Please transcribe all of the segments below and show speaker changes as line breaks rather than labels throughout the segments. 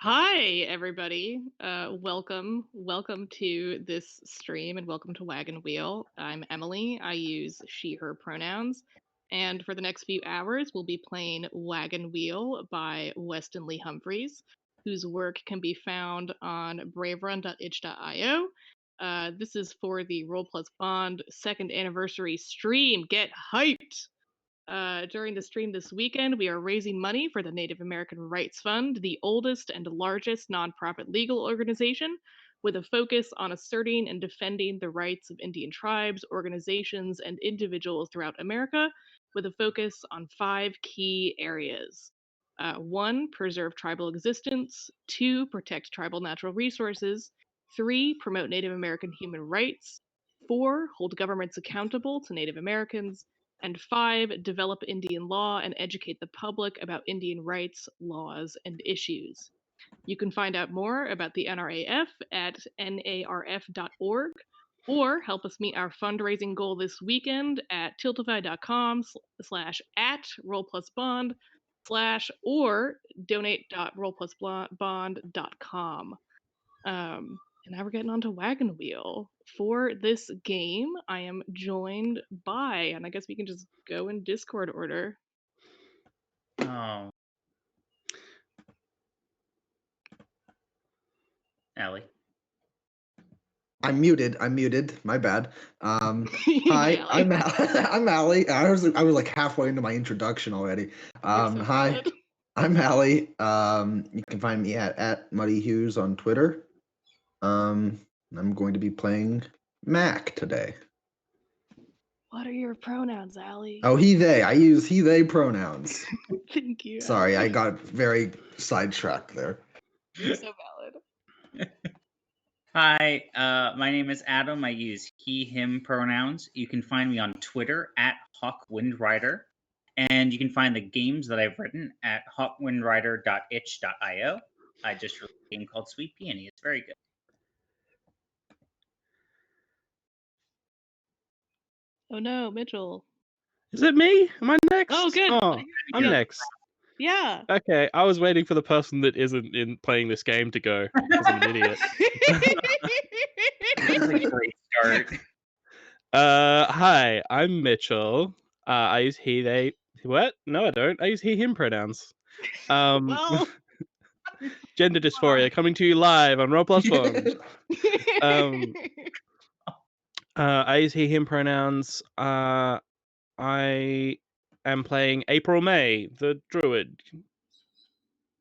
Hi, everybody. Welcome to this stream and welcome to Wagon Wheel. I'm Emily. I use she, her pronouns. And for the next few hours, we'll be playing Wagon Wheel by Weston Lee Humphreys, whose work can be found on braverun.itch.io. This is for the Roll Plus Bond second anniversary stream. Get hyped! During the stream this weekend, we are raising money for the Native American Rights Fund, the oldest and largest nonprofit legal organization, with a focus on asserting and defending the rights of Indian tribes, organizations, and individuals throughout America, with a focus on 5 key areas. 1. Preserve tribal existence. 2. Protect tribal natural resources. 3. Promote Native American human rights. 4. Hold governments accountable to Native Americans. And 5, develop Indian law and educate the public about Indian rights, laws, and issues. You can find out more about the NRAF at narf.org or help us meet our fundraising goal this weekend at tiltify.com/@rollplusbond/ or donate.rollplusbond.com. And now we're getting on to Wagon Wheel. For this game, I am joined by, and I guess we can just go in Discord order.
Oh. Allie.
I'm muted. My bad. Hi,
Allie.
I'm Allie. I was like halfway into my introduction already.
So
Hi,
valid.
I'm Allie. You can find me at Muddy Hughes on Twitter. I'm going to be playing Mac today.
What are your pronouns, Allie?
Oh, he, they. I use he, they pronouns.
Thank you.
Sorry,
Allie.
I got very sidetracked there.
You're so valid.
Hi, my name is Adam. I use he, him pronouns. You can find me on Twitter at HawkWindRider. And you can find the games that I've written at hawkwindrider.itch.io. I just wrote a game called Sweet Peony. It's very good.
Oh no, Mitchell.
Is it me? Am I next?
Oh, good.
Oh, I'm
Yeah.
next.
Yeah.
Okay, I was waiting for the person that isn't in playing this game to go, because I'm an idiot.
This is a great start.
Hi, I'm Mitchell. I use he, they... What? No, I don't. I use he, him pronouns.
Well.
Gender dysphoria coming to you live on Roll Plus One. I use he, him pronouns. I am playing April May, the druid.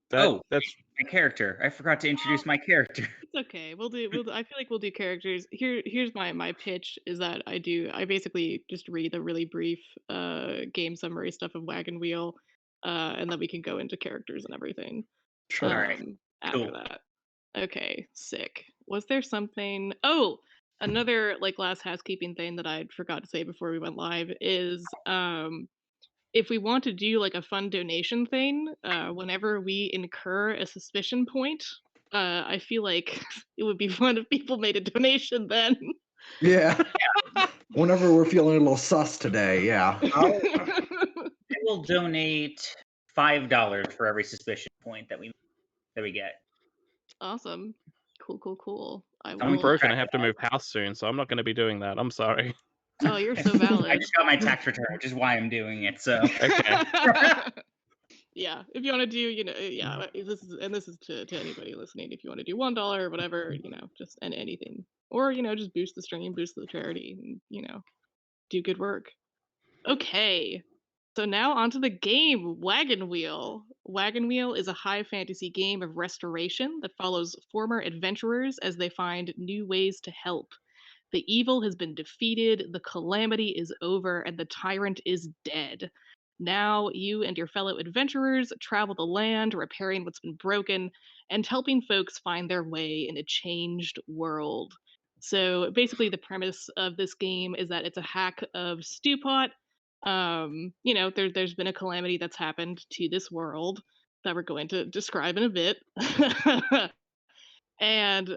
That's
my
character. I forgot to introduce my character.
It's okay. We'll do. I feel like we'll do characters. Here's my pitch is that I basically just read the really brief game summary stuff of Wagon Wheel, and then we can go into characters and everything.
Sure.
All right.
After
Cool.
that. Okay, sick. Was there something? Oh, another like last housekeeping thing that I forgot to say before we went live is if we want to do like a fun donation thing, whenever we incur a suspicion point, I feel like it would be fun if people made a donation then.
Yeah. Whenever we're feeling a little sus today, yeah.
I will donate $5 for every suspicion point that we get.
Awesome. Cool.
I'm broken. I have to move house soon, so I'm not going to be doing that. I'm sorry.
Oh, you're so valid.
I just got my tax return, which is why I'm doing it. So
Okay.
Yeah, if you want to do, yeah, this is to anybody listening. If you want to do $1 or whatever, just and anything, or just boost the stream, boost the charity, and do good work. Okay, so now onto the game, Wagon Wheel. Wagon Wheel is a high fantasy game of restoration that follows former adventurers as they find new ways to help. The evil has been defeated, the calamity is over, and the tyrant is dead. Now, you and your fellow adventurers travel the land, repairing what's been broken, and helping folks find their way in a changed world. So, basically, the premise of this game is that it's a hack of Stewpot. There's been a calamity that's happened to this world that we're going to describe in a bit. And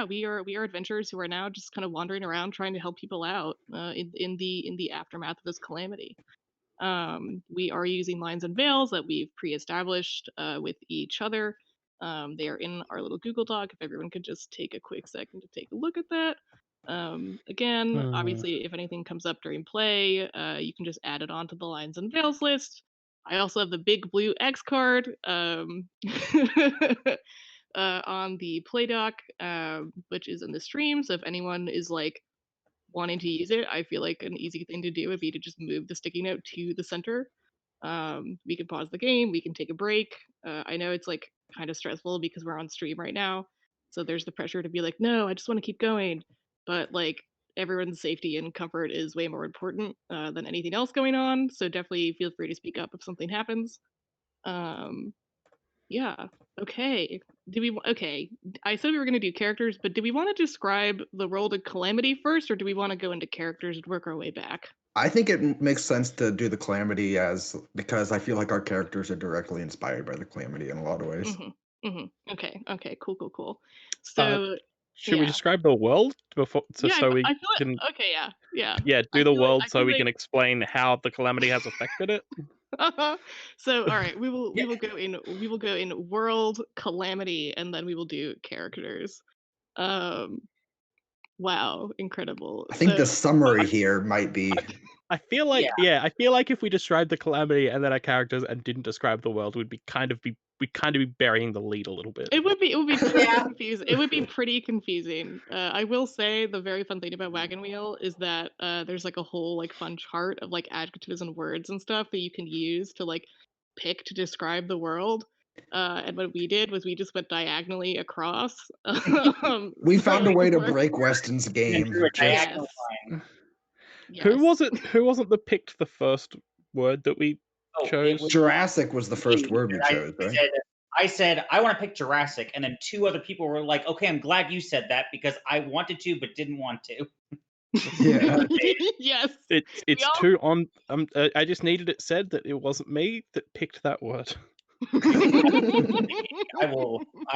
we are adventurers who are now just kind of wandering around trying to help people out in the aftermath of this calamity. We are using lines and veils that we've pre-established with each other. They are in our little Google Doc. If everyone could just take a quick second to take a look at that. Again, obviously, if anything comes up during play, you can just add it onto the Lines and Veils list. I also have the big blue X card on the play doc, which is in the stream. So if anyone is like wanting to use it, I feel like an easy thing to do would be to just move the sticky note to the center. We can pause the game, we can take a break. I know it's like kind of stressful because we're on stream right now, so there's the pressure to be like, no, I just want to keep going. But like everyone's safety and comfort is way more important than anything else going on. So definitely feel free to speak up if something happens. Yeah. Okay. Okay? I said we were going to do characters, but do we want to describe the world of Calamity first, or do we want to go into characters and work our way back?
I think it makes sense to do the Calamity because I feel like our characters are directly inspired by the Calamity in a lot of ways.
Okay. Cool. So
Should we
yeah.
describe the world before,
Yeah,
so we
I feel
can
like, okay, yeah.
do
I
the
feel like
world so we can explain how the calamity has affected it?
So all right, we will go in world Calamity, and then we will do characters. Wow, incredible.
I think the
So
summary here might be.
I feel like I feel like if we described the calamity and then our characters and didn't describe the world, we'd kind of be burying the lead a little bit.
it would be pretty confusing. It would be pretty confusing. I will say the very fun thing about Wagon Wheel is that there's like a whole like fun chart of like adjectives and words and stuff that you can use to like pick to describe the world. And what we did was we just went diagonally across.
We found a way to
work.
break Weston's game.
Drew a
Just-
diagonal line.
Yes.
Who wasn't that picked the first word that we
Oh, it
chose?
was
Jurassic was the first word we
I
chose, right?
I said I want to pick Jurassic, and then two other people were like, "Okay, I'm glad you said that because I wanted to but didn't want to."
Yeah.
Yes.
It's
all-
too on. I just needed it said that it wasn't me that picked that word.
I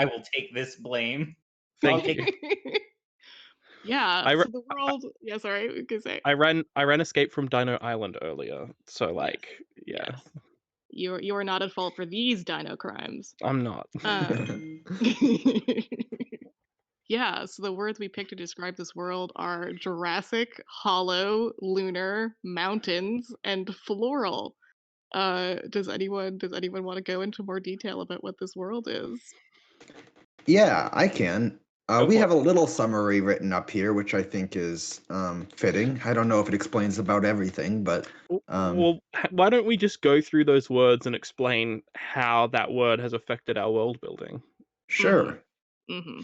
will take this blame.
Thank
I'll
you.
Yeah.
I re-
So the world. Yeah. Sorry. We could say.
I ran Escape from Dino Island earlier, so like yeah.
Yes. You are not at fault for these dino crimes.
I'm not.
Yeah, so the words we picked to describe this world are Jurassic, hollow, lunar, mountains, and floral. Does anyone want to go into more detail about what this world is?
Yeah, I can.
Go
We
for
have a little summary written up here, which I think is fitting. I don't know if it explains about everything, but
Well, why don't we just go through those words and explain how that word has affected our world building?
sure.
Mm-hmm.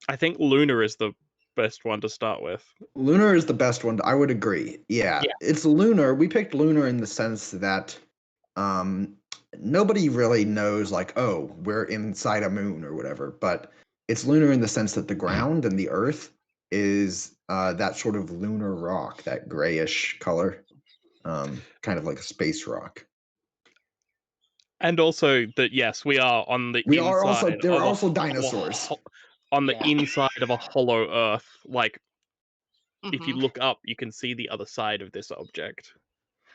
I think lunar is the best one to start with.
Lunar is the best one. I would agree. Yeah, it's lunar. We picked lunar in the sense that nobody really knows, like, oh, we're inside a moon or whatever. But it's lunar in the sense that the ground and the earth is that sort of lunar rock, that grayish color, kind of like a space rock.
And also that yes, we are on the
We
inside.
are also there
of
are
a
also
ho-
dinosaurs.
on the inside of a hollow Earth. Like if you
Mhm.
look up, you can see the other side of this object.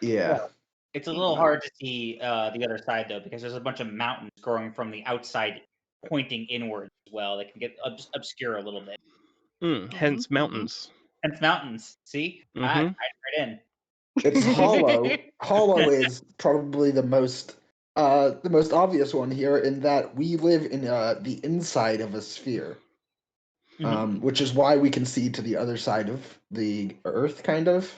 Yeah.
Well, it's a little hard to see the other side though, because there's a bunch of mountains growing from the outside, pointing inwards as well. They can get obscure a little bit.
Hence mountains.
And it's mountains. See, I right in.
It's hollow. Hollow is probably the most obvious one here in that we live in the inside of a sphere, which is why we can see to the other side of the Earth, kind of.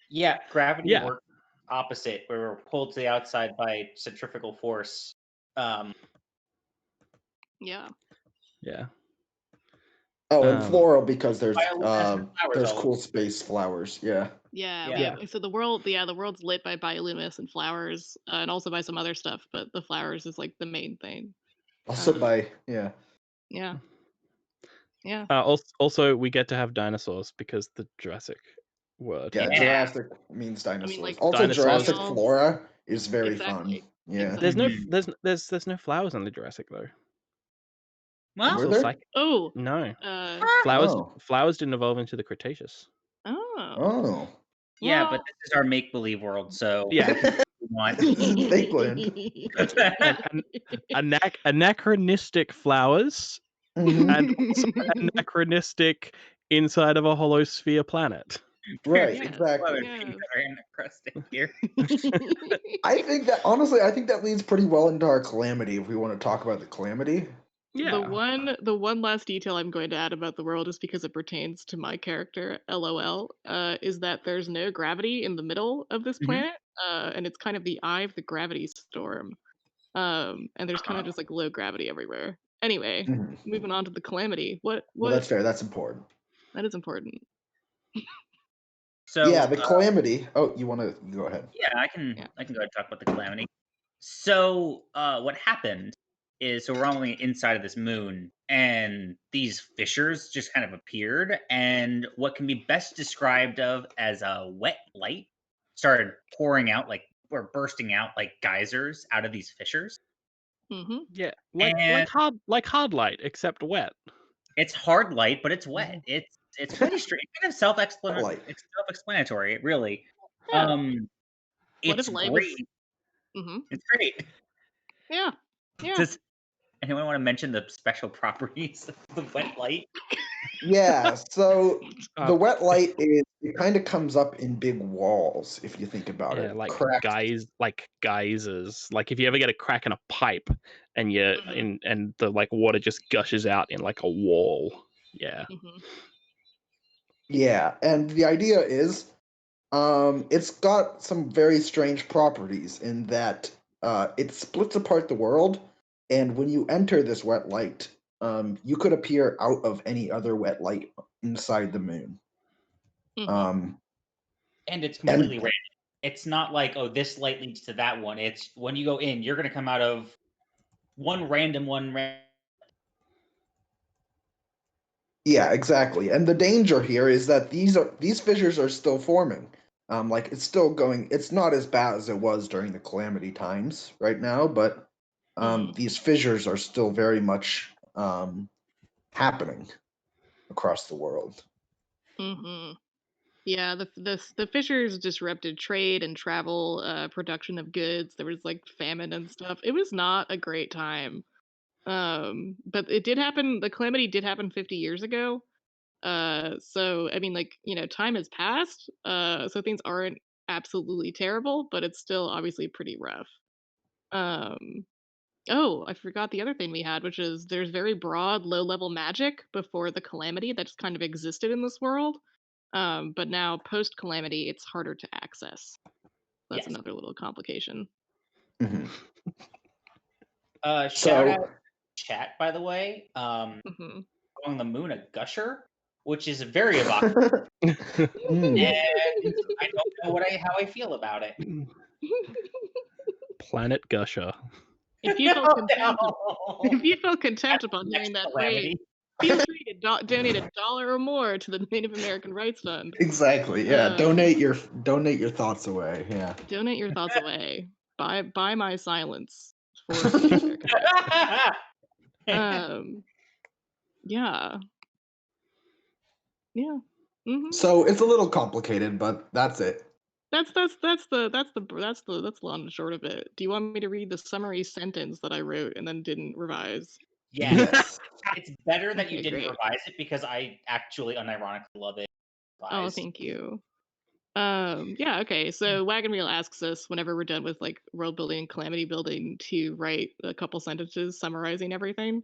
Yeah, gravity works opposite, where we're pulled to the outside by centrifugal force.
Yeah.
Yeah.
Oh, and floral because there's
flowers
cool space flowers. Yeah.
Yeah. So the world's lit by bioluminescent flowers, and also by some other stuff, but the flowers is like the main thing.
Also by
Yeah.
Also, we get to have dinosaurs because the Jurassic word.
Yeah, Jurassic means dinosaurs.
I mean, like,
also,
dinosaurs.
Jurassic flora is very fun. Yeah.
Exactly.
There's no flowers in the Jurassic though.
Well,
were there?
Oh
no.
flowers.
Flowers didn't evolve into the Cretaceous.
Oh.
Yeah,
Well,
but this is our make-believe world, so
Yeah.
want.
This is Bakeland.
Anachronistic flowers
Mhm.
and also anachronistic inside of a hollow sphere planet.
Right,
Yes,
exactly.
yes.
That are anachronistic here.
I think that honestly, I think that leads pretty well into our calamity if we want to talk about the calamity.
The
Yeah.
one last detail I'm going to add about the world, just because it pertains to my character, LOL, is that there's no gravity in the middle of this
Mhm.
planet, and it's kind of the eye of the gravity storm. And there's kind of just like low gravity everywhere. Anyway,
Mhm.
moving on to the calamity.
Well,
What
that's fair. That's important.
that is important.
Yeah,
So,
the calamity. Oh, you want to go ahead?
yeah, I
Yeah.
can go ahead and talk about the calamity. So, what happened is, so we're on the inside of this moon, and these fissures just kind of appeared, and what can be best described of as a wet light started pouring out, like, or bursting out like geysers out of these fissures.
Mm-hmm.
Yeah.
And
Like hard light, except wet.
it's hard light, but it's wet.
Mhm.
It's pretty straight, kind of
Light.
self-explanatory, really.
Yeah.
Um,
What if
it's
light was?
great.
Mm-hmm.
It's great.
Yeah. Yeah.
Does anyone want to mention the special properties of the wet light?
Yeah, so the
Uh,
wet light is it kind of comes up in big walls if you think about
yeah,
it. Cracks.
like geysers. Like if you ever get a crack in a pipe and
Mm-hmm.
and the like water just gushes out in like a wall. Yeah.
Mm-hmm.
Yeah, and the idea is it's got some very strange properties in that it splits apart the world, and when you enter this wet light, you could appear out of any other wet light inside the moon.
Mm-hmm.
Um,
And it's
and
completely random. It's not like, oh, this light leads to that one. It's when you go in, you're going to come out of one random one.
yeah, exactly. And the danger here is that these fissures are still forming. Like it's still going. It's not as bad as it was during the calamity times right now, but
Mm-hmm.
these fissures are still very much happening across the world.
Mm-hmm. Yeah, the fissures disrupted trade and travel, production of goods. There was like famine and stuff. It was not a great time. But it did happen. The calamity did happen 50 years ago. So I mean, like time has passed. So things aren't absolutely terrible, but it's still obviously pretty rough. Um, oh, I forgot the other thing we had, which is there's very broad, low level magic before the calamity that just kind of existed in this world. But now post calamity, it's harder to access. That's
Yes.
another little complication.
Mhm.
Shout out
So,
chat, by the way.
Hmm.
Calling the moon a gusher, which is very evocative,
hmm,
and I don't know how I feel about it.
Planet Gusher.
If you feel contempt,
No.
if you feel contempt
That's
upon
the
hearing
next
that phrase,
calamity.
feel free to donate $1 or more to the Native American Rights Fund.
exactly. Yeah,
Um,
donate your thoughts away. Yeah.
donate your thoughts away. Buy my silence for the Native American Rights Fund. Yeah, yeah. Hmm.
So it's a little complicated, but that's it.
That's the long and short of it. Do you want me to read the summary sentence that I wrote and then didn't revise?
Yes.
Yes.
It's better that you
Okay,
didn't
great.
revise it because I actually unironically love it.
Oh,
Revised.
thank you. Yeah, okay. So Wagon Wheel asks us whenever we're done with like world building and calamity building to write a couple sentences summarizing everything.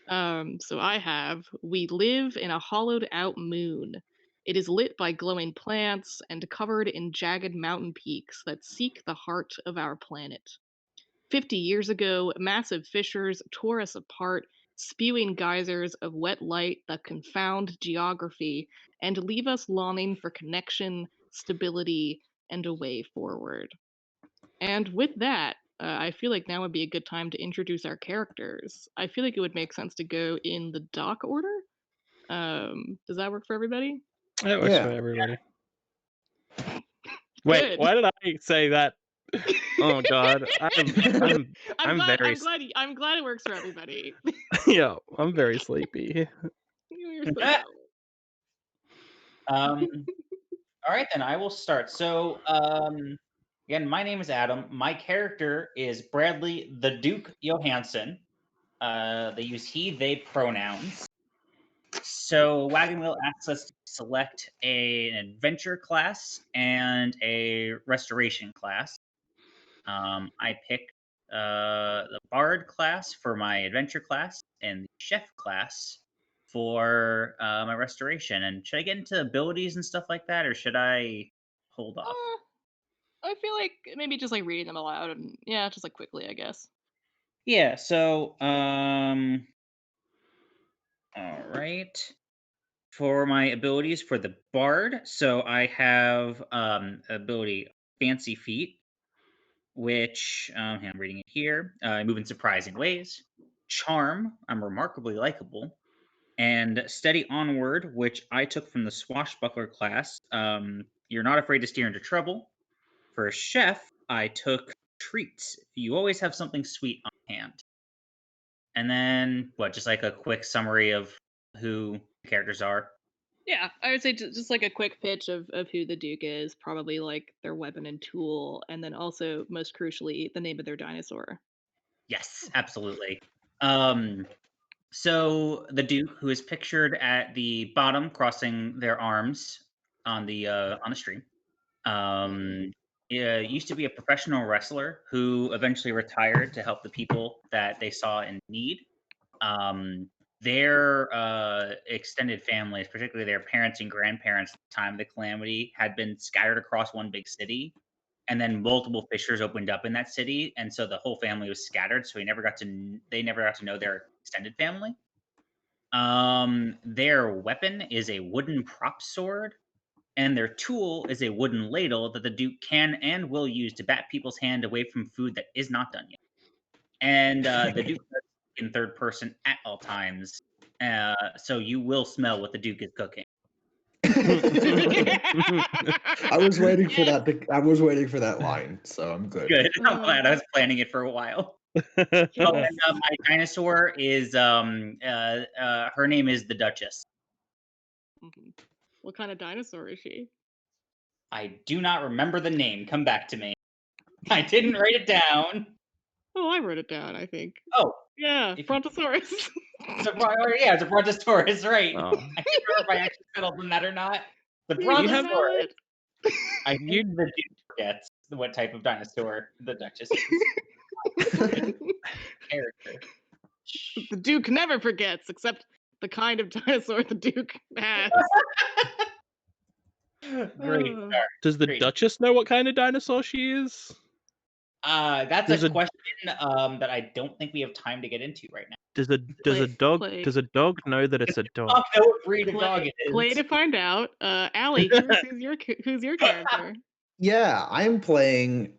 So I have, we live in a hollowed out moon. It is lit by glowing plants and covered in jagged mountain peaks that seek the heart of our planet. 50 years ago, massive fissures tore us apart, spewing geysers of wet light that confound geography and leave us longing for connection, stability, and a way forward. And with that, I feel like now would be a good time to introduce our characters. I feel like it would make sense to go in the dock order. Does that work for everybody?
That works for
Yeah.
everybody. Wait,
Good.
why did I say that? Oh God,
I'm glad it works for everybody.
yeah, I'm very sleepy.
You're so valid.
All right, then I will start. So, Again, my name is Adam. My character is Bradley the Duke Johansson. They use he, they pronouns. So Wagon Wheel asks us to select an adventure class and a restoration class. I picked the Bard class for my adventure class and the Chef class for my restoration. And should I get into abilities and stuff like that, or should I hold off?
I feel like maybe just like reading them aloud and yeah, just like quickly, I guess.
Yeah. So, all right. For my abilities for the Bard, so I have ability Fancy Feet, which I'm reading it here. I move in surprising ways. Charm, I'm remarkably likable. And Steady Onward, which I took from the Swashbuckler class. You're not afraid to steer into trouble. For Chef, I took Treats. You always have something sweet on hand. And then, just like a quick summary of who the characters are.
Yeah, I would say just like a quick pitch of who the Duke is, probably like their weapon and tool, and then also, most crucially, the name of their dinosaur.
Yes, absolutely. So the Duke, who is pictured at the bottom, crossing their arms on the stream, used to be a professional wrestler who eventually retired to help the people that they saw in need. Their extended families, particularly their parents and grandparents at the time of the calamity, had been scattered across one big city, and then multiple fissures opened up in that city, and so the whole family was scattered. So they never got to know their extended family. Their weapon is a wooden prop sword, and their tool is a wooden ladle that the Duke can and will use to bat people's hand away from food that is not done yet. And the Duke does in third person at all times, so you will smell what the Duke is cooking.
I was waiting for that. I was waiting for that line, so I'm good.
Good. I'm glad. I was planning it for a while. Oh, and my dinosaur is her name is the Duchess.
Mhm. What kind of dinosaur is she?
I do not remember the name. Come back to me. I didn't write it down.
Oh, I wrote it down, I think.
Oh,
Yeah,
if you-
Brontosaurus.
it's a Brontosaurus, right?
Oh.
I can't remember if I actually settled on that or not. The
You
Brontosaurus.
have
I think the Duke forgets what type of dinosaur the Duchess is. Character.
The Duke never forgets, except the kind of dinosaur the Duke has.
Great.
Oh.
Start.
Does the
Great.
Duchess know what kind of dinosaur she is?
That's
There's
a
a-
question that I don't think we have time to get into right now.
Does a dog know that it's a dog?
I don't know what breed of dog it is.
Play to find out. Allie, who's your character?
Yeah, I'm playing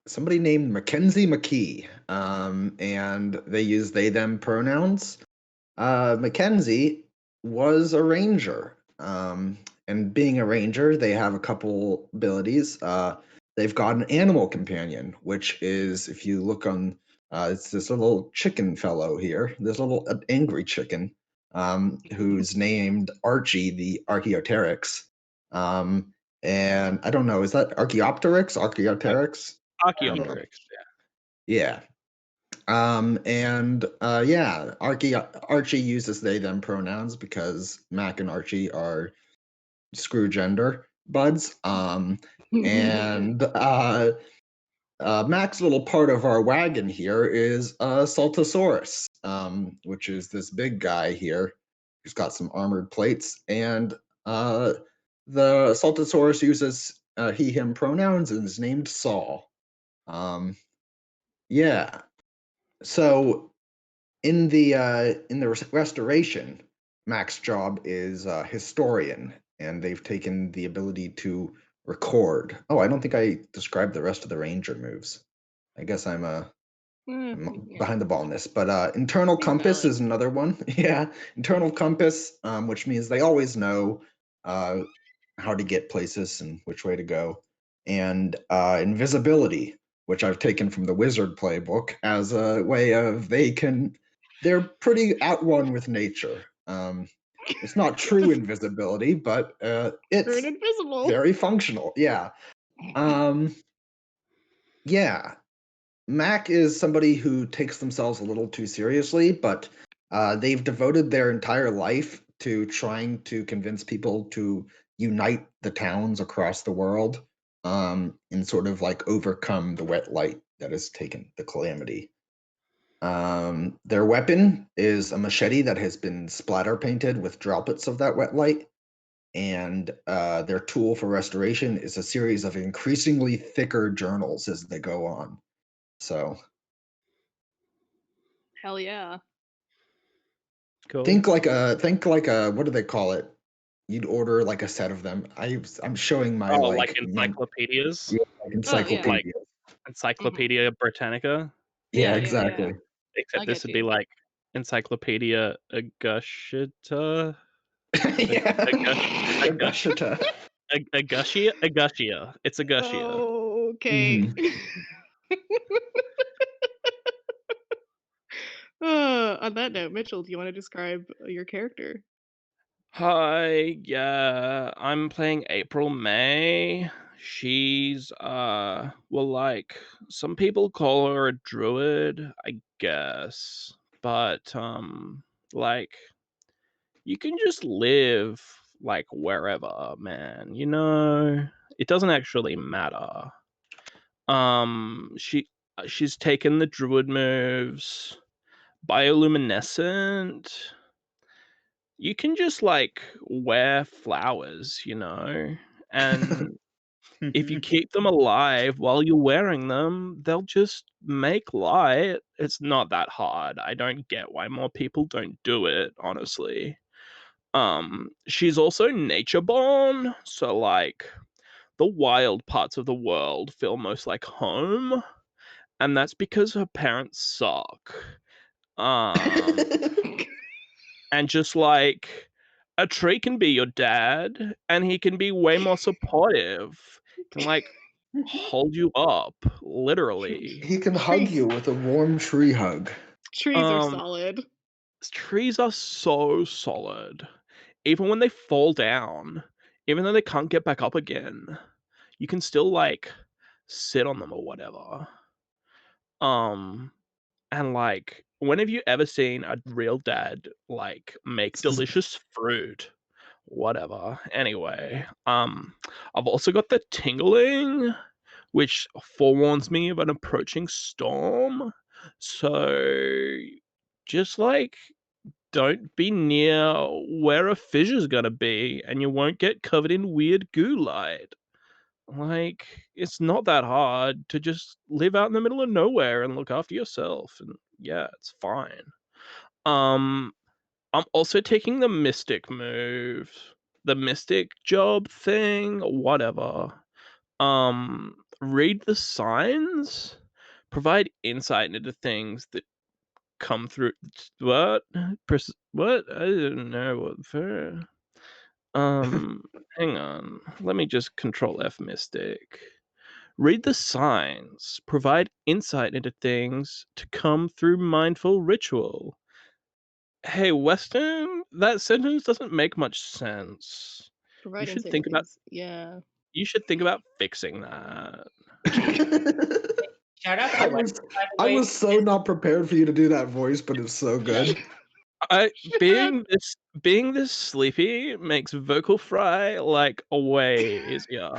somebody named Mackenzie McKee, and they use they them pronouns. Mackenzie was a ranger, and being a ranger, they have a couple abilities. They've got an animal companion, which is, if you look on, it's this little chicken fellow here, this little angry chicken, who's named Archie the Archaeopteryx. And I don't know, is that Archaeopteryx? Archaeopteryx?
Archaeopteryx.
Yeah. Yeah, Archie uses they them pronouns because Mac and Archie are screw gender buds. And Mac's little part of our wagon here is Saltosaurus, which is this big guy here who's got some armored plates, and the Saltosaurus uses he him pronouns and is named Saul. Yeah. So in the restoration, Mac's job is historian, and they've taken the ability to record. Oh, I don't think I described the rest of the ranger moves. I guess I'm behind the ball in this, but internal compass is another one. Yeah, internal compass, which means they always know how to get places and which way to go, and invisibility, which I've taken from the wizard playbook as a way of they're pretty at one with nature. It's not true invisibility, but it's
invisible.
very functional. Yeah. Yeah. Mac is somebody who takes themselves a little too seriously, but they've devoted their entire life to trying to convince people to unite the towns across the world and sort of like overcome the wet light that has taken the calamity. Their weapon is a machete that has been splatter painted with droplets of that wet light. And their tool for restoration is a series of increasingly thicker journals as they go on. So
Hell yeah.
Cool.
think like a what do they call it? You'd order like a set of them. I'm showing my
like
like
encyclopedias?
yeah, like
Oh, yeah.
encyclopedia.
Like Encyclopedia Britannica?
Yeah,
Yeah,
exactly.
I
Except this
get
would be
you.
like Encyclopedia Augusta?
Yeah.
A gush?
Agashita.
A gushia? A gushia. It's a gushia.
Oh, okay. On that note, Mitchell, do you want to describe your character?
Hi, yeah, I'm playing April May. She's well, like some people call her a druid, I guess. But like you can just live like wherever, man. You know, it doesn't actually matter. She's taken the druid moves, bioluminescent. You can just like wear flowers, you know, and if you keep them alive while you're wearing them, they'll just make light. It's not that hard. I don't get why more people don't do it, honestly. She's also nature born, so like the wild parts of the world feel most like home, and that's because her parents suck. Um and just like a tree can be your dad and he can be way more supportive, can like hold you up literally.
He can hug
Trees.
you with a warm tree hug.
Trees are
um
solid.
Trees are so solid, even when they fall down, even though they can't get back up again, you can still like sit on them or whatever. um and like, when have you ever seen a real dad like make delicious fruit? Whatever. Anyway, I've also got the tingling, which forewarns me of an approaching storm. So just like don't be near where a fissure's gonna be, and you won't get covered in weird goo light. Like, it's not that hard to just live out in the middle of nowhere and look after yourself, and yeah, it's fine. Um, I'm also taking the mystic move, the mystic job thing, whatever. Read the signs, provide insight into things that come through. What? What? I didn't know what for. Hang on. Let me just control F mystic. Read the signs, provide insight into things to come through mindful ritual. Hey, Weston, that sentence doesn't make much sense. You
Provide
should
insight
think
into
about
things. Yeah.
fixing that.
Shout out
I
to Wes,
was
by the
I
way.
was so not prepared for you to do that voice, but it's so good.
I being this sleepy makes vocal fry like way easier.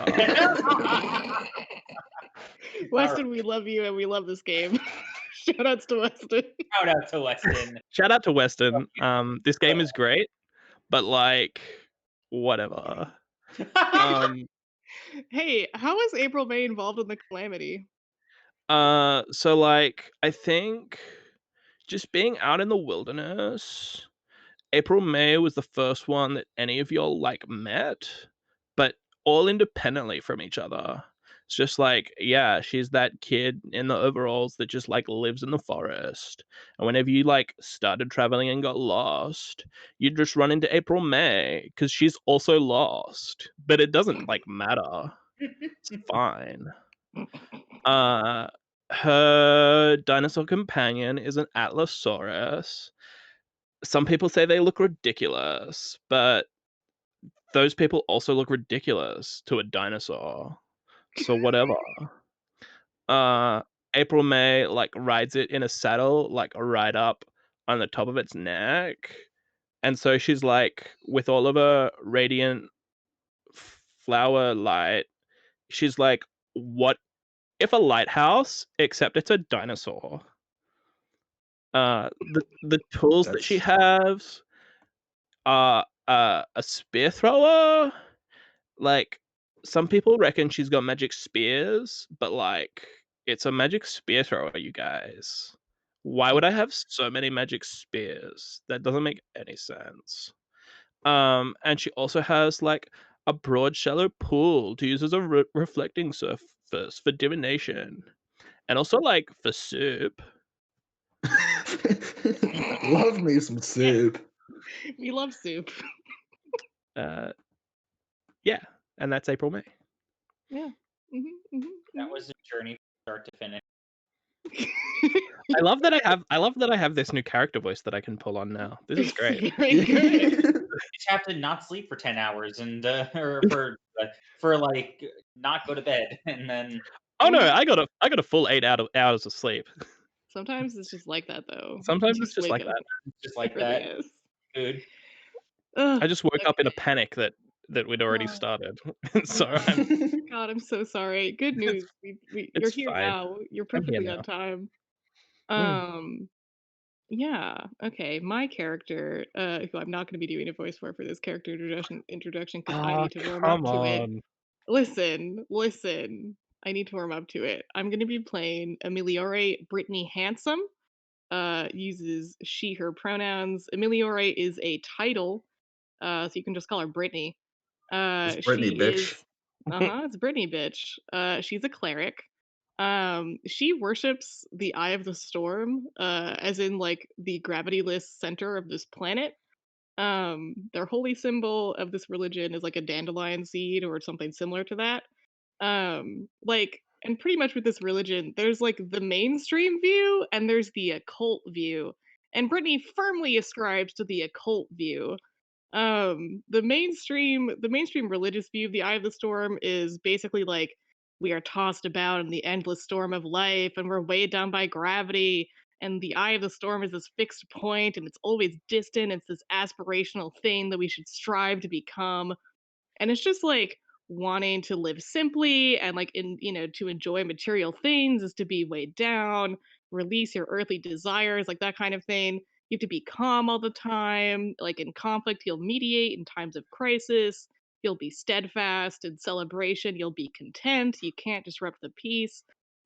Weston, we love you and we love this game. Shoutouts to Weston.
Shout out to Weston.
Shout out to Weston. This game is great, but like whatever.
Hey, how is April May involved in the calamity?
So like I think just being out in the wilderness, April May was the first one that any of y'all like met, but all independently from each other. It's just like, yeah, she's that kid in the overalls that just like lives in the forest. And whenever you like started traveling and got lost, you'd just run into April May because she's also lost. But it doesn't like matter. It's fine. Uh Her dinosaur companion is an Atlasaurus. Some people say they look ridiculous, but those people also look ridiculous to a dinosaur. So whatever. Uh, April May like rides it in a saddle, like right up on the top of its neck, and so she's like with all of her radiant flower light. She's like, what if a lighthouse, except it's a dinosaur? The tools that she
That's
has are a spear thrower. Like, some people reckon she's got magic spears, but like, it's a magic spear thrower, you guys. Why would I have so many magic spears? That doesn't make any sense. And she also has like a broad, shallow pool to use as a reflecting surface for divination, and also like for soup.
love me some soup.
We love soup.
Yeah, and that's April May.
Yeah.
That was a journey from start to finish.
I love that I have this new character voice that I can pull on now. This is great.
Very good.
You just have to not sleep for 10 hours and or for like not go to bed and then
Oh no, I got a full 8 hours of sleep.
Sometimes it's just like that, though.
Sometimes
You
it's just like
wake up.
that.
just like
It really
that.
is.
Good.
Ugh,
I just woke up in a
okay.
panic that we'd already
Oh.
started. So
God, I'm so sorry. Good news. You're
it's
here
fine.
now. You're
I'm here
perfectly on
now.
time.
Mm.
Yeah. Okay. My character, who I'm not going to be doing a voice for this character introduction because I
Oh,
need to warm up
come
to it.
on.
Listen. I need to warm up to it. I'm going to be playing Ameliore Brittany Handsome. Uses she, her pronouns. Ameliore is a title, so you can just call her Brittany.
It's Brittany,
She
bitch.
is, it's Brittany, bitch. She's a cleric. She worships the Eye of the Storm, as in like the gravityless center of this planet. Their holy symbol of this religion is like a dandelion seed or something similar to that. Like, and pretty much with this religion, there's like the mainstream view and there's the occult view. And Brittany firmly ascribes to the occult view. The mainstream religious view of the Eye of the Storm is basically like we are tossed about in the endless storm of life and we're weighed down by gravity, and the Eye of the Storm is this fixed point and it's always distant. It's this aspirational thing that we should strive to become, and it's just like wanting to live simply and like to enjoy material things is to be weighed down, release your earthly desires, like that kind of thing. You have to be calm all the time. Like in conflict you'll mediate, in times of crisis you'll be steadfast, in celebration you'll be content, you can't disrupt the peace.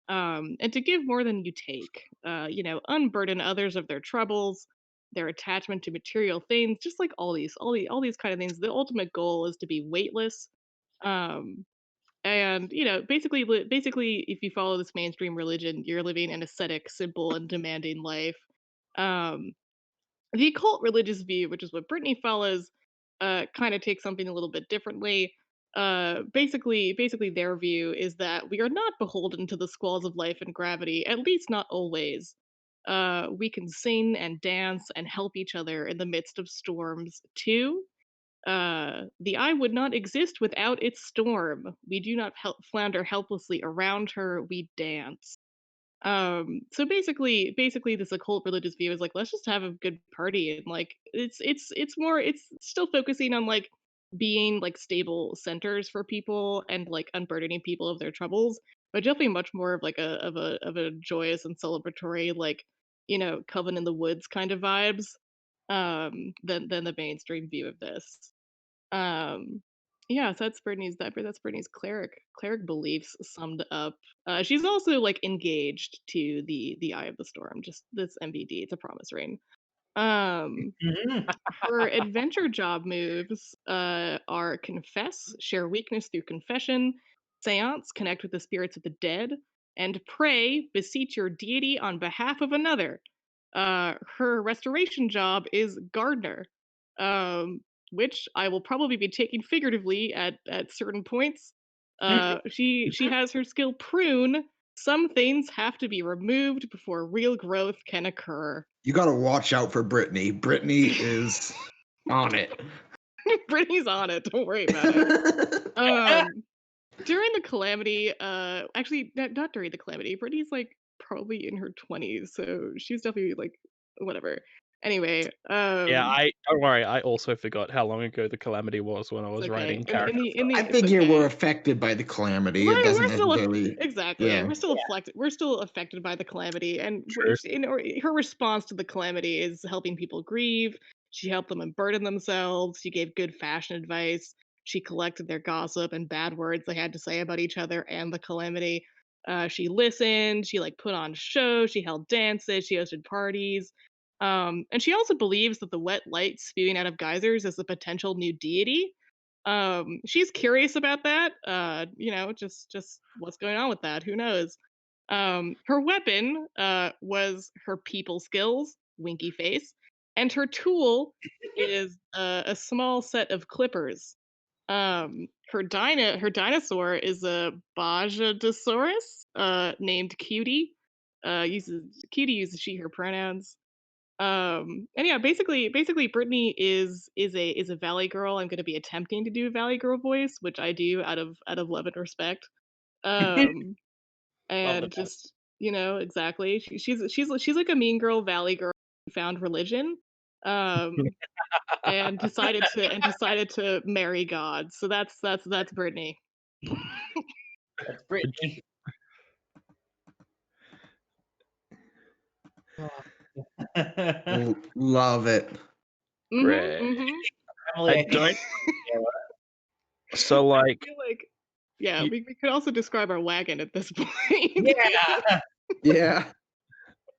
And to give more than you take, unburden others of their troubles, their attachment to material things, just like all these kind of things. The ultimate goal is to be weightless. Um, and basically, if you follow this mainstream religion, you're living an ascetic, simple, and demanding life. Um, the occult religious view, which is what Brittany follows, kind of takes something a little bit differently. Basically, their view is that we are not beholden to the squalls of life and gravity, at least not always. We can sing and dance and help each other in the midst of storms too. The eye would not exist without its storm. We do not flounder helplessly around her. We dance. So basically this occult religious view is like, let's just have a good party, and like it's still focusing on like being like stable centers for people and like unburdening people of their troubles, but definitely much more of like a joyous and celebratory, like, coven in the woods kind of vibes, than the mainstream view of this. um, yeah, so that's Brittany's cleric beliefs summed up. She's also like engaged to the Eye of the Storm. Just this MBD, it's a promise ring. Um, her adventure job moves are confess, share weakness through confession, seance, connect with the spirits of the dead, and pray, beseech your deity on behalf of another. Her restoration job is gardener, um, which I will probably be taking figuratively at certain points. She has her skill prune. Some things have to be removed before real growth can occur.
You gotta watch out for Brittany. Brittany is on it.
Brittany's on it. Don't worry about it. Um, During the calamity, actually, not during the calamity. Brittany's like probably in her 20s, so she's definitely like whatever. Anyway,
Yeah, I don't worry. I also forgot how long ago the calamity was when I
it's
was
okay.
writing
In
character
the in
stuff.
the
I
it's
figure we're
okay.
affected by the calamity. It doesn't
We're still
necessarily.
exactly.
Yeah.
We're still affected. We're still affected by the calamity, and
True.
her response to the calamity is helping people grieve. She helped them unburden themselves. She gave good fashion advice. She collected their gossip and bad words they had to say about each other and the calamity. She listened. She like put on shows. She held dances. She hosted parties. And she also believes that the wet light spewing out of geysers is a potential new deity. She's curious about that. Just what's going on with that? Who knows? Her weapon was her people skills, winky face, and her tool is a small set of clippers. Her dinosaur is a Bajadasaurus, named Cutie. Cutie uses she her pronouns. And yeah, basically Brittany is a valley girl. I'm gonna be attempting to do a valley girl voice, which I do out of love and respect. Um
Love the
and
best.
just exactly. She's like a mean girl valley girl who found religion. Um and decided to marry God. So that's Brittany.
That's Brittany.
Love it.
Great.
Mhm.
Emily,
I
I think
don't.
yeah,
So
I
like,
feel like yeah,
you,
we could also describe our wagon at this point.
yeah.
Yeah.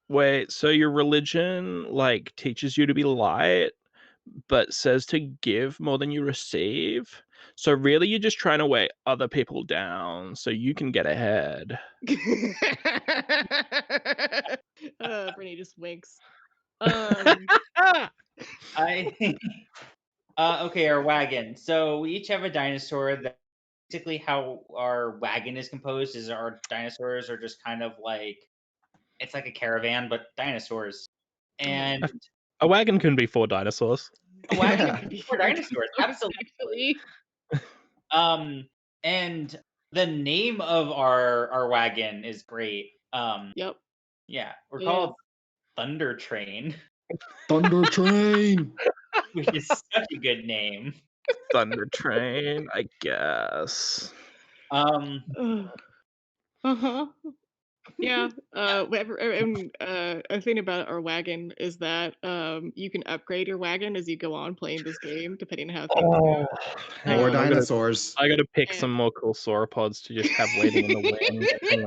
wait. So your religion like teaches you to be light, but says to give more than you receive. So really, you're just trying to weigh other people down so you can get ahead.
Brittany just winks. Um,
I okay, our wagon. So we each have a dinosaur. That basically how our wagon is composed is our dinosaurs are just kind of like it's like a caravan, but dinosaurs. And
A wagon can be 4 dinosaurs.
a wagon
Yeah.
can
could
be
be
for
four
dinosaurs,
dinosaurs,
absolutely.
actually.
Um, and the name of our wagon is great.
Yep,
Yeah, we're
it
called
is.
Thunder Train,
Thunder Train.
which is such a good name.
Thunder Train, I guess.
Um,
Uh-huh. Yeah. A thing about our wagon is that you can upgrade your wagon as you go on playing this game, depending on how things
Oh,
go.
hang
More
on.
Um,
dinosaurs.
I gotta pick some
and
more cool sauropods to just have waiting in the wind. Hang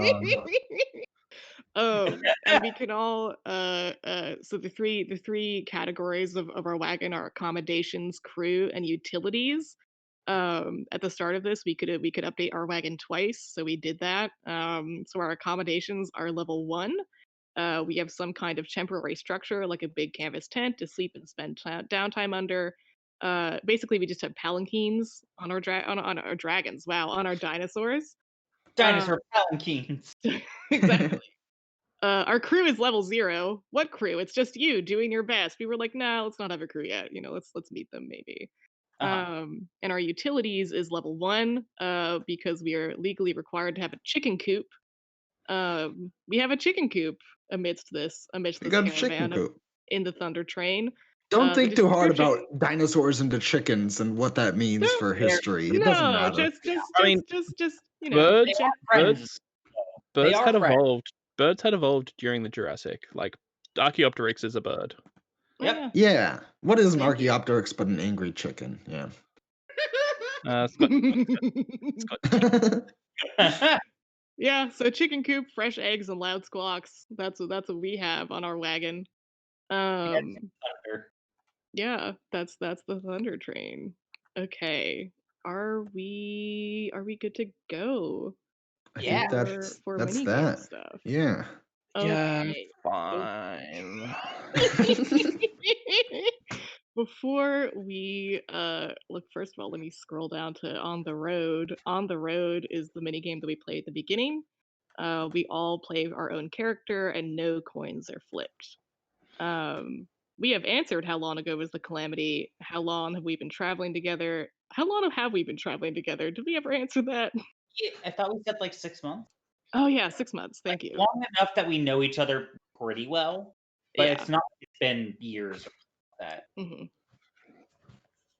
on.
and we can all so the three categories of our wagon are accommodations, crew, and utilities. At the start of this we could update our wagon twice, so we did that. So our accommodations are level 1. We have some kind of temporary structure like a big canvas tent to sleep and spend downtime under. Basically we just have palanquins on on our dragons, wow, on our dinosaurs. uh,
dinosaur palanquins.
exactly. Our crew is level 0. What crew? It's just you doing your best. We were like, no, let's not have a crew yet. Let's meet them maybe.
Uh-huh.
And our utilities is level 1, because we are legally required to have a chicken coop. We have a chicken coop amidst
You
this
got a chicken
caravan
coop.
in the Thunder Train.
Don't
The
think too hard about
description.
dinosaurs into chickens and what that means
No,
for
They're
history. It doesn't
no,
matter.
I mean,
just
they
birds,
gen-
are friends.
birds,
They
birds
are
had
friends.
evolved. Birds had evolved during the Jurassic. Like, Archaeopteryx is a bird.
oh
Yep.
yeah,
Yeah. What is an
thank you.
Archaeopteryx but an angry chicken? Yeah.
Scott, Scott,
Yeah, so chicken coop, fresh eggs, and loud squawks. That's what we have on our wagon.
Yes,
Um,
Thunder.
yeah, that's the Thunder Train. Okay, are we good to go
I
Yeah.
think
for
that's
minigame
that.
stuff?
Yeah.
yeah,
Okay.
fine.
Before we look, first of all, let me scroll down to on the road. On the road is the minigame that we play at the beginning. We all play our own character and no coins are flipped. Um, we have answered how long ago was the calamity? How long have we been traveling together? How long have we been traveling together? Did we ever answer that?
I thought we said like 6 months.
Oh yeah, 6 months.
Like
Thank you.
long enough that we know each other pretty well, but
Yeah.
it's not like it's been years or that.
Mhm.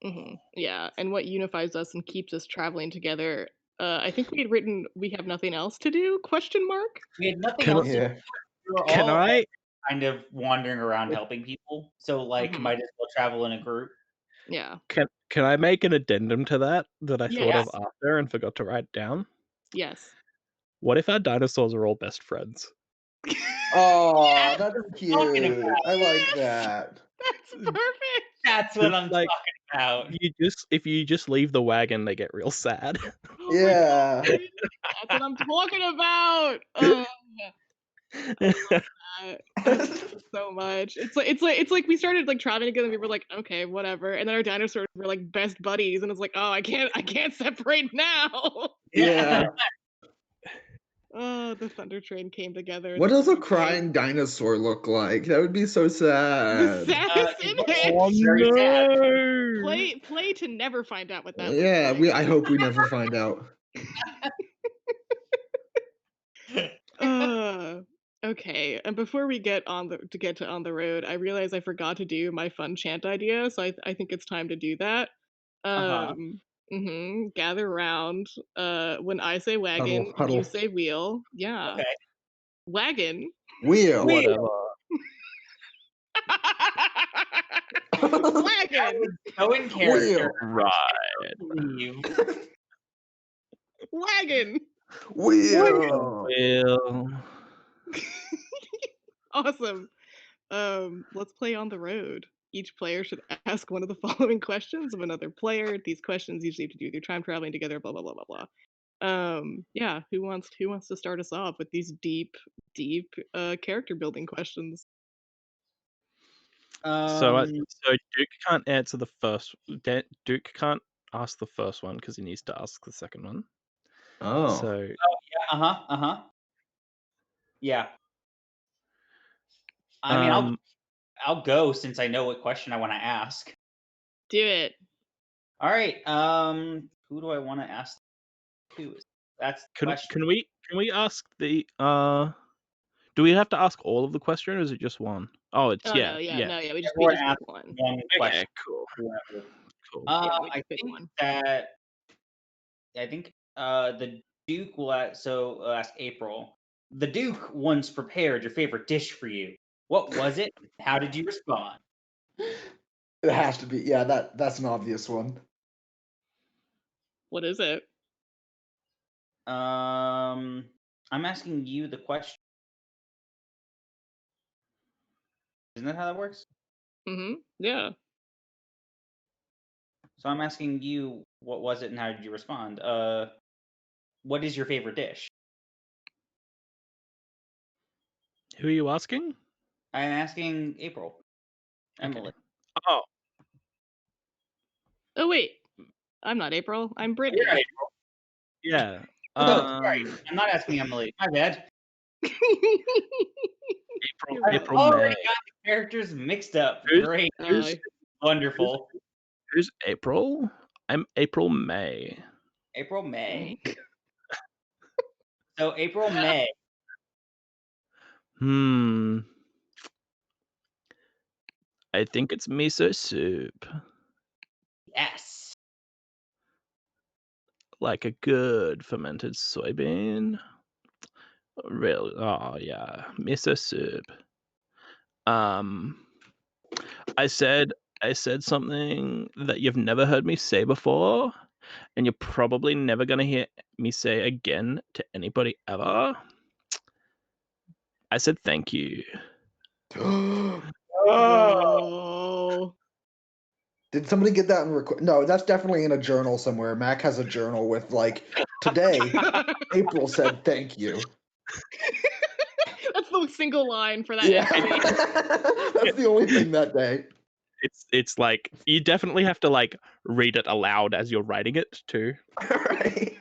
Mhm. Yeah, and what unifies us and keeps us traveling together. I think we had written "We have nothing else to do?" Question mark.
We had nothing
Can
else to do.
Yeah.
We were
can
all
I
kind of wandering around helping people, so like
Mhm.
might as well travel in a group.
Yeah.
can I make an addendum to that I thought of
Yes.
after and forgot to write down?
Yes.
What if our dinosaurs are all best friends?
Oh, that's
Talking
cute.
about.
I like that.
That's perfect.
That's what
Just
I'm
like
talking about.
if you just leave the wagon, they get real sad.
Oh my
Yeah.
god. That's what I'm talking about. I love that. I love it so much. It's like we started like traveling together and we were like, okay, whatever. And then our dinosaurs were like best buddies, and it's like, oh, I can't separate now.
Yeah.
Oh, the Thunder Train came together.
What
The
does a
Thunder Train.
crying dinosaur look like? That would be so
The
sad.
saddest
It
in
looks
it.
Oh
very sad.
no!
Play to never find out what that looks
Yeah,
like.
I hope we never find out.
Uh, okay. And before we get on the road, I realize I forgot to do my fun chant idea, so I think it's time to do that.
Uh-huh.
Gather round. When I say wagon,
Huddle,
you
huddle.
say wheel. Yeah.
Okay.
Wagon.
Wheel.
Whatever.
Wagon.
So in character.
Wheel.
Right.
Leave.
Wagon.
Wheel.
Well,
Awesome. Let's play on the road. Each player should ask one of the following questions of another player. These questions usually have to do with your time traveling together, blah blah blah blah blah. Yeah, who wants to start us off with these deep character building questions?
so
Um,
Duke can't answer the first. Duke can't ask the first one because he needs to ask the second one.
Oh.
So
yeah, yeah. I mean, I'll go since I know what question I want to ask.
Do it.
All right. Who do I want to ask to? That's the question.
can we ask the do we have to ask all of the question or is it just one? Oh, it's
Oh no,
yeah.
no, yeah. We
Everyone
just
ask
pick one.
one question.
Okay, cool.
Whoever.
Cool.
Yeah, we
I
just pick
think
one.
that the Duke will ask April. The Duke once prepared your favorite dish for you. What was it? How did you respond?
It has to be. Yeah, that's an obvious one.
What is it?
I'm asking you the question. Isn't that how that works?
Yeah.
So I'm asking you, what was it and how did you respond? What is your favorite dish?
Who are you asking?
I'm asking April. Emily.
Oh,
Oh wait, I'm not April. I'm Brittany.
You're right.
yeah.
Oh, sorry. I'm not asking Emily. My bad.
You're
I've
April
right.
already
May.
got the characters mixed up.
Who's-
Great.
Who's
Wonderful.
who's April? I'm April May.
April, May. So April, May.
I think it's miso soup.
Yes.
Like a good fermented soybean. Really? Oh yeah, miso soup. I said something that you've never heard me say before, and you're probably never gonna hear me say again to anybody ever. I said thank you.
Oh.
Did somebody get that in record? No, that's definitely in a journal somewhere. Mac has a journal with like today. April said thank you.
That's the single line for that
Yeah,
entry.
that's the only thing that day.
It's like you definitely have to like read it aloud as you're writing it too.
Right.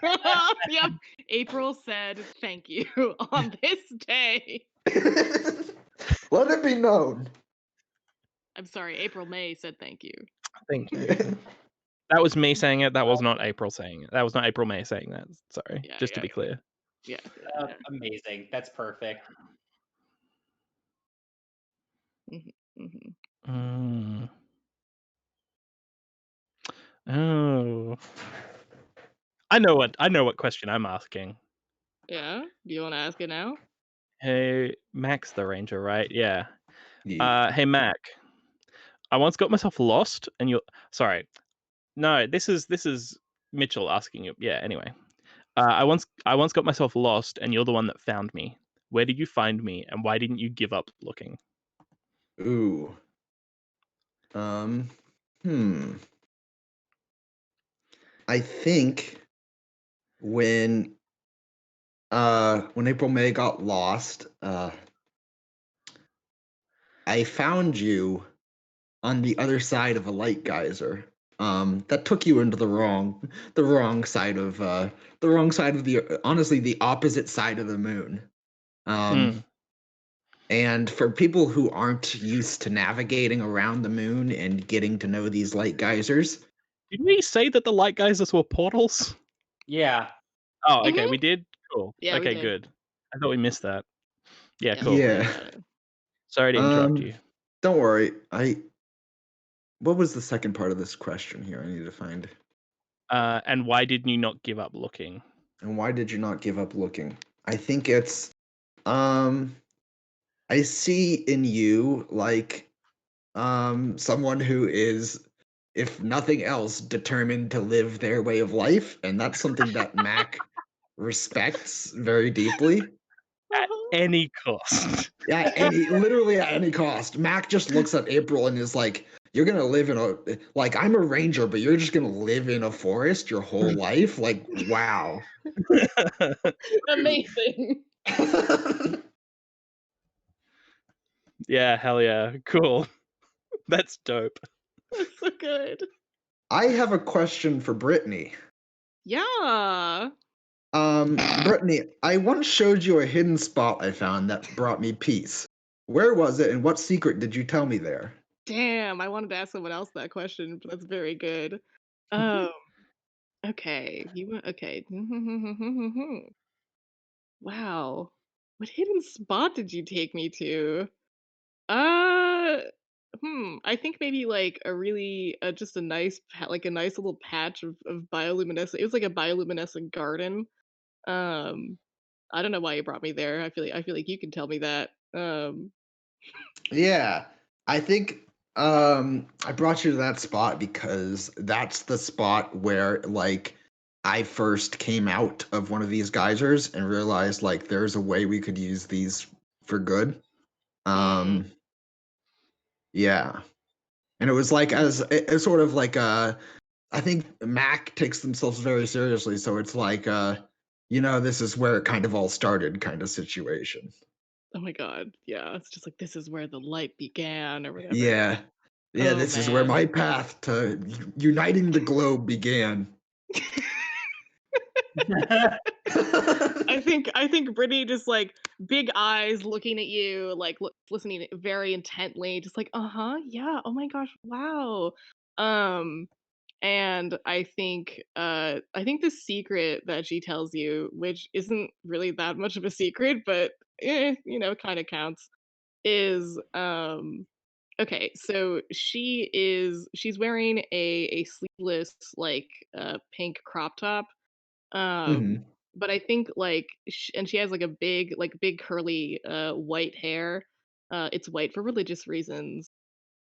Yep. April said thank you on this day.
Let it be known.
I'm sorry, April May said thank you.
Thank you. That was me saying it. That was not April saying it. That was not April May saying that. Sorry,
Yeah,
just to
yeah,
be clear.
yeah, yeah.
Amazing. That's perfect.
Mm. Oh, I know what question I'm asking.
Yeah? Do you want to ask it now?
Hey, Max the Ranger, right? Yeah.
Yeah.
Hey, Mac. I once got myself lost, and you're sorry. No, this is Mitchell asking you. Yeah. Anyway, I once got myself lost, and you're the one that found me. Where did you find me, and why didn't you give up looking?
Ooh. Hmm. I think when April May got lost, I found you on the other side of a light geyser. That took you into the wrong side of honestly the opposite side of the moon.
Hmm.
And for people who aren't used to navigating around the moon and getting to know these light geysers,
Did we say that the light geysers were portals?
Yeah.
Oh, okay, we did. Cool.
Yeah, we
Okay,
did.
good. I thought we missed that. Yeah,
Yeah,
cool.
we
yeah.
got it.
Sorry to interrupt you.
Don't worry. What was the second part of this question here? I need to find.
And why didn't you not give up looking?
And why did you not give up looking? I think it's I see in you like someone who is, if nothing else, determined to live their way of life, and that's something that Mac respects very deeply.
At any cost.
Yeah, literally at any cost. Mac just looks at April and is like, "You're gonna live in a like I'm a ranger, but you're just gonna live in a forest your whole life." Like, wow.
Amazing.
Yeah, hell yeah. Cool. That's dope.
That's so good.
I have a question for Brittany.
Yeah.
Brittany, I once showed you a hidden spot I found that brought me peace. Where was it, and what secret did you tell me there?
Damn, I wanted to ask someone else that question, but that's very good. Um, okay. Okay. Wow. What hidden spot did you take me to? Uh, I think maybe like a really just a nice like a nice little patch of bioluminescent. It was like a bioluminescent garden. Um, I don't know why you brought me there. I feel like you can tell me that.
Yeah, I think I brought you to that spot because that's the spot where like I first came out of one of these geysers and realized like there's a way we could use these for good. Um yeah. And it was like as it's sort of like I think Mac takes themselves very seriously, so it's like this is where it kind of all started kind of situation.
Oh my god, yeah, it's just like, "This is where the light began," or whatever.
Yeah. Yeah,
Oh,
this is where
man.
my path to uniting the globe began.
I think Brittany just, like, big eyes looking at you, like, listening very intently, just like, "Uh-huh, yeah, oh my gosh, wow." Um, and I think the secret that she tells you, which isn't really that much of a secret, but, kinda counts, is, okay, so she's wearing a sleeveless like pink crop top.
Mhm.
But I think like and she has like big curly white hair. It's white for religious reasons.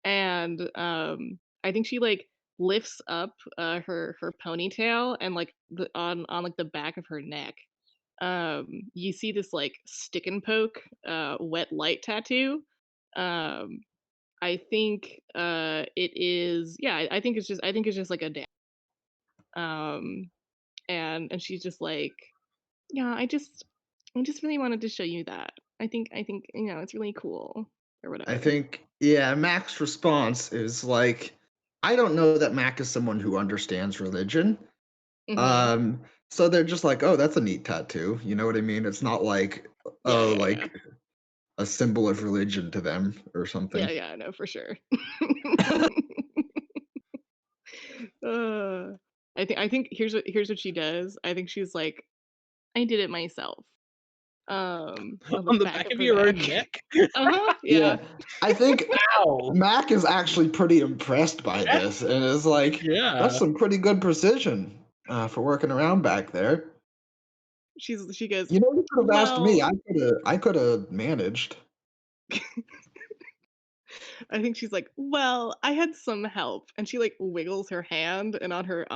And I think she like lifts up her ponytail and like on like the back of her neck. You see this like stick and poke wet light tattoo. Um I think, it is yeah, I think it's just like a dance. Um, and she's just like, "Yeah, I just really wanted to show you that. I think, it's really cool," or
I
whatever.
think, yeah, Mac's response is like, I don't know that Mac is someone who understands religion.
Mhm.
Um, so they're just like, oh, that's a neat tattoo. You know what I mean? It's not like,
Yeah,
oh,
yeah, yeah.
like a symbol of religion to them or
Yeah,
something.
yeah, no, for sure. I think here's what she does. I think she's like, I did it myself. On the
On the
back
back
of
of
her
your own
neck.
neck?
Uh-huh.
Yeah,
Yeah.
I think
Wow.
Mac is actually pretty impressed by this, and is like,
Yeah.
"That's some pretty good precision for working around back there."
She goes,
You know, you could have asked me.
well,
I could have managed.
I think she's like, well, I had some help, and she like wiggles her hand, and on her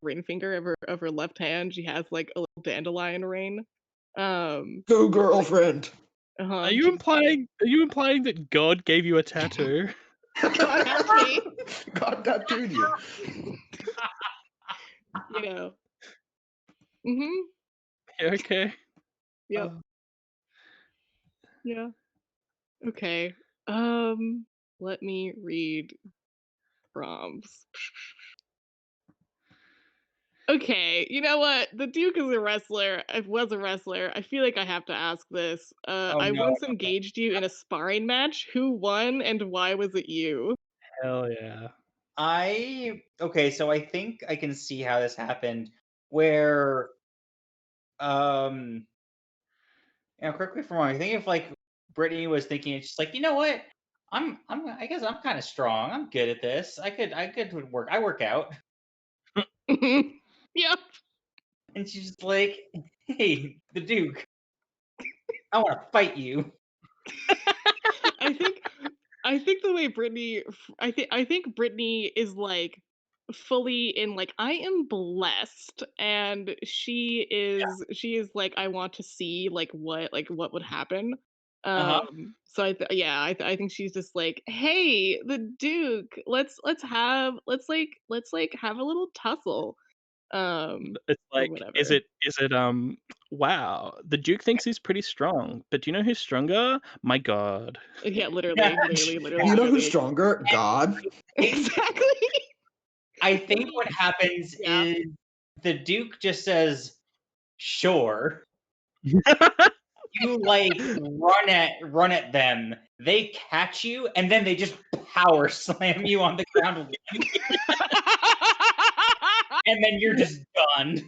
ring finger of her left hand, she has like a little dandelion ring.
Go,
Like,
girlfriend.
Are
She's
you implying that God gave you a tattoo?
God help me,
God tattooed you.
you know. Mm-hmm.
Okay.
Yep.
Uh,
Yeah. Okay. Let me read prompts. Okay, you know what? The Duke is a wrestler. I was a wrestler. I feel like I have to ask this.
oh
I
no.
once engaged you in a sparring match. Who won and why was it you?
Hell yeah.
Okay, so I think I can see how this happened where um correct me if I'm wrong. I think if like Brittany was thinking it's just like, you know what? I guess I'm kind of strong. I'm good at this. I could work. I work out.
Yep.
And she's just like, "Hey, the Duke, I want to fight you."
I think the way Brittany I think Brittany is like fully in like I am blessed, and she is like I want to see like what would happen.
Uh-huh.
So I think she's just like, hey, the Duke, let's have a little tussle,
It's
or
like,
whatever.
wow, the Duke thinks he's pretty strong, but do you know who's stronger? My God.
Yeah,
Yeah.
You know who's
literally.
stronger? God.
Exactly.
I think what
Brittany,
happens
yeah.
is the Duke just says, "Sure." You like run at them. They catch you, and then they just power slam you on the ground, and then you're just done.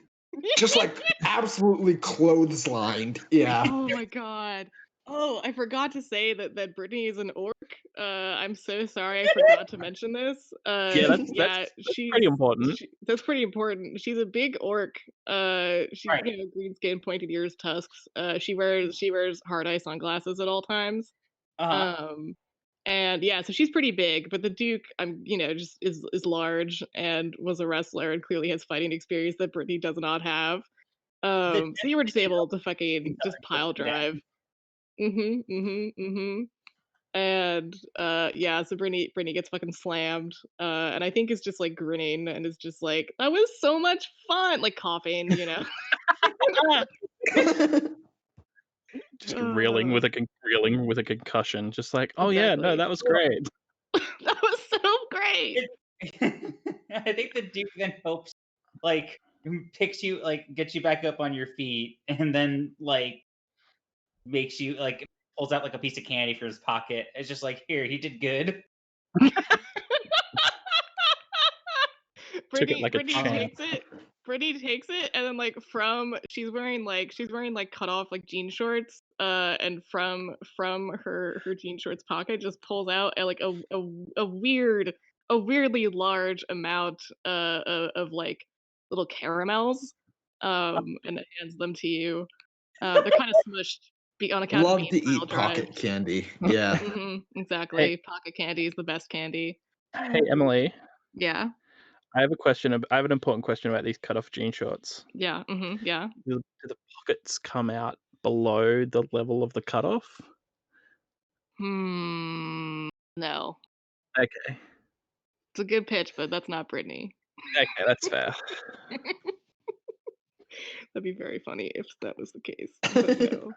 Just like absolutely clotheslined. Yeah.
Oh my god. Oh, I forgot to say that Brittany is an orc. I'm so sorry I forgot to mention this.
Yeah,
Yeah,
that's pretty important.
that's pretty important. She's a big orc. She's
Right.
green skin, pointed ears, tusks. She wears hard eye sunglasses at all times.
Uh-huh.
Um, and yeah, so she's pretty big, but the Duke, just is large and was a wrestler and clearly has fighting experience that Brittany does not have.
The
So you were just
definition
able
of
to fucking
each other
just
close
pile
to them.
drive. And yeah, so Brittany gets fucking slammed. And I think is just like grinning and is just like, that was so much fun, like coughing.
Just
Uh,
reeling with a concussion, just like, "Oh yeah, no,
exactly.
that was great."
That was so great.
It I think the Duke then hopes, like, picks you, like, gets you back up on your feet, and then, like, makes you, like, pulls out, like, a piece of candy from his pocket. It's just like, "Here, he did good."
Took it
Brittany
like a
Brittany
Uh,
champ.
takes it. Brittany takes it, and then like she's wearing like cut off like jean shorts, and from her jean shorts pocket just pulls out a weirdly large amount of like little caramels, and hands them to you. They're kind of smushed on account of
Love
being
to
pile
eat
drive.
pocket candy. Yeah.
Hey
Exactly. Pocket candy is the best candy.
hey, Emily,
Yeah.
I have an important question about these cut off jean shorts.
Yeah. Yeah.
Do the pockets come out below the level of the cutoff?
No.
Okay.
It's a good pitch, but that's not Britney.
Okay, that's fair.
That'd be very funny if that was the case, but no.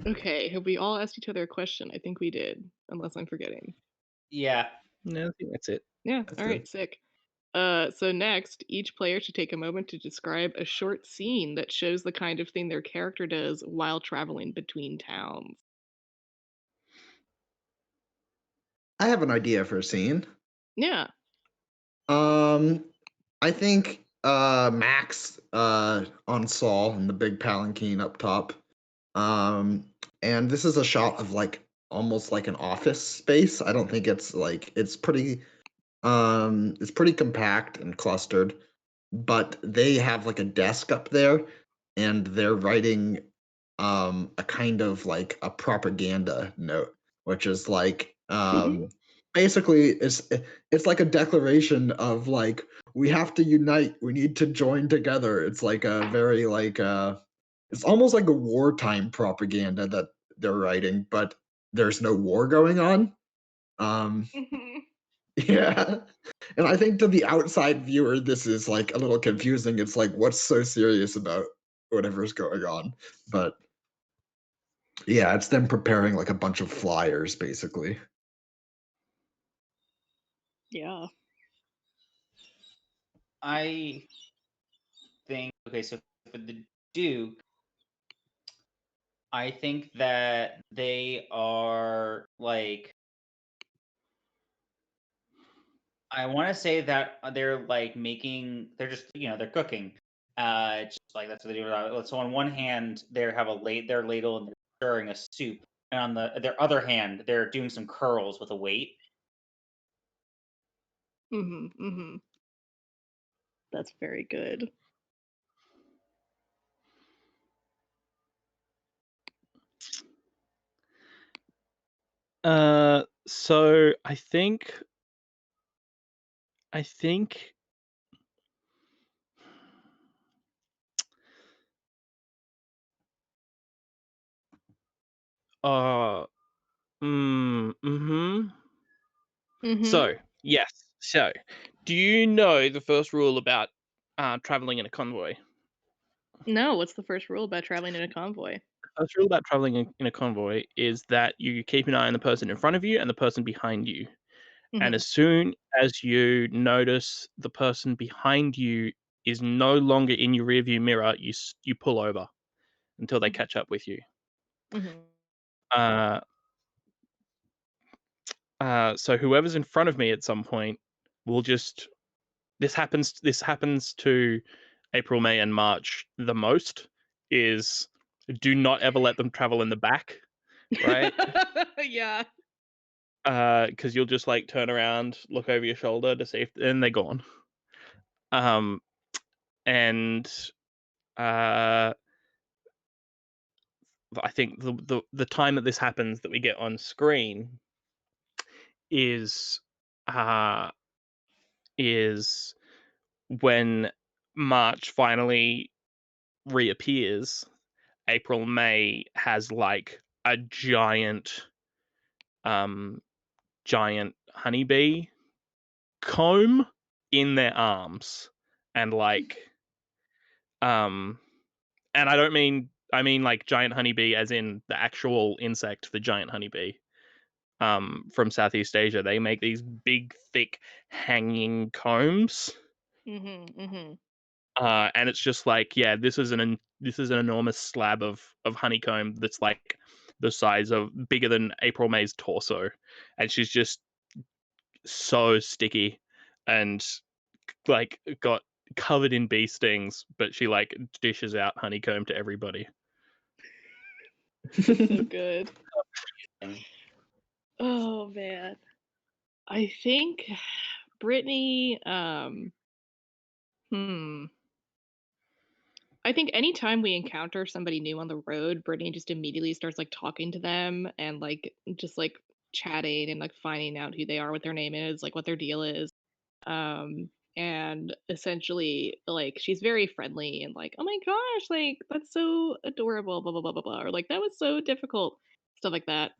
Okay, have we all asked each other a question? I think we did, unless I'm forgetting.
Yeah.
No, I think that's it.
Yeah,
That's
all right,
it.
sick. So next, each player should take a moment to describe a short scene that shows the kind of thing their character does while traveling between towns.
I have an idea for a scene.
Yeah.
I think Max on Saul and the big palanquin up top. And this is a shot of like almost like an office space. I don't think it's like it's pretty compact and clustered, but they have like a desk up there and they're writing a kind of like a propaganda note, which is like basically it's like a declaration of like we have to unite, we need to join together. It's like a very like it's almost like a wartime propaganda that they're writing, but there's no war going on. Um yeah. And I think to the outside viewer, this is like a little confusing. It's like, what's so serious about whatever's going on? But yeah, it's them preparing like a bunch of flyers, basically.
Yeah.
I think okay, so for the Duke, I think that they are like I want to say that they're like making they're just they're cooking. Just like that's what they do. So on one hand, they have their ladle and they're stirring a soup, and on their other hand, they're doing some curls with a weight.
That's very good.
So I think uh mm-hmm. So yes. So do you know the first rule about traveling in a convoy?
No, what's the first rule about traveling in a convoy?
The first rule about traveling in a convoy is that you keep an eye on the person in front of you and the person behind you. And as soon as you notice the person behind you is no longer in your rearview mirror, you pull over until they catch up with you. Uh, so whoever's in front of me at some point will just this happens to April, May, and March the most. Is do not ever let them travel in the back, right?
Yeah.
Because you'll just like turn around, look over your shoulder to see if, and they're gone. And I think the time that this happens that we get on screen is is when March finally reappears. April, May has like a giant honeybee comb in their arms, and like and I mean like giant honeybee as in the actual insect, the giant honeybee from Southeast Asia. They make these big, thick, hanging combs. And it's just like, yeah, this is an enormous slab of honeycomb that's like the size of bigger than April May's torso, and she's just so sticky and like got covered in bee stings, but she like dishes out honeycomb to everybody.
So good. Oh man. I think Brittany, I think anytime we encounter somebody new on the road, Brittany just immediately starts like talking to them and like just like chatting and like finding out who they are, what their name is, like what their deal is. And essentially like she's very friendly and like, oh my gosh, like that's so adorable, blah blah blah blah blah, or like that was so difficult, stuff like that.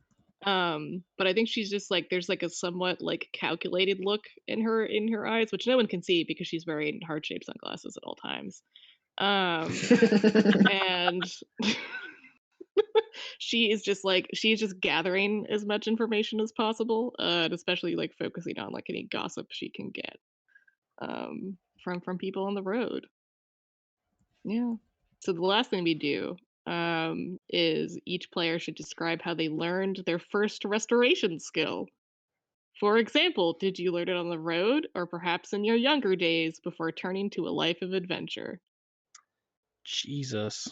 But I think she's just like there's like a somewhat like calculated look in her eyes, which no one can see because she's wearing heart-shaped sunglasses at all times. And she is just like she's just gathering as much information as possible, and especially like focusing on like any gossip she can get from people on the road. Yeah. So the last thing we do is each player should describe how they learned their first restoration skill. For example, did you learn it on the road or perhaps in your younger days before turning to a life of adventure?
Jesus.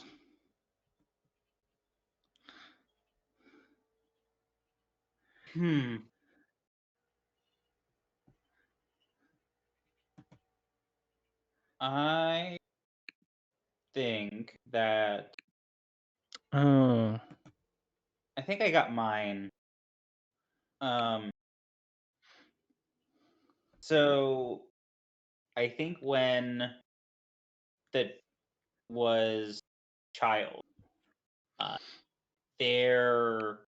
Hmm. I think that
Oh.
I think I got mine. Um. So I think when that was child, uh, their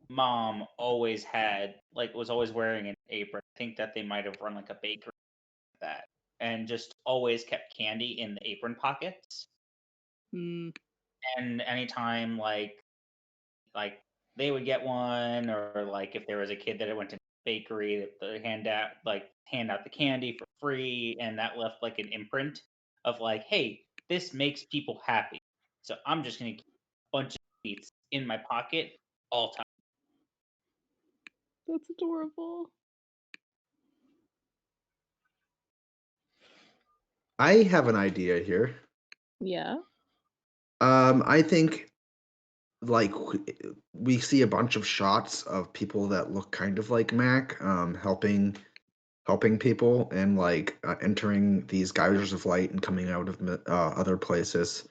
mom always had was always wearing an apron. I think that they might have run like a bakery like that, and just always kept candy in the apron pockets.
Hmm.
And anytime like they would get one, or like if there was a kid that went to bakery, they hand out the candy for free, and that left like an imprint of like, hey, this makes people happy. So I'm just gonna keep a bunch of sweets in my pocket all time.
That's adorable.
I have an idea here.
Yeah.
I think like we see a bunch of shots of people that look kind of like Mac, helping people and like entering these geysers of light and coming out of other places.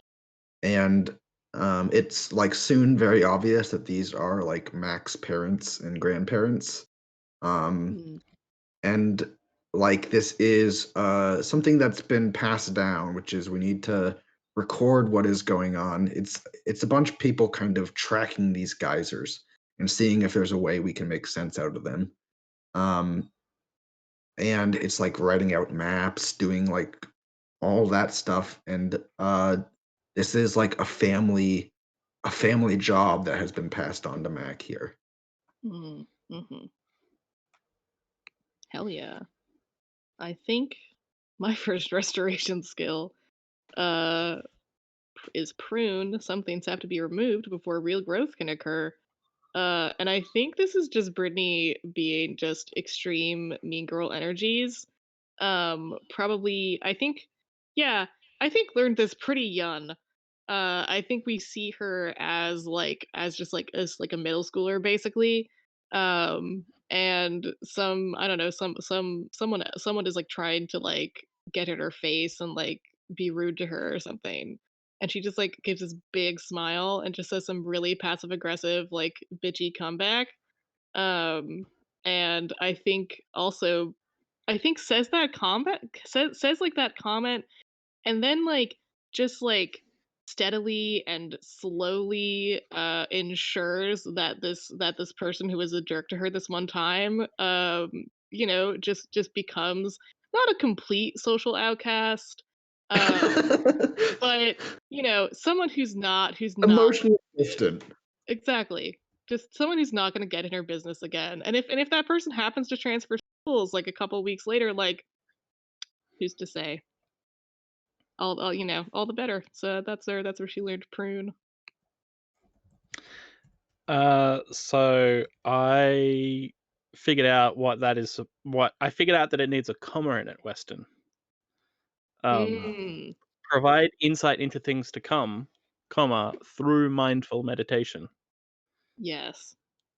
And it's like soon very obvious that these are like Mac's parents and grandparents. Um,
Hmm.
and like this is something that's been passed down, which is we need to record what is going on. It's a bunch of people kind of tracking these geysers and seeing if there's a way we can make sense out of them. Um, and it's like writing out maps, doing like all that stuff. And this is like a family job that has been passed on to Mac here.
Hmm. Hmm. Hell yeah. I think my first restoration skill uh is prune. Some things have to be removed before real growth can occur. And I think this is just Brittany being just extreme mean girl energies. Probably, I think, yeah, I think learned this pretty young. I think we see her as like a middle schooler basically. And I don't know, someone is like trying to like get in her face and like be rude to her or something, and she just like gives this big smile and just says some really passive aggressive like bitchy comeback. um and I think also, I think says like that comment, and then like just like steadily and slowly ensures that this person who was a jerk to her this one time, just becomes not a complete social outcast, um but someone who's not
Emotionally distant.
exactly, just someone who's not going to get in her business again. And if that person happens to transfer schools like a couple weeks later, like, who's to say? All the better. So that's where she learned prune.
So I figured out what that is. What I figured out that it needs a comma in it, Weston.
Mm,
Provide insight into things to come, comma, through mindful meditation.
yes.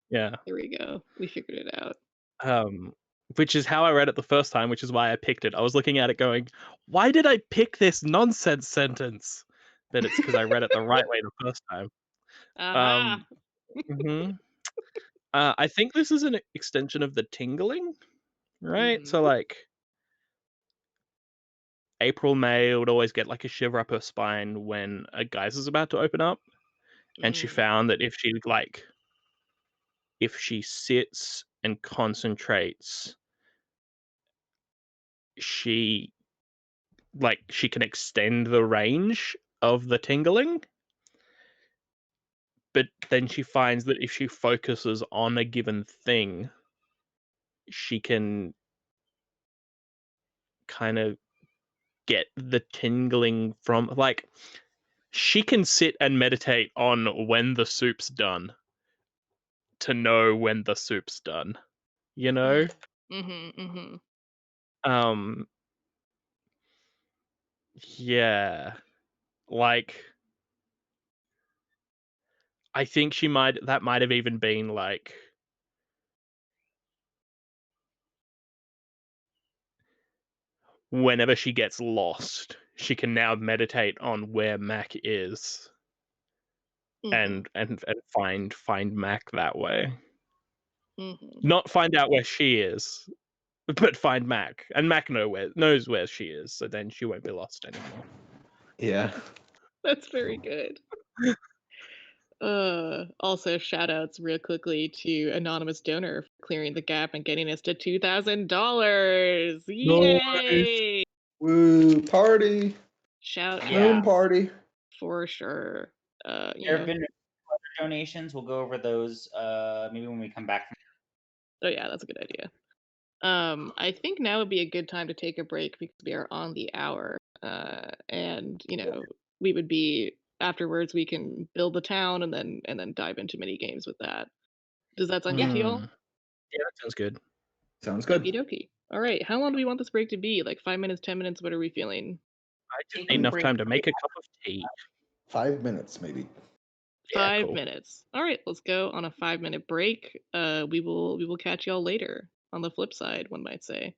Yeah.
There we go. We figured it out.
Um, which is how I read it the first time, which is why I picked it. I was looking at it going, why did I pick this nonsense sentence? But it's because I read it the right way the first time.
Aha.
Um, mhm. I think this is an extension of the tingling, right? So
Mhm.
like April, May would always get like a shiver up her spine when a geyser's about to open up. And she
Mm.
found that if she sits and concentrates, she she can extend the range of the tingling. But then she finds that if she focuses on a given thing, she can kind of get the tingling from she can sit and meditate on when the soup's done to know when the soup's done. You know? Um yeah. Like I think that might have even been like whenever she gets lost, she can now meditate on where Mac is and find Mac that way. Not find out where she is, but find Mac. And Mac knows where she is, so then she won't be lost anymore.
Yeah.
That's very good. Also shout outs real quickly to anonymous donor for clearing the gap and getting us to $2,000. Yay!
Woo, party.
Shout
Moon
out
party.
for sure.
There have been other donations. We'll go over those maybe when we come back from.
Oh yeah, that's a good idea. I think now would be a good time to take a break because we are on the hour. And we would be afterwards we can build the town and then dive into mini games with that. Does that sound good to y'all?
Yeah, that sounds good.
Sounds good.
Okie dokie. All right, how long do we want this break to be? Like 5 minutes, 10 minutes? What are we feeling?
I just need enough time to make a cup of tea.
5 minutes, maybe.
Yeah,
5
cool.
minutes. All right, let's go on a 5-minute break. We will catch y'all later. On the flip side, one might say.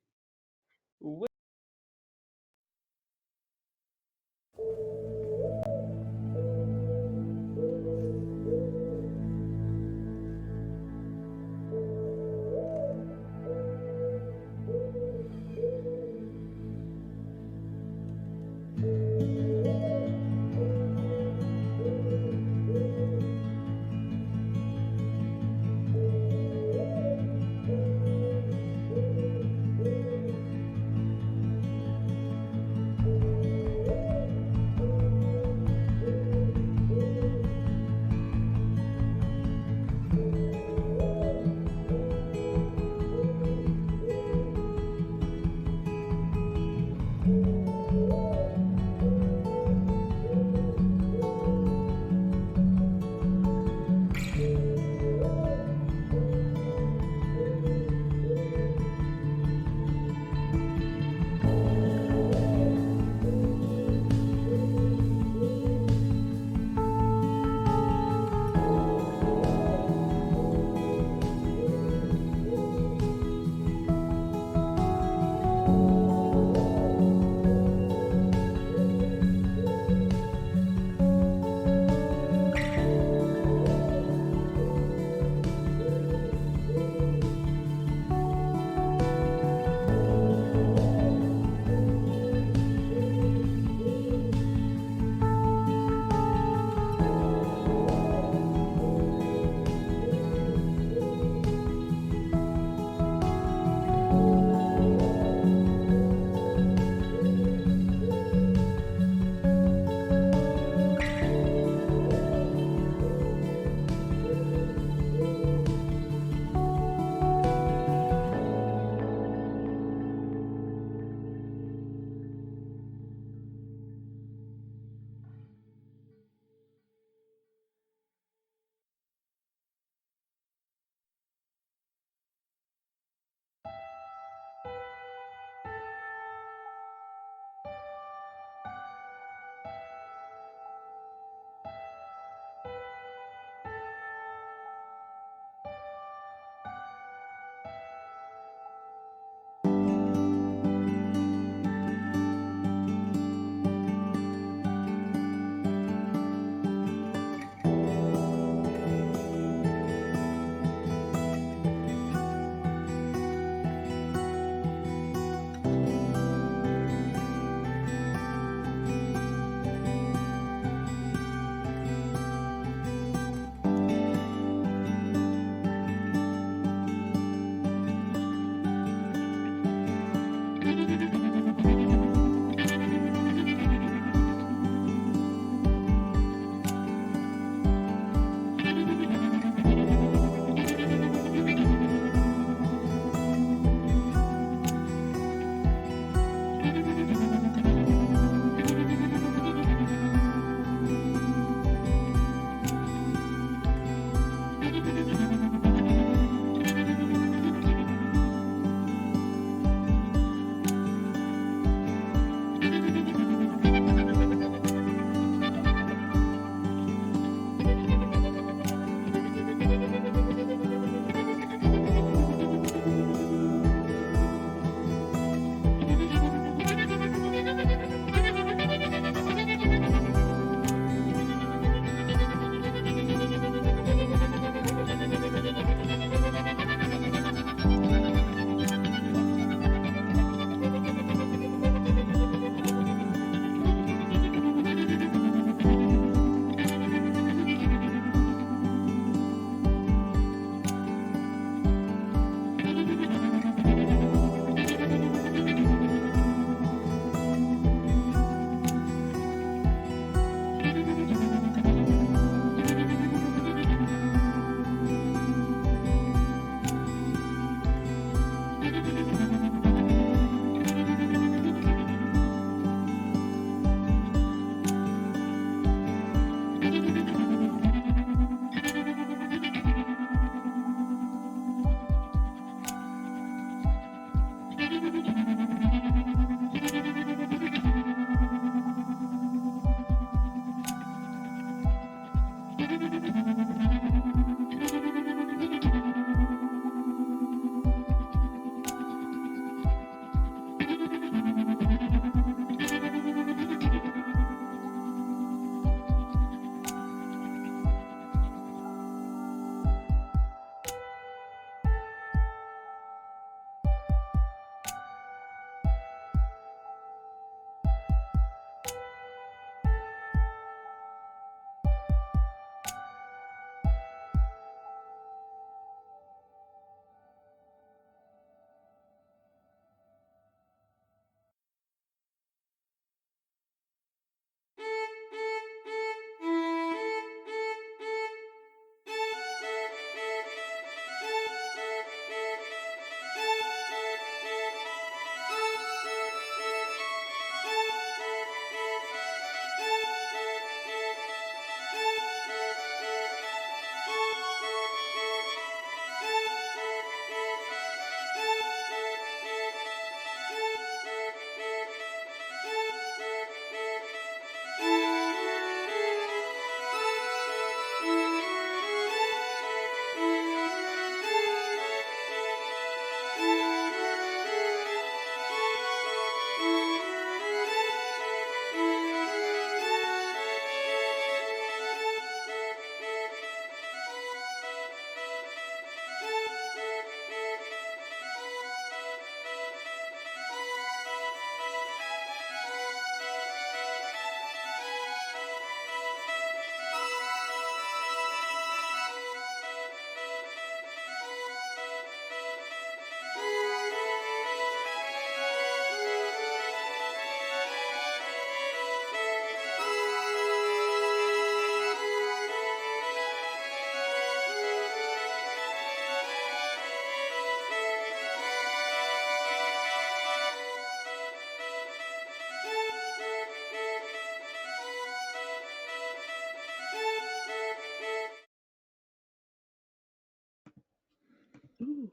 Ooh.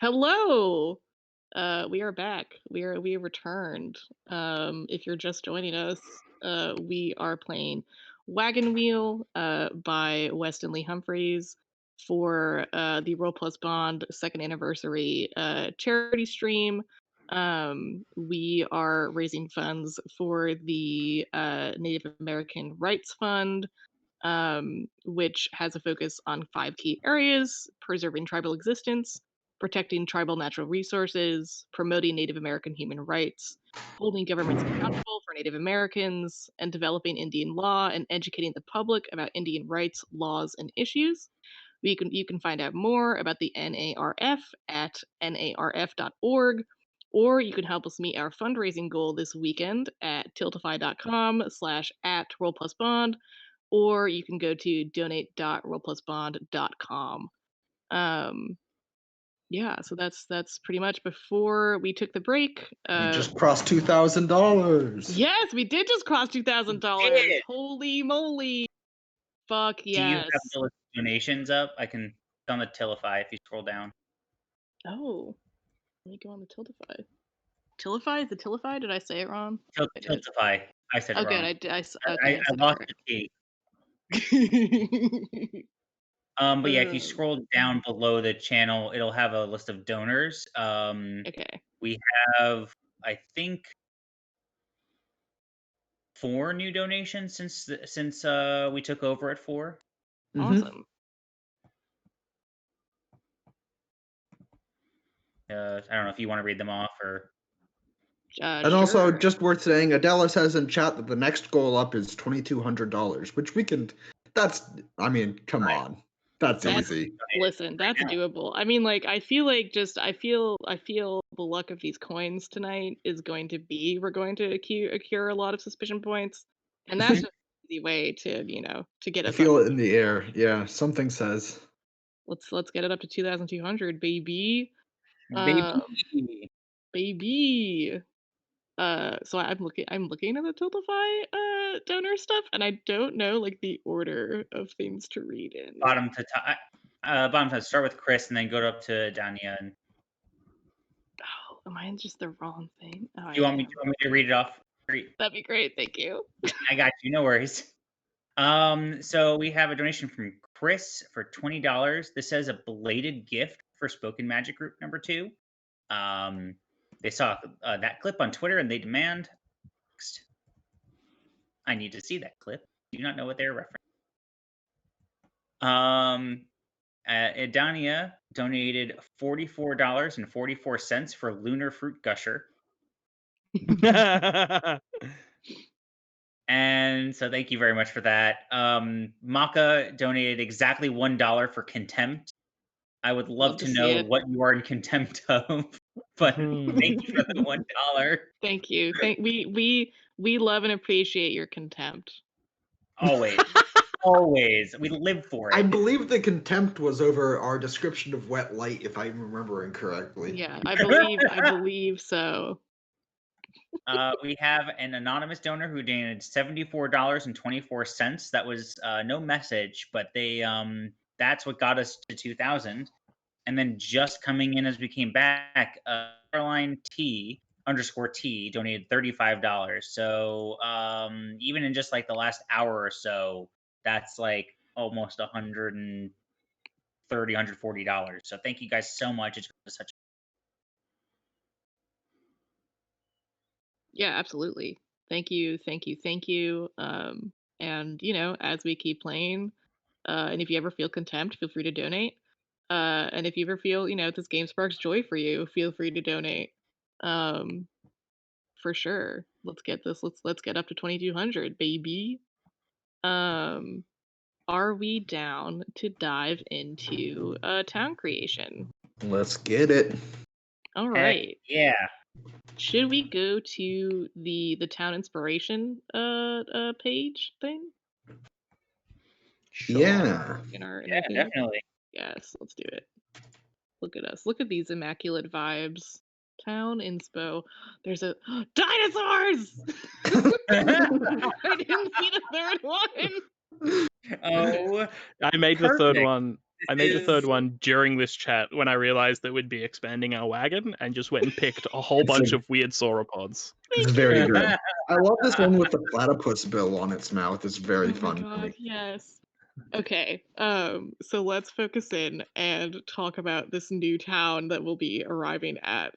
Hello. We are back. We returned. If you're just joining us, we are playing Wagon Wheel by Weston Lee Humphreys for the Roll Plus Bond second anniversary charity stream. We are raising funds for the Native American Rights Fund, which has a focus on 5 key areas: preserving tribal existence, protecting tribal natural resources, promoting Native American human rights, holding governments accountable for Native Americans, and developing Indian law and educating the public about Indian rights, laws, and issues. You can find out more about the NARF at narf.org, or you can help us meet our fundraising goal this weekend at tiltify.com/@rollplusbond, or you can go to donate.rollplusbond.com. Um, yeah, so that's pretty much. Before we took the break,
We just crossed $2,000.
yes, we did just cross $2,000.
Did.
Holy moly! Fuck
Do you have
yes.
the list of donations up? I can on the Tilify if you scroll down.
Oh, let me go on the Tiltify. Tiltify? Is it Tiltify? Did I say it wrong? I did.
Tiltify. I said it
Oh, good.
wrong.
Okay,
I
I said
lost
it
the T.
right.
But yeah, if you scroll down below the channel, it'll have a list of donors.
Okay.
We have, I think, 4 new donations since we took over at 4.
Awesome.
I don't know if you want to read them off or.
And also,
Sure.
just worth saying, Adela says in chat that the next goal up is $2,200, which we can. I mean, come on, that's easy.
Listen, that's
now.
doable. I mean, like, I feel the luck of these coins tonight is going to be we're going to accrue a lot of suspicion points, and that's just an easy way to to get
I
us
feel
up.
it in the air. Yeah, something says.
Let's get it up to 2,200, baby.
Baby.
Baby. So I'm looking at the Tiltify donor stuff, and I don't know like the order of things to read in.
Bottom to top. Bottom to start with Chris and then go up to Danya. And
Oh, am I in just the wrong thing? Oh,
do you want me to read it off? Great.
That'd be great. Thank you.
I got you. No worries. So we have a donation from Chris for $20. This says a belated gift for Spoken Magic Group number 2. They saw that clip on Twitter and they demand. I need to see that clip. Do not know what they're referencing. Edania donated $44.44 for Lunar Fruit Gusher. And so thank you very much for that. Maka donated exactly $1 for Contempt. I would love to know what you are in contempt of, but thank you for the $1.
Thank you. We love and appreciate your contempt.
Always. Always. We live for it.
I believe the contempt was over our description of wet light, if I'm remembering correctly.
Yeah, I believe so.
We have an anonymous donor who donated $74.24. That was no message, but that's what got us to 2,000. And then just coming in as we came back, Caroline T_T donated $35. So even in just like the last hour or so, that's like almost $130, $140. So thank you guys so much. It's such.
Yeah, absolutely. Thank you. And as we keep playing, and if you ever feel contempt, feel free to donate. And if you ever feel, this game sparks joy for you, feel free to donate. For sure. Let's get this. Let's get up to 2,200, baby. Are we down to dive into town creation?
Let's get it.
All right.
Yeah.
Should we go to the town inspiration page thing?
Sure.
Yeah.
In our
Yeah,
page?
definitely.
Yes, let's do it. Look at us. Look at these immaculate vibes. Town inspo. There's a dinosaurs. I didn't see the third one.
Oh,
I made the third one. I made the
is
third one during this chat when I realized that we'd be expanding our wagon and just went and picked a whole
It's
bunch
a-
of weird sauropods.
it's
Thank
very
you.
good. I love this one with the platypus bill on its mouth. It's very
Oh my
fun to
god,
me.
yes. Okay, so let's focus in and talk about this new town that we'll be arriving at.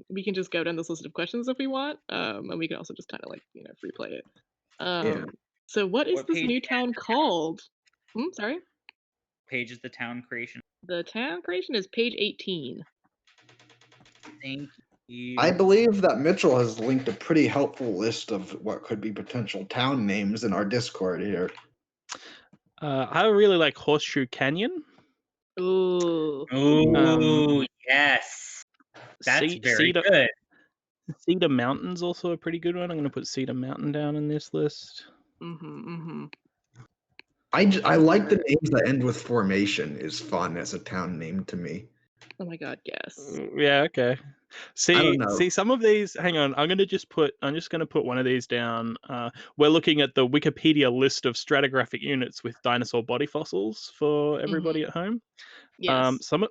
We can just go down this list of questions if we want, and we can also just kind of like, free play it.
Yeah.
So what is
What
this
page
new
are you
town called? Sorry?
Page is the town creation.
The town creation is page 18.
Thank you.
I believe that Mitchell has linked a pretty helpful list of what could be potential town names in our Discord here.
I really like Horseshoe Canyon.
Ooh.
Ooh, yes. That's very
Cedar,
good.
Cedar Mountain's also a pretty good one. I'm going to put Cedar Mountain down in this list.
I like the names that end with formation is fun as a town name to me.
Oh my god, yes.
Yeah, okay.
I don't know.
See, some of these. Hang on, I'm just gonna put one of these down. We're looking at the Wikipedia list of stratigraphic units with dinosaur body fossils for everybody at home.
Yes.
Some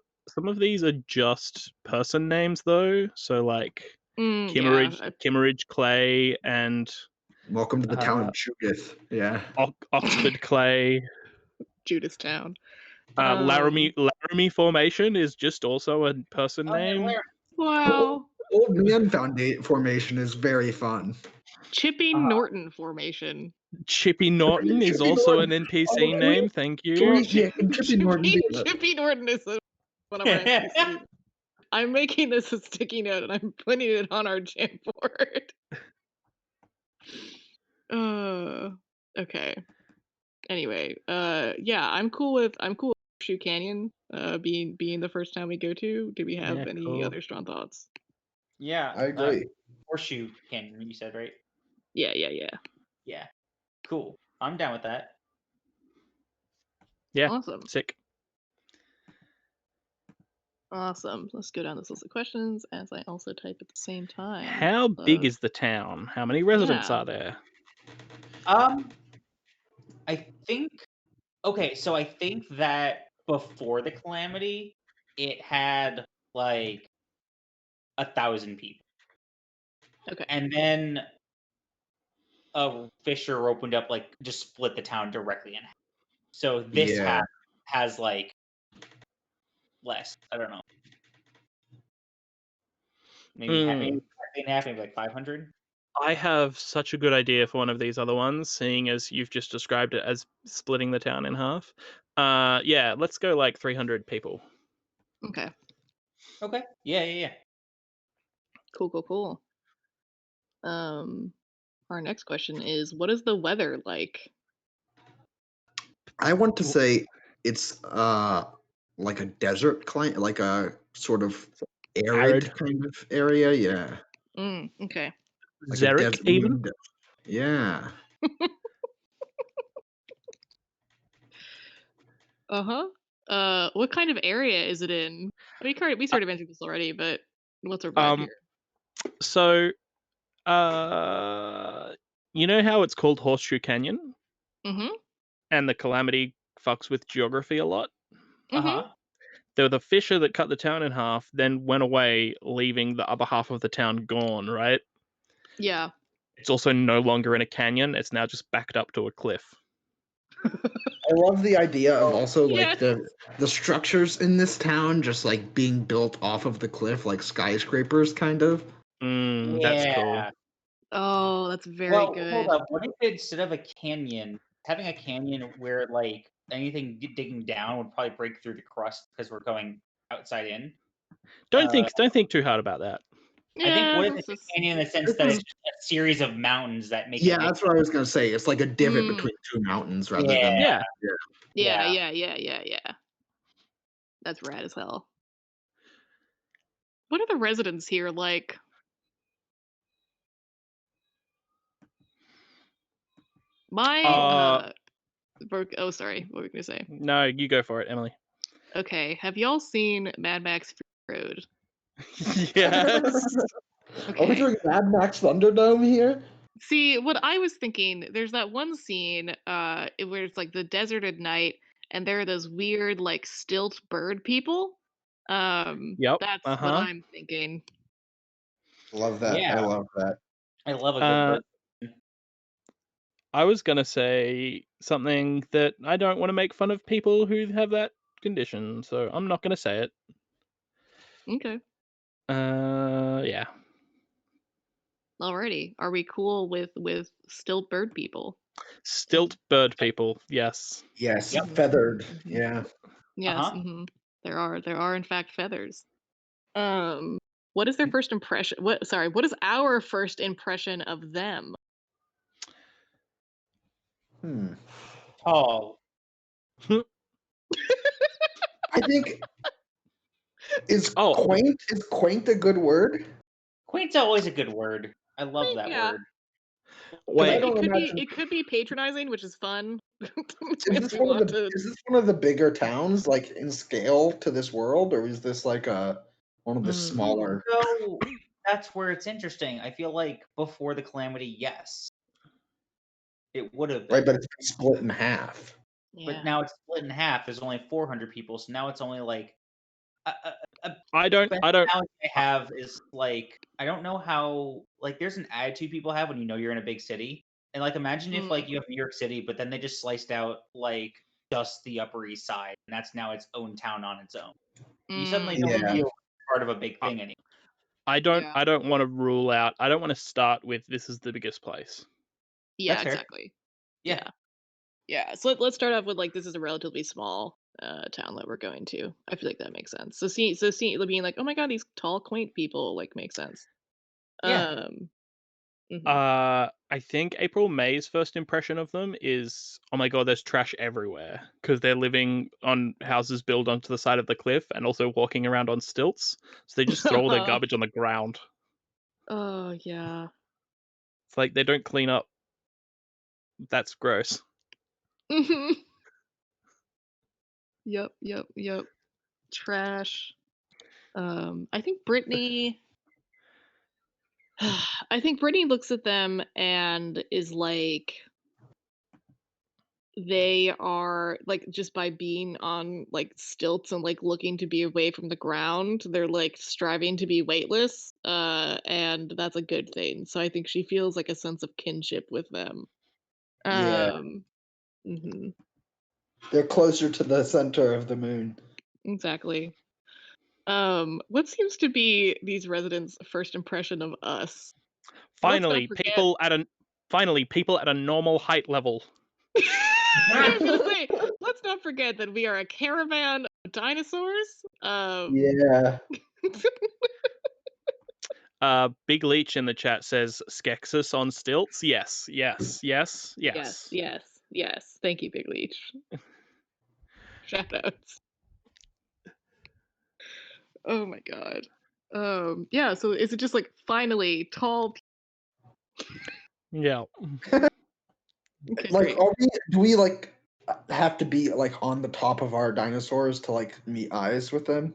of these are just person names though. So like Kimmeridge Clay and
Welcome to the town of Judith. Yeah.
Oxford Clay.
Judastown.
Laramie Formation is just also a person name.
Wow.
Old Man Formation is very fun.
Chipping Norton Formation.
Chippy Norton is
Chippy
also
Norton.
an NPC name. Thank you.
Can Chippy Norton be a-
Chippy Norton is one of our NPCs. I'm making this a sticky note and I'm putting it on our jam board. Okay. Anyway, yeah, I'm cool with Shoe Canyon being the first town we go to. Do we have any
cool.
other strong thoughts?
Yeah.
I agree.
Horseshoe Canyon, you said, right?
Yeah.
Yeah. Cool. I'm down with that.
Yeah.
Awesome.
Sick.
Awesome. Let's go down this list of questions as I also type at the same time.
How big is the town? How many residents are there?
I think. Okay, so I think that before the calamity, it had like 1,000 people.
Okay.
And then a fissure opened up, like just split the town directly in half. So this half has like less. I don't know. Maybe half, maybe like 500.
I have such a good idea for one of these other ones, seeing as you've just described it as splitting the town in half. Yeah, let's go like 300 people.
Okay.
Okay. Yeah.
Cool. Our next question is, what is the weather like?
I want to say it's like a desert climate, like a sort of arid kind of area. Yeah.
Okay.
Like
Xeric,
a desert.
even?
Yeah.
What kind of area is it in? We sort of mentioned this already, but what's our vibe here?
So, you know how it's called Horseshoe Canyon?
Mm-hmm.
And the calamity fucks with geography a lot?
Mm-hmm.
There were the fissure that cut the town in half, then went away, leaving the other half of the town gone, right?
Yeah.
It's also no longer in a canyon. It's now just backed up to a cliff.
I love the idea of also like the structures in this town just like being built off of the cliff, like skyscrapers, kind of.
That's cool.
Oh, that's very good.
Hold up. What if instead of a canyon, having a canyon where like anything digging down would probably break through the crust because we're going outside in?
Don't think too hard about that.
I think what if it's a canyon in the sense that it's just a series of mountains that make it.
Yeah, that's what I was gonna say. It's like a divot between two mountains rather than
Yeah. That's rad as hell. What are the residents here like? Oh, sorry. What were we gonna say?
No, you go for it, Emily.
Okay. Have y'all seen Mad Max Fury Road?
Yes.
Are we doing Mad Max Thunderdome here?
See, what I was thinking, there's that one scene where it's like the desert at night, and there are those weird like stilt bird people.
Yep.
That's what
Uh-huh.
I'm thinking.
Love that. I
Yeah.
love that.
I love a good
Uh,
bird.
I was gonna say something that I don't want to make fun of people who have that condition, so I'm not gonna say it.
Okay.
Yeah.
Alrighty. Are we cool with stilt bird people?
Stilt bird people, yes.
Yes,
Yep.
feathered.
Mhm.
Yeah.
Yes. There are in fact feathers. What is their first impression? What is our first impression of them?
Hmm.
Tall.
I think is
Oh,
quaint a good word?
Quaint's always a good word. I love that
Yeah.
word.
Because I
wait.
don't imagine.
It could be patronizing, which is fun.
Is
if
this
we
one of
want
the
to.
is this one of the bigger towns, like in scale to this world, or is this like one of the smaller?
So that's where it's interesting. I feel like before the calamity, yes, it would have
Right,
been.
but it's been split in half.
But
Yeah.
now it's split in half. There's only 400 people, so now it's only like a
I don't
best
I don't
analogy I have is like I don't know how like there's an attitude people have when you know you're in a big city. And like imagine if
Mm,
like you have New York City, but then they just sliced out like just the Upper East Side, and that's now its own town on its own. You suddenly don't
Yeah.
mhm.
feel part of a big
I
thing anymore.
Yeah.
I don't want to rule out. I don't want to start with this is the biggest place.
Yeah.
That's fair.
Exactly.
Yeah.
Yeah. Yeah. So let's start off with like this is a relatively small town that we're going to. I feel like that makes sense. So being like, oh my god, these tall, quaint people like makes sense.
Yeah.
Um. Mhm.
I think April May's first impression of them is, oh my god, there's trash everywhere because they're living on houses built onto the side of the cliff and also walking around on stilts. So they just throw all their garbage on the ground.
Oh yeah.
It's like they don't clean up. That's gross.
Mhm. Yep. Yep. Yep. Trash. I think Brittany. I think Brittany looks at them and is like, they are like just by being on like stilts and like looking to be away from the ground, they're like striving to be weightless, and that's a good thing. So I think she feels like a sense of kinship with them.
Yeah.
Um, mhm,
They're closer to the center of the moon.
exactly. What seems to be these residents' first impression of us? Let's not
Finally,
forget.
people at a normal height level.
I was gonna say, let's not forget that we are a caravan of dinosaurs.
Yeah.
Big Leech in the chat says Skeksis on stilts. Yes, yes, yes,
Yes,
yes.
yes, yes. Thank you, Big Leech. Shout outs. Oh my god. Yeah, so is it just like finally tall
Yeah.
okay,
Like,
great.
do we like have to be like on the top of our dinosaurs to like meet eyes with them?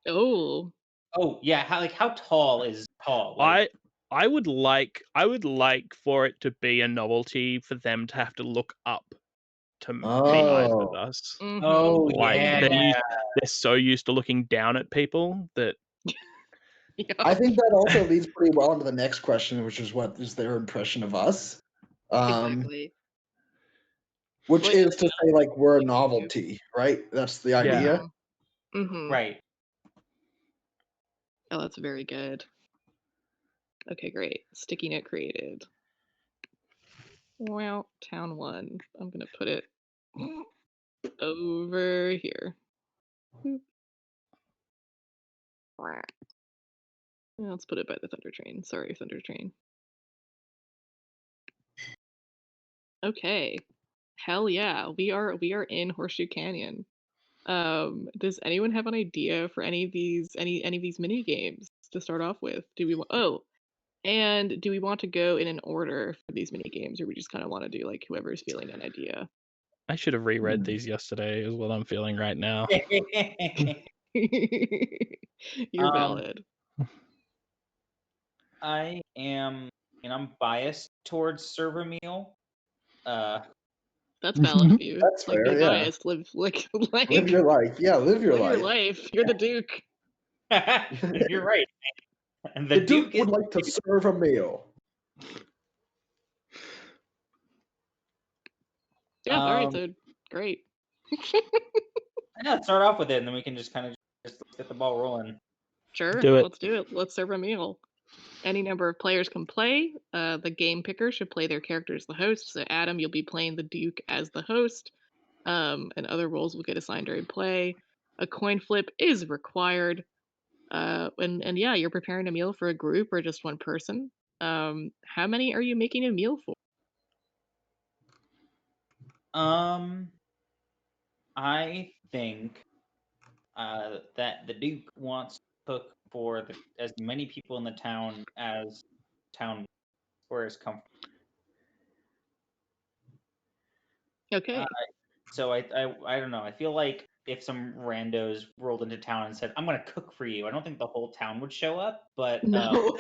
Oh.
Oh yeah. How tall is tall? Like
I I would like for it to be a novelty for them to have to look up to meet eyes with
Oh.
us.
Mhm.
oh
Like
yeah.
Mhm.
they're so used to looking down at people that
I
Yep.
think that also leads pretty well into the next question, which is what is their impression of us? Um,
Exactly.
which
What is
is to say, like, we're a
it to you?
novelty, right? That's the
yeah.
idea.
Mhm. Mhm.
Right.
Oh, that's very good. Okay, great. Sticky note created. Well, town one. I'm gonna put it over here. Boop. Let's put it by the Thunder Train. Sorry, Thunder Train. Okay. Hell yeah. We are in Horseshoe Canyon. Does anyone have an idea for any of these mini games to start off with? Do we want and do we want to go in an order for these mini games, or we just kind of want to do like whoever's feeling an idea?
I should have reread
Hmm.
these yesterday is what I'm feeling right now.
You're
um,
valid.
I am, and I'm biased towards server meal. Uh,
That's valid of you.
That's
Like,
fair,
be
yeah.
biased. Live
Live your life. Yeah, live your
live your
life.
life. You're the Duke.
You're right. And
The Duke would like to serve a meal.
Yeah, all right, so great.
Yeah, start off with it, and then we can just kind of just get the ball rolling.
Sure,
Do it.
let's do it. Let's serve a meal. Any number of players can play. The game picker should play their character as the host. So Adam, you'll be playing the Duke as the host. And other roles will get assigned during play. A coin flip is required. And yeah, you're preparing a meal for a group or just one person. How many are you making a meal for?
I think that the Duke wants to cook for as many people in the town as town or is comfortable.
Okay.
So I don't know. I feel like if some randos rolled into town and said, "I'm going to cook for you," I don't think the whole town would show up. But
No.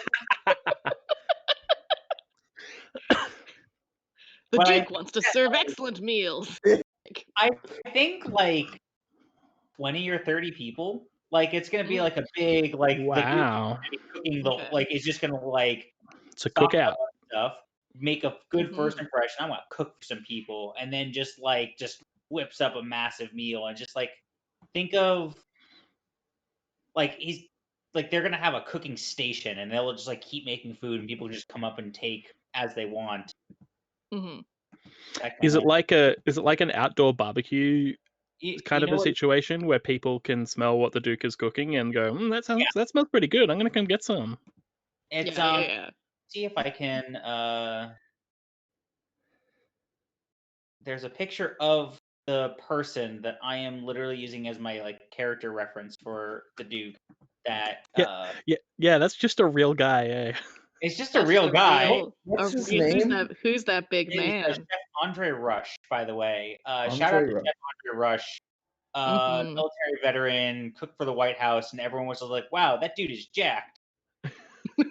The
but
Duke wants to serve excellent meals.
I think like 20 or 30 people. Like it's gonna be like a big like
Wow.
the Duke cooking
Okay.
like it's just gonna like
It's a
stock
cookout.
up on stuff, make a good first
Mhm.
impression. I want to cook for some people, and then just whips up a massive meal and just like think of like he's like they're gonna have a cooking station and they'll just like keep making food and people just come up and take as they want.
Mhm.
That
Is
kinda,
it like an outdoor barbecue kind
you
of
know
a
what?
situation where people can smell what the Duke is cooking and go, that
Yeah,
smells pretty good. I'm gonna come get some.
it's
Yeah.
see if I can there's a picture of the person that I am literally using as my like character reference for the Duke. That
Yeah. That's just a real guy. Eh?
it's just a
That's
real guy.
What's his
who's
name?
that big
It is
man?
Chef Andre Rush, by the way. Shout out
Andre
to
Rush.
Chef Andre Rush,
Mhm.
military veteran, cooked for the White House, and everyone was like, "Wow, that dude is jacked."
He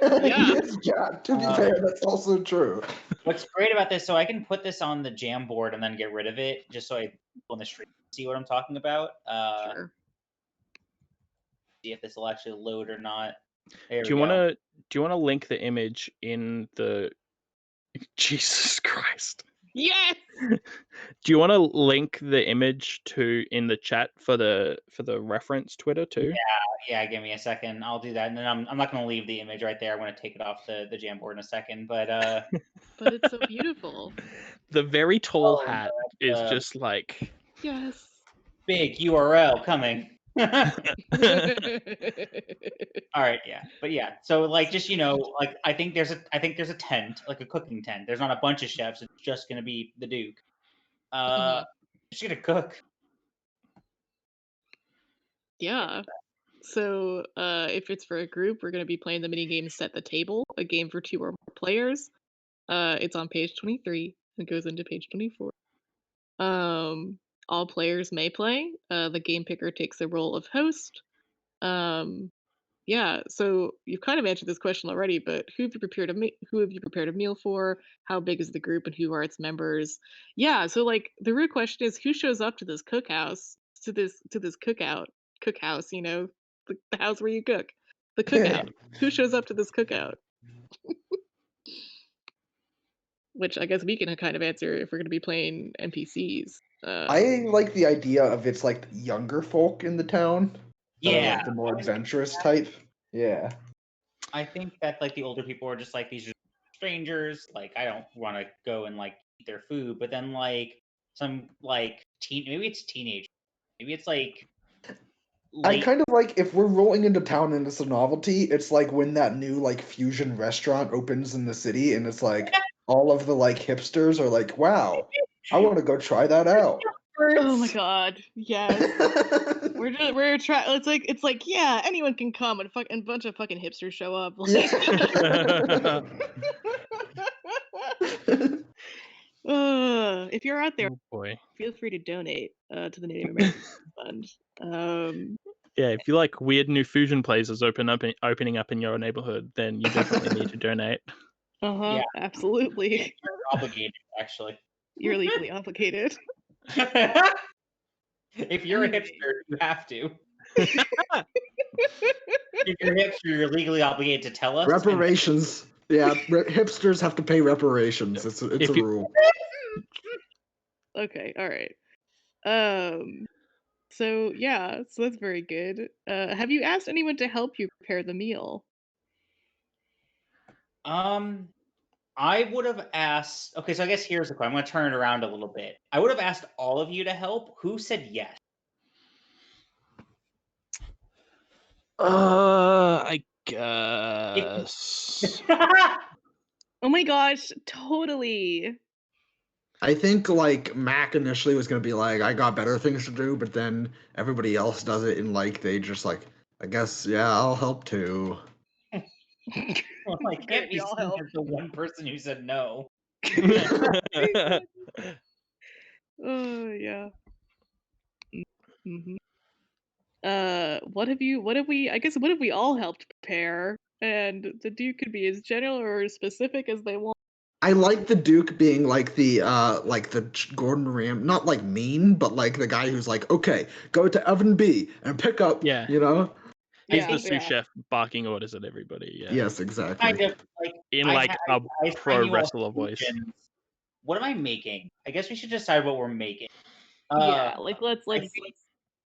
Yeah.
is Jack. To be fair, that's also true.
What's great about this, so I can put this on the jam board and then get rid of it, just so people on the street see what I'm talking about.
Sure.
See if this will actually load or not. There
Do
we
you
go.
wanna link the image in the Jesus Christ?
Yes.
Do you want to link the image in the chat for the reference Twitter too?
Yeah, give me a second. I'll do that, and then I'm not going to leave the image right there. I'm going to take it off the jam board in a second. But
But it's so beautiful.
The very tall
no,
hat is
that's,
just like
Yes.
big URL coming. All right, yeah, but yeah. So like, just like I think there's a tent, like a cooking tent. There's not a bunch of chefs. It's just going to be the Duke.
Mhm.
Just gonna cook.
Yeah. So, if it's for a group, we're going to be playing the mini game Set the Table, a game for 2 or more players. It's on page 23 and goes into page 24. All players may play. The game picker takes the role of host. Um, yeah, so you've kind of answered this question already, but who have you prepared a meal for? How big is the group and who are its members? Yeah, so like the real question is who shows up to this cookhouse, the house where you cook. The cookout. Who shows up to this cookout? Which I guess we can kind of answer if we're going to be playing NPCs.
I like the idea of it's like younger folk in the town.
Yeah,
Like the more adventurous type. Yeah.
I think that like the older people are just like these are strangers. Like I don't want to go and like eat their food, but then like some like maybe it's teenage, maybe it's like
I
late.
kind of like if we're rolling into town and it's a novelty, it's like when that new like fusion restaurant opens in the city and it's like all of the like hipsters are like, wow, I want to go try that out.
Oh my god, yes. We're trying. It's like yeah, anyone can come and a bunch of fucking hipsters show up. Like, if you're out there,
Oh boy.
feel free to donate to the Native American Fund.
Yeah, if you like weird new fusion places opening up in your neighborhood, then you definitely need to donate.
Yeah,
Absolutely.
you're obligated actually.
You're legally obligated.
If you're a
Anyway.
hipster, you have to. If you're a hipster, you're legally obligated to tell us.
Reparations. Yeah, hipsters have to pay reparations. It's a rule.
Okay, all right. So yeah, so that's very good. Have you asked anyone to help you prepare the meal?
I would have asked. Okay, so I guess here's the question. I'm going to turn it around a little bit. I would have asked all of you to help. Who said yes?
I guess.
Oh my gosh, totally.
I think like Mac initially was gonna be like, I got better things to do, but then everybody else does it, and like they just like, I guess yeah, I'll help too.
Well, I can't
Great,
be
we all
seen
help.
as the one person who said no.
Oh yeah. Mm-hmm. What have we? I guess what have we all helped prepare? And the Duke could be as general or as specific as they want.
I like the Duke being like the Gordon Ram, not like mean, but like the guy who's like, okay, go to Evan B and pick up,
Yeah.
you know?
He's
Yeah,
the sous chef barking orders at everybody. Yeah.
Yes,
Kind
exactly.
of like
In
I
like
ha-
a
I assign
pro
you all
wrestler voice.
solutions. What am I making? I guess we should decide what we're making.
Yeah, like let's
I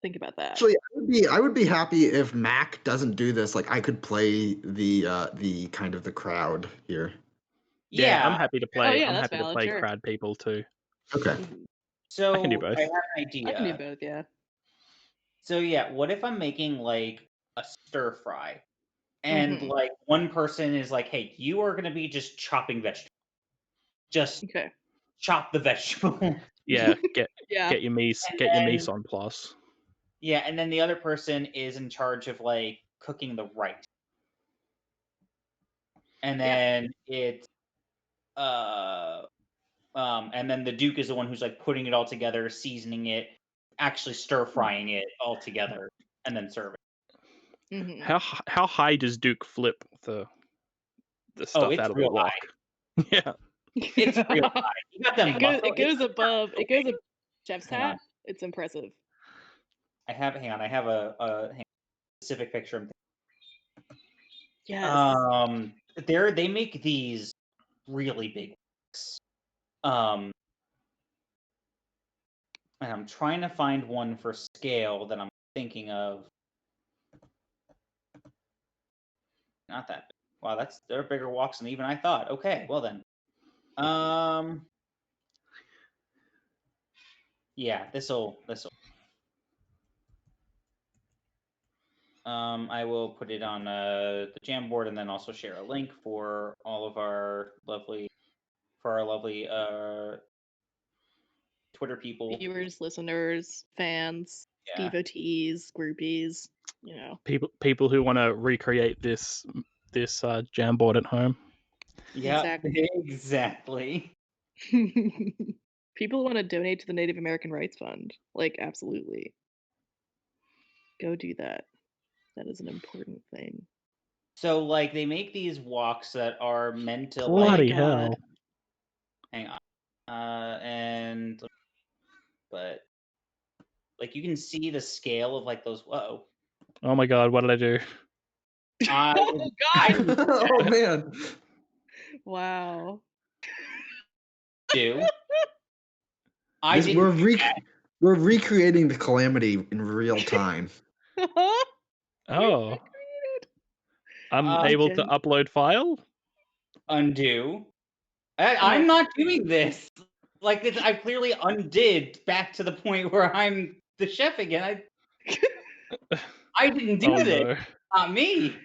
think about that.
Actually, I would be happy if Mac doesn't do this. Like I could play the kind of the crowd here.
Yeah, I'm
yeah.
happy to
Oh
play.
yeah,
I'm
that's
happy to
valid.
play
Sure.
crowd people too.
Okay.
Mhm.
So
I can do both.
I have an
I can do
idea.
both. Yeah.
So yeah, what if I'm making like a stir fry, and
Mhm.
like one person is like, "Hey, you are gonna be just chopping vegetables. Just
Okay.
chop the vegetable."
Yeah, get
Yeah.
get your meat
And
get your
then
meat on plus.
yeah, and then the other person is in charge of like cooking the rice, and
Yeah.
then it's and then the Duke is the one who's like putting it all together, seasoning it, actually stir frying it all together, and then serving.
Mhm.
How high does Duke flip the
Oh,
stuff
it's
out of the
real
wok? Yeah.
It's real high. You got them muscle.
It goes above. It goes above chef's
Hang on.
hat. It's impressive.
Hang on. I have a specific picture.
Yes.
They make these really big ones. And I'm trying to find one for scale that I'm thinking of. Not that big. Wow, they're bigger walks than even I thought. Okay, well then. Yeah, this'll. I will put it on the Jamboard and then also share a link for all of our lovely Twitter people.
Viewers, listeners, fans,
Yeah.
devotees, groupies. You know.
People who want to recreate this Jamboard at home.
Yeah,
Exactly.
exactly.
People want to donate to the Native American Rights Fund. Like, absolutely. Go do that. That is an important thing.
So like they make these walks that are meant to
Bloody
like
hell.
hang on. But like you can see the scale of like those whoa.
Oh my god, what did I do?
Oh
I
God!
didn't
Oh man.
Wow.
do. I didn't
We're
do that.
we're recreating the calamity in real time.
Oh. Unable to upload file?
Undo. I'm not doing this. Like I clearly undid back to the point where I'm the chef again. I didn't do
Oh
this.
no.
Not me.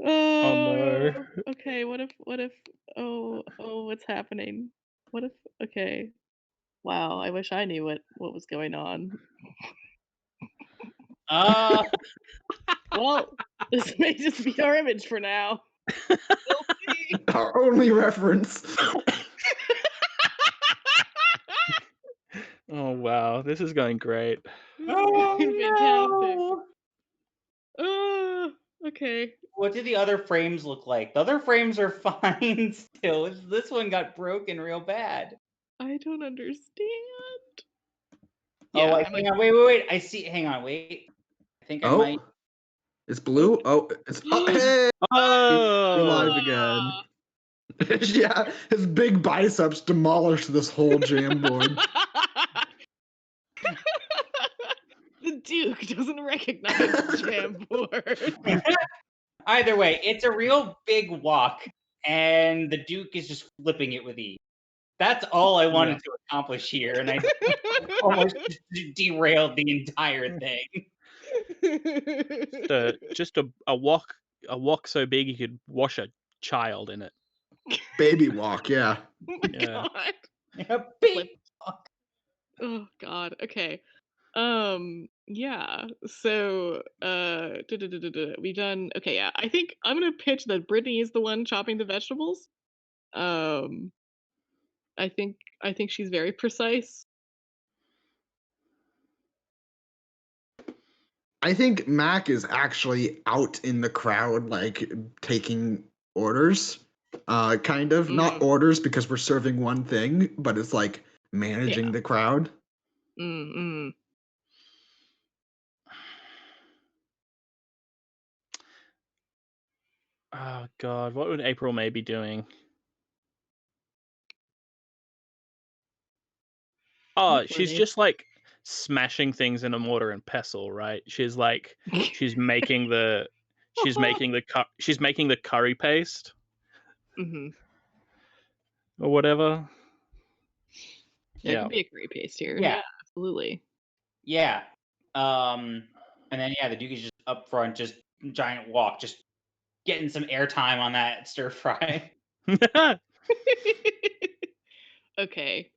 Oh no.
Okay, what if oh what's happening? What if okay. Wow, I wish I knew what was going on. Well, this may just be our image for now. We'll see.
Our only reference.
Oh wow, this is going great.
Oh, no.
Okay.
What do the other frames look like? The other frames are fine still. This one got broken real bad.
I don't understand.
Oh,
Yeah,
wait,
I'm
hang
like,
on. Wait. I see. Hang on. Wait. I think I might.
Oh, it's blue. Oh, it's hey, you're live
Oh,
again. Yeah, his big biceps demolished this whole jam board.
the Duke doesn't recognize the jam board.
Either way, it's a real big walk, and the Duke is just flipping it with ease. That's all I wanted to accomplish here, and I almost derailed the entire thing.
just a walk so big you could wash a child in it.
Baby walk, yeah.
Oh my
Yeah.
god.
A big
Flip.
walk.
Oh god. Okay. Yeah. So we done okay, yeah. I think I'm gonna pitch that Brittany is the one chopping the vegetables. Um I think she's very precise.
I think Mac is actually out in the crowd, like taking orders. Kind of. Not orders because we're serving one thing, but it's like managing
Yeah.
the crowd.
Mm.
Oh god, what would April May be doing? Oh, she's just like smashing things in a mortar and pestle, right? She's like she's making the she's making the curry paste
Mm-hmm.
or whatever.
There
Yeah.
could be a curry paste here.
Yeah.
Yeah, absolutely.
Yeah. And then the Duke is just up front, just giant walk, just getting some airtime on that stir fry.
Okay.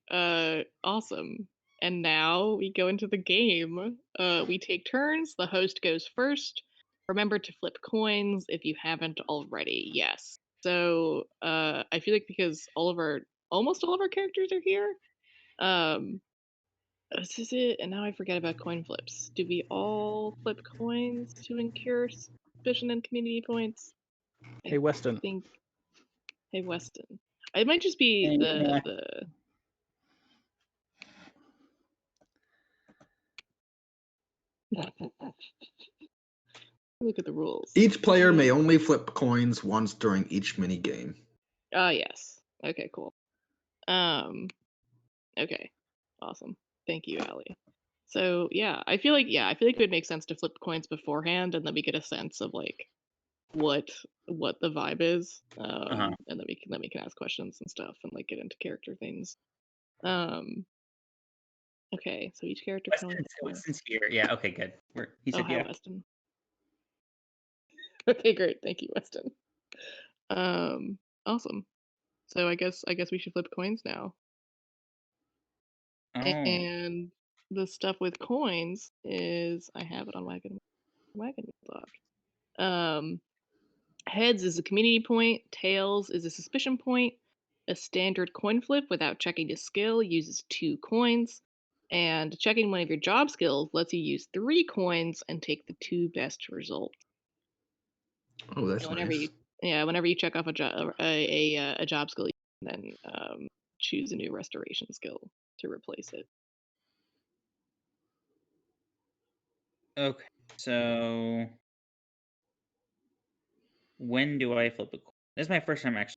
Awesome. And now we go into the game. We take turns. The host goes first. Remember to flip coins if you haven't already. Yes. So, I feel like because almost all of our characters are here. This is it. And now I forget about coin flips. Do we all flip coins to incur suspicion and community points?
Hey,
I
Weston.
think. Hey, Weston. It might just be the look at the rules.
Each player may only flip coins once during each mini game.
Yes. Okay, cool. Okay. Awesome. Thank you, Allie. So I feel like it would make sense to flip coins beforehand and then we get a sense of like what the vibe is. And then we can ask questions and stuff and like get into character things. Okay, so each character can only flip one.
Weston's here. Yeah, okay, good. He said
hi,
yeah.
Weston. Okay, great. Thank you, Weston. Awesome. So I guess we should flip coins now.
Oh.
And the stuff with coins is I have it on Wagon Doc. Heads is a community point. Tails is a suspicion point. A standard coin flip without checking a skill uses 2 coins. And checking one of your job skills lets you use 3 coins and take the 2 best results.
Oh, that's
Whenever
nice.
whenever you check off a job skill, you can then choose a new restoration skill to replace it.
Okay, so when do I flip a coin? This is my first time actually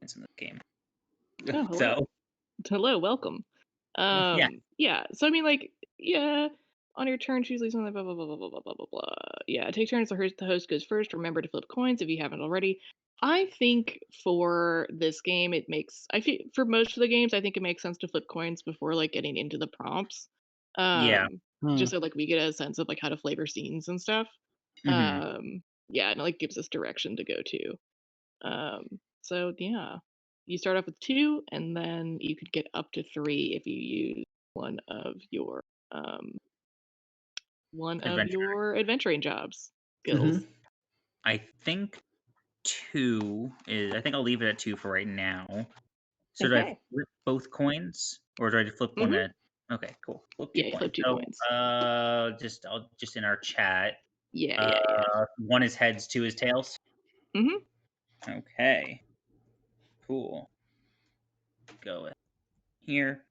in this game.
Oh, hello.
So
Hello, welcome. Yeah. So I mean, like, yeah. On your turn, choose something. Blah blah blah blah blah blah blah blah. Yeah, take turns. The host goes first. Remember to flip coins if you haven't already. I think for this game, I feel for most of the games, I think it makes sense to flip coins before like getting into the prompts.
yeah.
Just so like we get a sense of like how to flavor scenes and stuff.
Mhm.
Yeah, and it like gives us direction to go to. So yeah, you start off with 2, and then you could get up to 3 if you use one of your adventuring jobs skills.
Mhm.
I think 2 is. I think I'll leave it at 2 for right now. So do I
Okay.
flip both coins, or do I just flip one at? Okay, cool. Flip 2
Yeah, you
coins.
flip 2
So
coins.
I'll just in our chat.
Yeah.
1 is heads, 2 is tails.
Mhm.
Okay. Cool. Go with. here.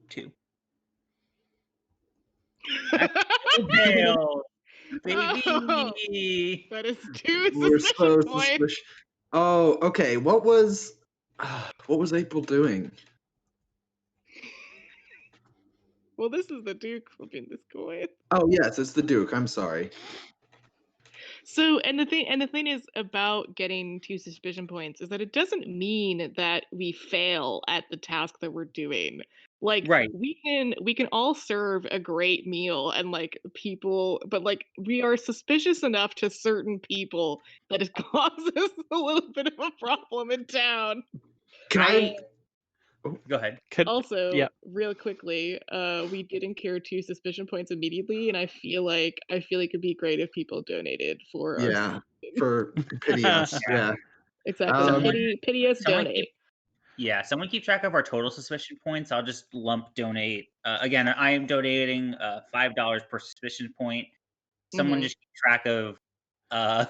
Two. Dale,
Oh,
baby.
that is 2
We're
suspicion
so
points.
suspicious. Oh, okay. What was April doing?
Well, this is the Duke flipping this coin.
Oh yes, it's the Duke. I'm sorry.
So, and the thing is about getting 2 suspicion points is that it doesn't mean that we fail at the task that we're doing. Like,
Right.
we can all serve a great meal and like people, but like we are suspicious enough to certain people that it causes a little bit of a problem in town.
Can I?
Go ahead.
Also,
yeah.
real quickly, we did incur 2 suspicion points immediately, and I feel like it'd be great if people donated for our
Yeah, for pity us.
Yeah.
Yeah.
exactly.
Um,
Pity us,
Someone
donate.
someone keep track of our total suspicion points. I'll just lump donate. Again, I am donating $5 per suspicion point. Someone
Mhm.
just keep track of
Yeah,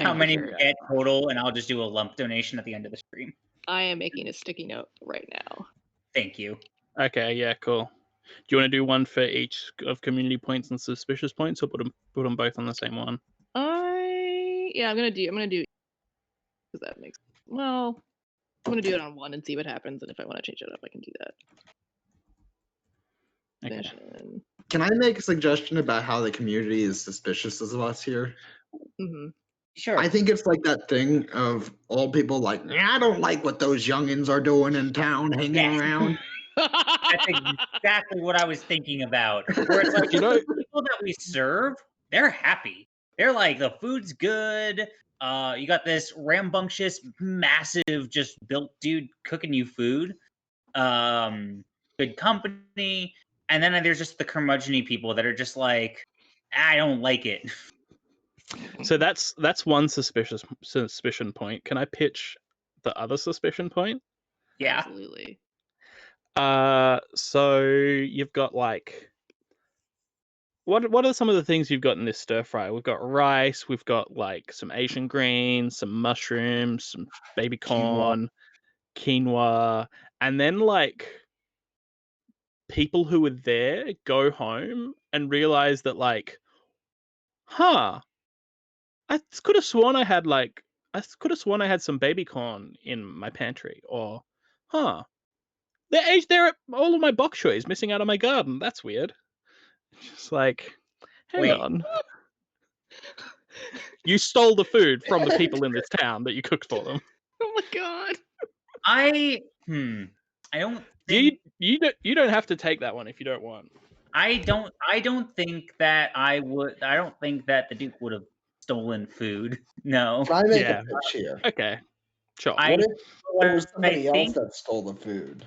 how
for
many
sure.
we get total, and I'll just do a lump donation at the end of the stream.
I am making a sticky note right now.
Thank you.
Okay, yeah, cool. Do you want to do one for each of community points and suspicious points, or put them both on the same one?
I'm gonna do because that makes well. I'm gonna do it on one and see what happens, and if I want to change it up, I can do that.
Okay.
Mission.
can I make a suggestion about how the community is suspicious of us here?
Mhm.
Sure.
I think it's like that thing of all people like, "Yeah, I don't like what those youngins are doing in town, hanging
Yes.
around."
That's exactly what I was thinking about. Where it's like,
You know,
the people that we serve, they're happy. They're like, the food's good. You got this rambunctious, massive, just built dude cooking you food. Good company. And then there's just the curmudgeon people that are just like, I don't like it.
so that's one suspicion point. Can I pitch the other suspicion point?
Yeah.
Absolutely.
So you've got like what are some of the things you've got in this stir fry? We've got rice, we've got like some Asian greens, some mushrooms, some baby corn, quinoa, and then like people who were there go home and realize that like, I could have sworn I had some baby corn in my pantry, or they're all of my bok choy is missing out of my garden. That's weird. Just like, hang
Wait.
on. You stole the food from the people in this town that you cooked for them.
Oh my god.
I don't think
You don't have to take that one if you don't want.
I don't think that I don't think that the Duke would have stolen food. No.
Can I make
Yeah.
a pitch here?
Okay. Sure.
What if there was
I
somebody else
think
that stole the food?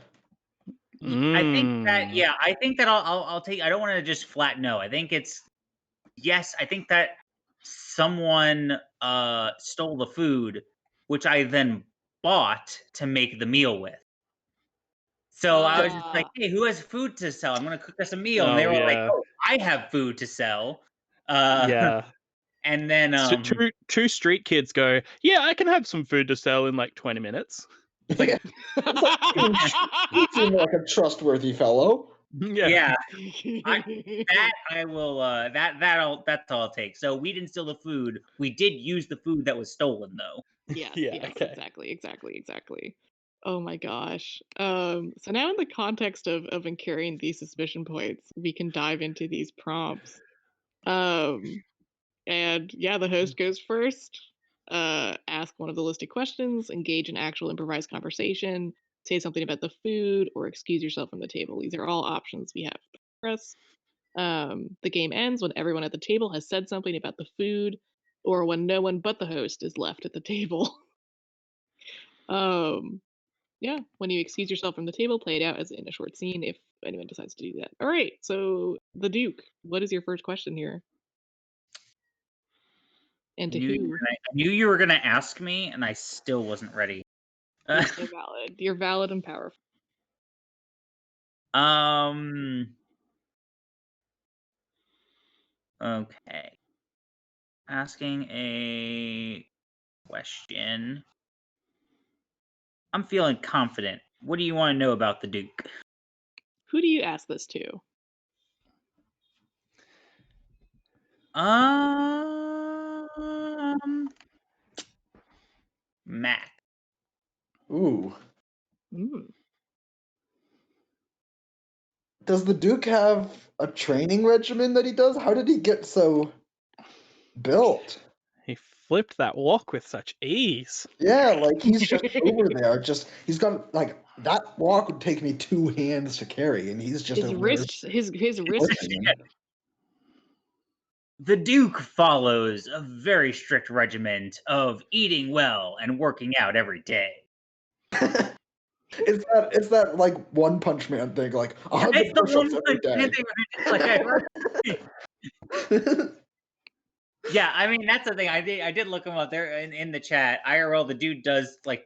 I think that
Mm.
I think that I'll take I don't want to just flat no. I think it's yes, I think that someone stole the food which I then bought to make the meal with. So I was just like, "Hey, who has food to sell? I'm gonna cook us a meal." And they
Oh
were like,
yeah.
"Oh, I have food to sell." Uh,
Yeah.
and then
So two street kids go, yeah, I can have some food to sell in like 20 minutes.
it's like,
You seem like a trustworthy fellow.
yeah, I will. That's all I'll take. So we didn't steal the food. We did use the food that was stolen, though.
Yes,
Yeah,
yes,
okay.
exactly. Oh my gosh. So now in the context of incurring these suspicion points, we can dive into these prompts. And yeah, the host goes first. Ask one of the listed questions, engage in actual improvised conversation, say something about the food, or excuse yourself from the table. These are all options we have for us. The game ends when everyone at the table has said something about the food, or when no one but the host is left at the table. Yeah, when you excuse yourself from the table, play it out as in a short scene if anyone decides to do that. All right, so the Duke, what is your first question here? And to who?
I knew you were gonna ask me, and I still wasn't ready.
You're so valid. You're valid and powerful.
Um. Okay. Asking a question. I'm feeling confident. What do you want to know about the Duke?
Who do you ask this to?
Mac.
Ooh.
Mm.
Does the Duke have a training regimen that he does? How did he get so built?
He flipped that walk with such ease.
Yeah, like he's just over there. He's got like that walk would take me 2 hands to carry, and he's just
His
over there
wrists, his wrists.
pushing him.
The Duke follows a very strict regiment of eating well and working out every day.
It's that like One Punch Man thing, like 100
It's the
push-ups
one
every day.
thing like yeah, I mean that's the thing. I did look him up there in the chat. IRL, the dude does like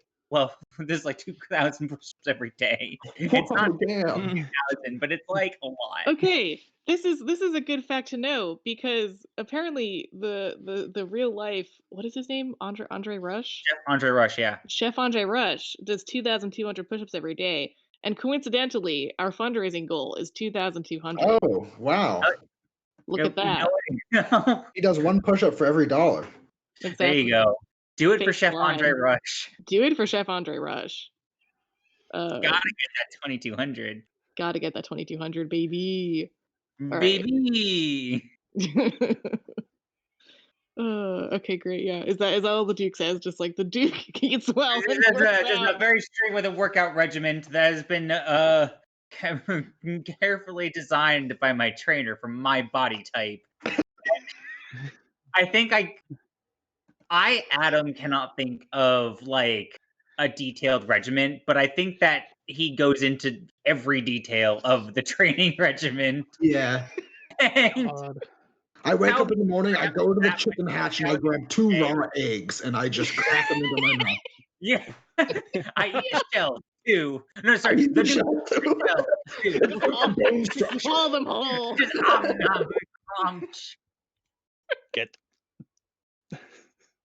there's like 2,000 push-ups every day. It's not
Oh, damn.
2,000, but it's like a lot.
Okay, this is a good fact to know because apparently the real life, what is his name? Andre Rush?
Chef Andre Rush, yeah.
Chef Andre Rush does 2,200 push-ups every day, and coincidentally, our fundraising goal is 2,200.
Oh, wow.
Look at that.
No.
He does 1 push-up for every $1.
Exactly.
There you go. Do it for
Fake
Chef
slime.
Andre Rush.
Do it for Chef Andre Rush.
Gotta get that 2,200.
Gotta get that 2,200, baby. All right.
Baby.
Okay, great. Yeah, is that all the Duke says? Just like the Duke eats well and
There's
works
a
out.
very strict with a workout regimen that has been carefully designed by my trainer for my body type. I think Adam cannot think of like a detailed regimen, but I think that he goes into every detail of the training regimen.
Yeah.
And
God.
I wake
How-
up in the morning, I go to the
that
chicken
much
hatch, and I
workout
grab 2
day.
raw eggs, and I just crack them into my mouth.
yeah, I eat a shell too. No,
I
sorry,
eat
the
the
Duke
shell too.
shell too.
The bone structure.
Swallow them whole.
Just
Get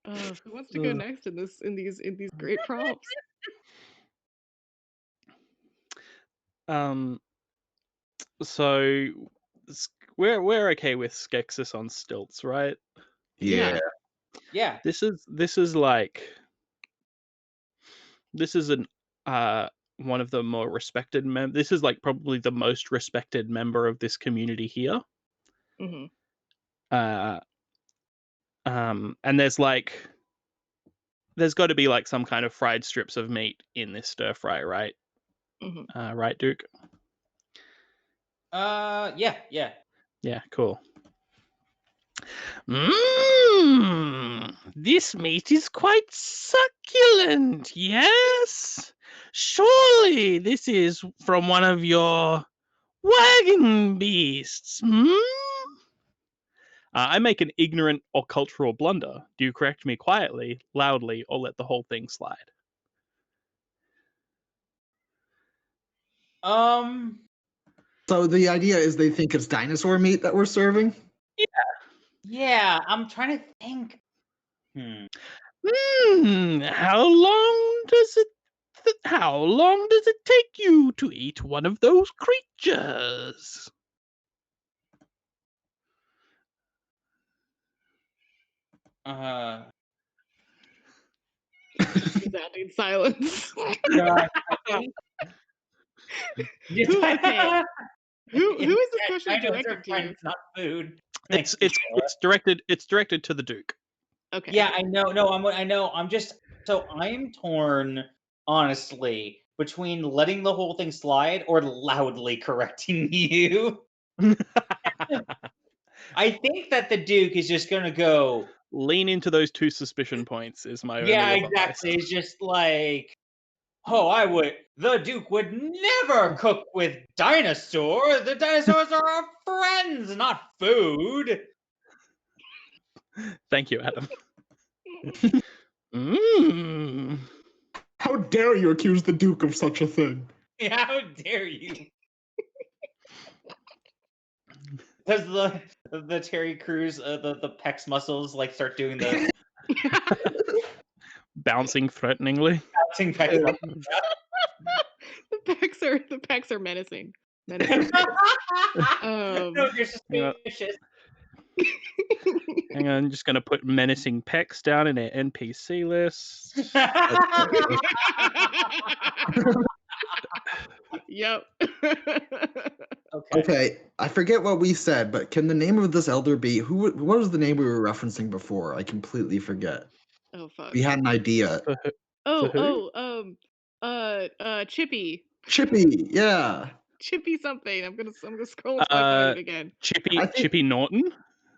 Who wants to go next in these great prompts?
So we're okay with Skeksis on stilts, right?
Yeah.
Yeah.
This is like an one of the more respected this is like probably the most respected member of this community here.
Mm-hmm.
And there's got to be like some kind of fried strips of meat in this stir fry, right?
Mm-hmm.
Right, Duke?
Yeah.
Yeah, cool. This meat is quite succulent, yes? Surely this is from one of your wagon beasts, I make an ignorant or cultural blunder. Do you correct me quietly, loudly, or let the whole thing slide?
So the idea is they think it's dinosaur meat that we're serving?
Yeah, I'm trying to think.
How long does it take you to eat one of those creatures?
Resounding silence.
God, I think.
Okay. Who is this question directed to?
It's not food.
It's directed to the Duke.
Okay.
Yeah, I know. No, I know. I'm torn, honestly, between letting the whole thing slide or loudly correcting you. I think that the Duke is just gonna go.
Lean into those 2 suspicion points is my only
Yeah,
advice.
exactly. It's just like, the Duke would never cook with dinosaurs. The dinosaurs are our friends, not food.
Thank you, Adam.
How dare you accuse the Duke of such a thing?
Yeah, how dare you? Does the Terry Crews, the pecs muscles like start doing the
Bouncing threateningly.
bouncing pecs
Yeah.
muscles.
The pecs are menacing. Menacing.
No, they're
Hang on,
suspicious.
hang on, I'm just gonna put menacing pecs down in their NPC list.
Yep.
Okay.
Okay, I forget what we said, but can the name of this elder be who? What was the name we were referencing before? I completely forget.
Oh fuck.
We had an idea.
For who?
Oh, Chippy.
Chippy, yeah.
Chippy something. I'm gonna scroll until I find it again.
I think-
Chippy Norton.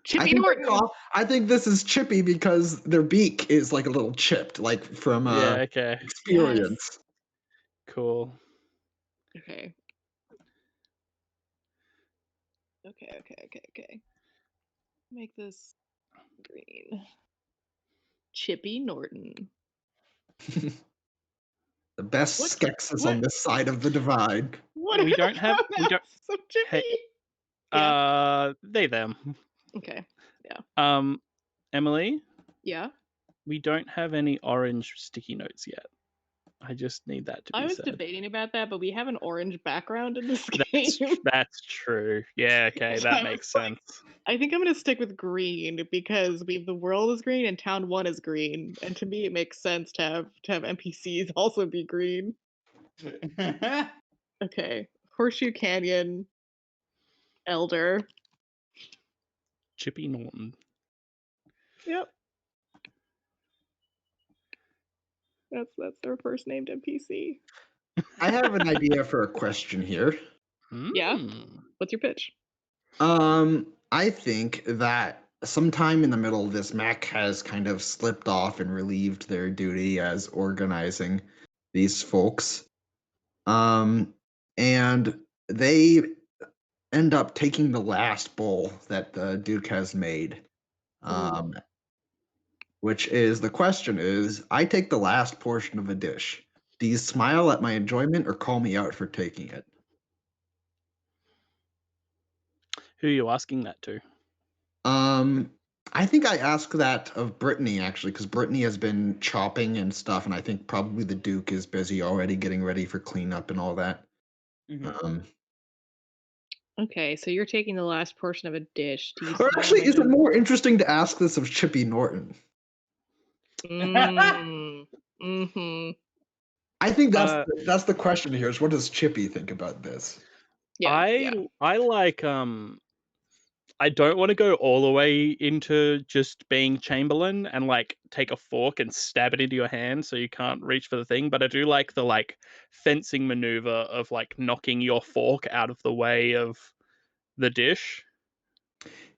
Chippy Norton.
I think this is Chippy because their beak is like a little chipped, like from
Yeah. Okay.
experience.
Cool.
Okay. Okay. Make this green. Chippy Norton.
The best
What-
Skeksis
what-
on this side of the divide.
What
We
are
don't
the
have- we don't-
pronouns of Chippy?
Hey-
Yeah.
They them.
Okay.
Emily,
Yeah.
we don't have any orange sticky notes yet. I just need that to be
I was
said.
debating about that, but we have an orange background in this
That's,
game.
that's true. Yeah, okay,
So I
that
was
makes
like-
sense.
I think I'm gonna stick with green because the world is green and town 1 is green, and to me it makes sense to have NPCs also be green. Okay, Horseshoe Canyon, Elder.
Chippy Norton.
Yep. That's their first named NPC.
I have an idea for a question here.
Yeah?
Hmm.
What's your pitch?
I think that sometime in the middle of this, Mac has kind of slipped off and relieved their duty as organizing these folks. And they end up taking the last bowl that the Duke has made. Which is the question is, I take the last portion of a dish. Do you smile at my enjoyment or call me out for taking it?
Who are you asking that to?
I think I asked that of Brittany actually, because Brittany has been chopping and stuff, and I think probably the Duke is busy already getting ready for cleanup and all that.
Mhm.
Okay, so you're taking the last portion of a dish. Do you
Or
smile
actually,
at
is it
my-
more interesting to ask this of Chippy Norton?
Mm-hmm.
I think that's the question here. Is what does Chippy think about this?
Yeah.
I like I don't want to go all the way into just being Chamberlain and like take a fork and stab it into your hand so you can't reach for the thing, but I do like the like fencing maneuver of like knocking your fork out of the way of the dish.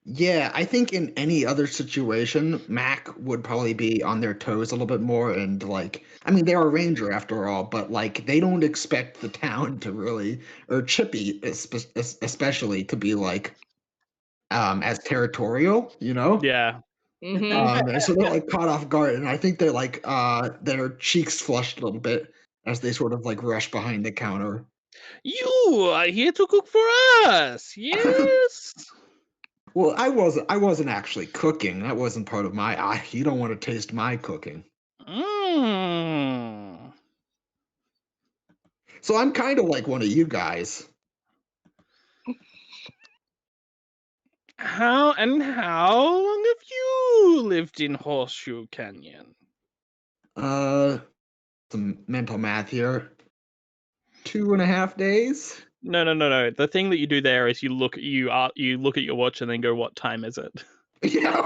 Yeah, I think in any other situation, Mac would probably be on their toes a little bit more and like, I mean, they're a ranger after all, but like they don't expect the town to really, or Chippy especially, to be like as territorial, you know?
Yeah.
Mm-hmm.
And so they're like caught off guard, and I think they're like their cheeks flushed a little bit as they sort of like rush behind the counter.
You are here to cook for us. Yes.
Well, I wasn't actually cooking. That wasn't part of my. You don't want to taste my cooking.
Mm.
So I'm kind of like one of you guys.
How long have you lived in Horseshoe Canyon?
Some mental math here. 2.5 days.
No. The thing that you do there is you look at your watch and then go, "What time is it?"
Yeah,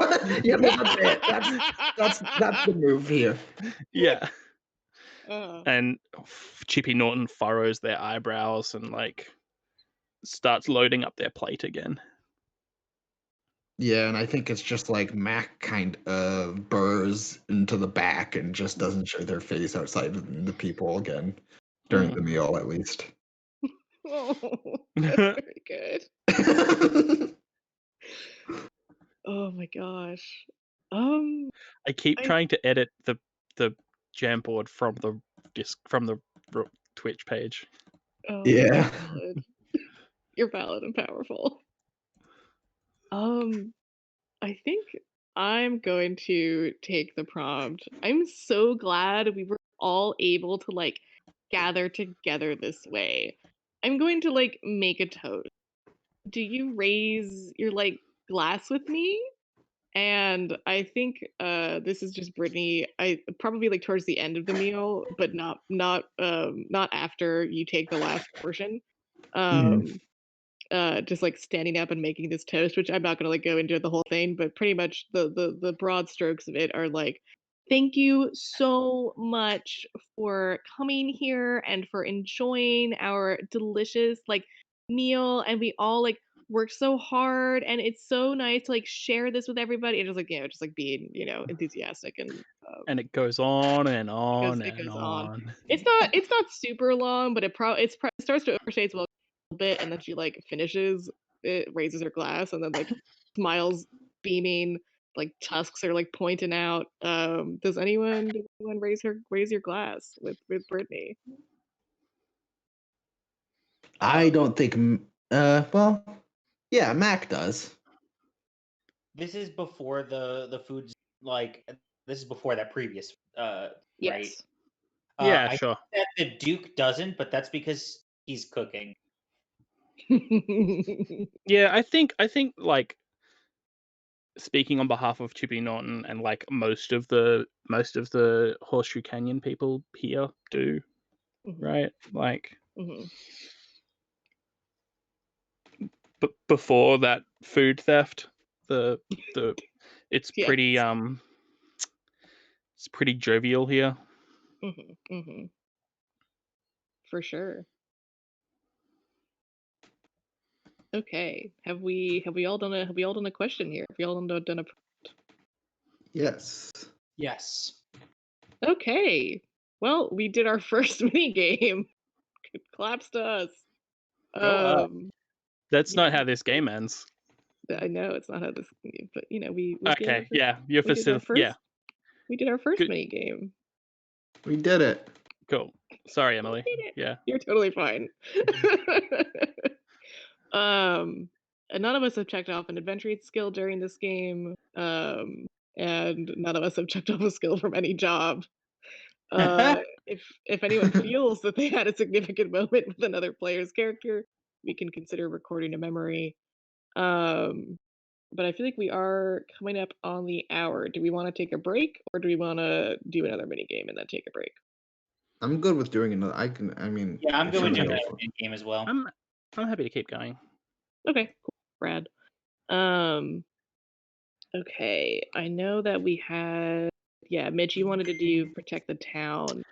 that's it. That's the move here.
Yeah.
Uh,
And Chippy Norton furrows their eyebrows and like starts loading up their plate again.
Yeah, and I think it's just like Mac kind of burrs into the back and just doesn't show their face outside of the people again during the meal, at least.
oh, that's very good. Oh my gosh.
I keep
I-
trying to edit the Jamboard from the Twitch page.
Oh,
Yeah.
You're valid and powerful. I think I'm going to take the prompt. I'm so glad we were all able to like gather together this way. I'm going to like make a toast. Do you raise your like glass with me? And I think this is just Brittany. I probably like towards the end of the meal, but not after you take the last portion.
Mhm.
Um just like standing up and making this toast, which I'm not gonna like go into the whole thing, but pretty much the broad strokes of it are like, thank you so much for coming here and for enjoying our delicious like meal, and we all like worked so hard, and it's so nice to like share this with everybody, and just like just like being enthusiastic, and
And it goes on and on
it
and
goes on.
on.
It's not super long, but it starts to overstay its welcome a little bit, and then she like finishes. It raises her glass and then like smiles, beaming. Like tusks are like pointing out. Does anyone raise your glass with Brittany?
I don't think. Well, yeah, Mac does.
This is before the foods like this is before that previous right.
Yes.
Yeah,
I
sure.
think that the Duke doesn't, but that's because he's cooking.
Yeah, I think like speaking on behalf of Chippy Norton and like most of the Horseshoe Canyon people here do,
Mhm,
right? Like
mhm.
before that food theft, the it's
Yes.
pretty jovial here.
Mhm, mhm. For sure. Okay. Have we all done a question here? Have we all done a
Yes.
Yes.
Okay. Well, we did our first mini game. Claps to us.
Go up.
That's
Yeah,
not how this game ends.
I know it's not how this, but we did
Okay, yeah, you're
we did our
yeah,
first we did our first
good,
mini game.
We did it.
cool. Sorry,
We
Emily.
did it.
Yeah.
You're totally fine. um, and none of us have checked off an adventure skill during this game. And none of us have checked off a skill from any job. If anyone feels that they had a significant moment with another player's character, we can consider recording a memory. Um, but I feel like we are coming up on the hour. Do we want to take a break, or do we want to do another mini game and then take a break?
I'm good with doing another. I mean,
Yeah, I'm
if
good
you
with
want to
doing
go
that
for.
game as well.
I'm happy to keep going.
Okay, cool, Brad. Um, okay, I know that we had. Yeah, Mitch, you wanted to do protect the town.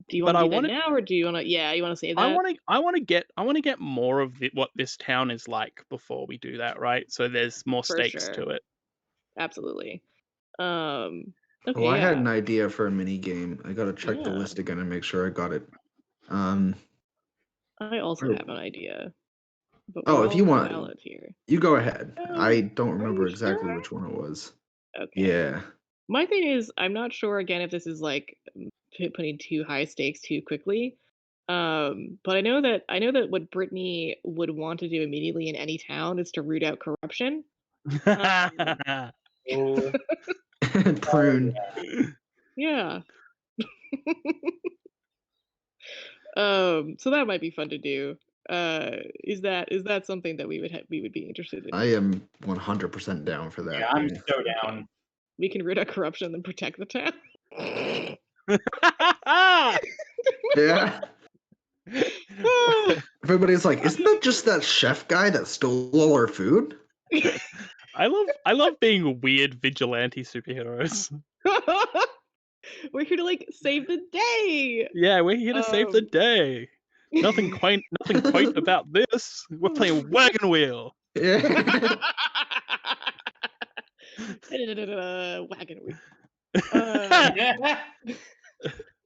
Do you want
But
to
I
do that
want
now, or do you want to? Yeah, you want to save
I
that
want to get more of what this town is like before we do that, right? So there's more
for
stakes
sure.
to it.
Absolutely.
Oh,
Okay,
I had
yeah,
an idea for a mini game. I gotta check the
yeah.
list again and make sure I got it. Um.
I also
where-
have an idea, but we're
Oh, if you
all
want,
valid here.
you go ahead.
Oh,
I don't
are you
remember exactly
sure?
which one it was.
Okay.
Yeah.
My thing is, I'm not sure again if this is like putting too high stakes too quickly. But I know that what Brittany would want to do immediately in any town is to root out corruption. Um,
Oh,
Prune.
yeah. So that might be fun to do. Is that something that we would be interested in
I
doing?
am 100% down for
yeah,
that.
I'm
Yeah.
so
Okay.
down.
We can root out corruption and then protect the town.
Yeah. Everybody's like, isn't that just that chef guy that stole all our food?
I love being weird vigilante superheroes.
We're here to like save the day.
Yeah, we're here to save the day. Nothing quaint about this. We're playing Wagon Wheel.
Yeah.
Wagon wheel.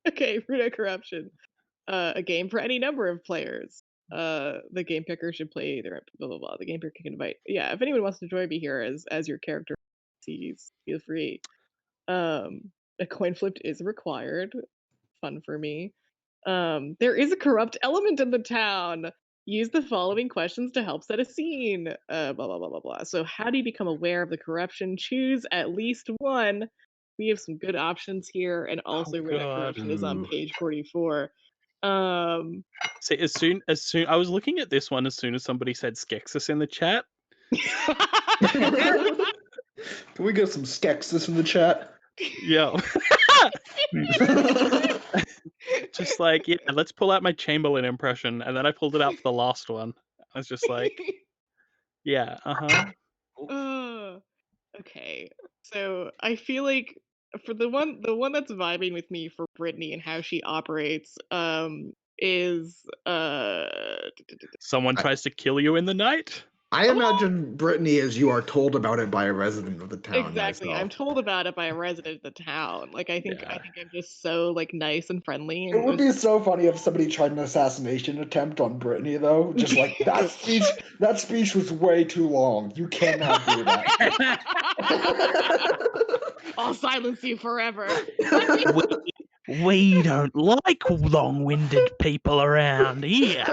Okay, Rudo Corruption. A game for any number of players. The game picker should play their blah blah blah. The game picker can invite. Yeah, if anyone wants to join me here as your character, please feel free. A coin flip is required. Fun for me. There is a corrupt element in the town. Use the following questions to help set a scene. Blah blah blah blah blah. So, how do you become aware of the corruption? Choose at least one. We have some good options here, and also where that
God.
corruption is on
Ooh.
page 44. Um,
See, as soon I was looking at this one as soon as somebody said Skexis in the chat.
Can we get some Skexis in the chat?
Yeah. Just like, yeah, let's pull out my Chamberlain impression, and then I pulled it out for the last one. I was just like, yeah,
Okay. So I feel like for the one that's vibing with me for Brittany and how she operates is
someone
I-
tries to kill you in the night.
I imagine Brittany as you are told about it by a resident of the town.
exactly. I'm
Myself.
told about it by a resident of the town. Like I think
Yeah.
I'm just so like nice and friendly
It
and
would be so funny if somebody tried an assassination attempt on Brittany, though. Just like that speech. That speech was way too long. You cannot do that.
I'll silence you forever.
We don't like long-winded people around here.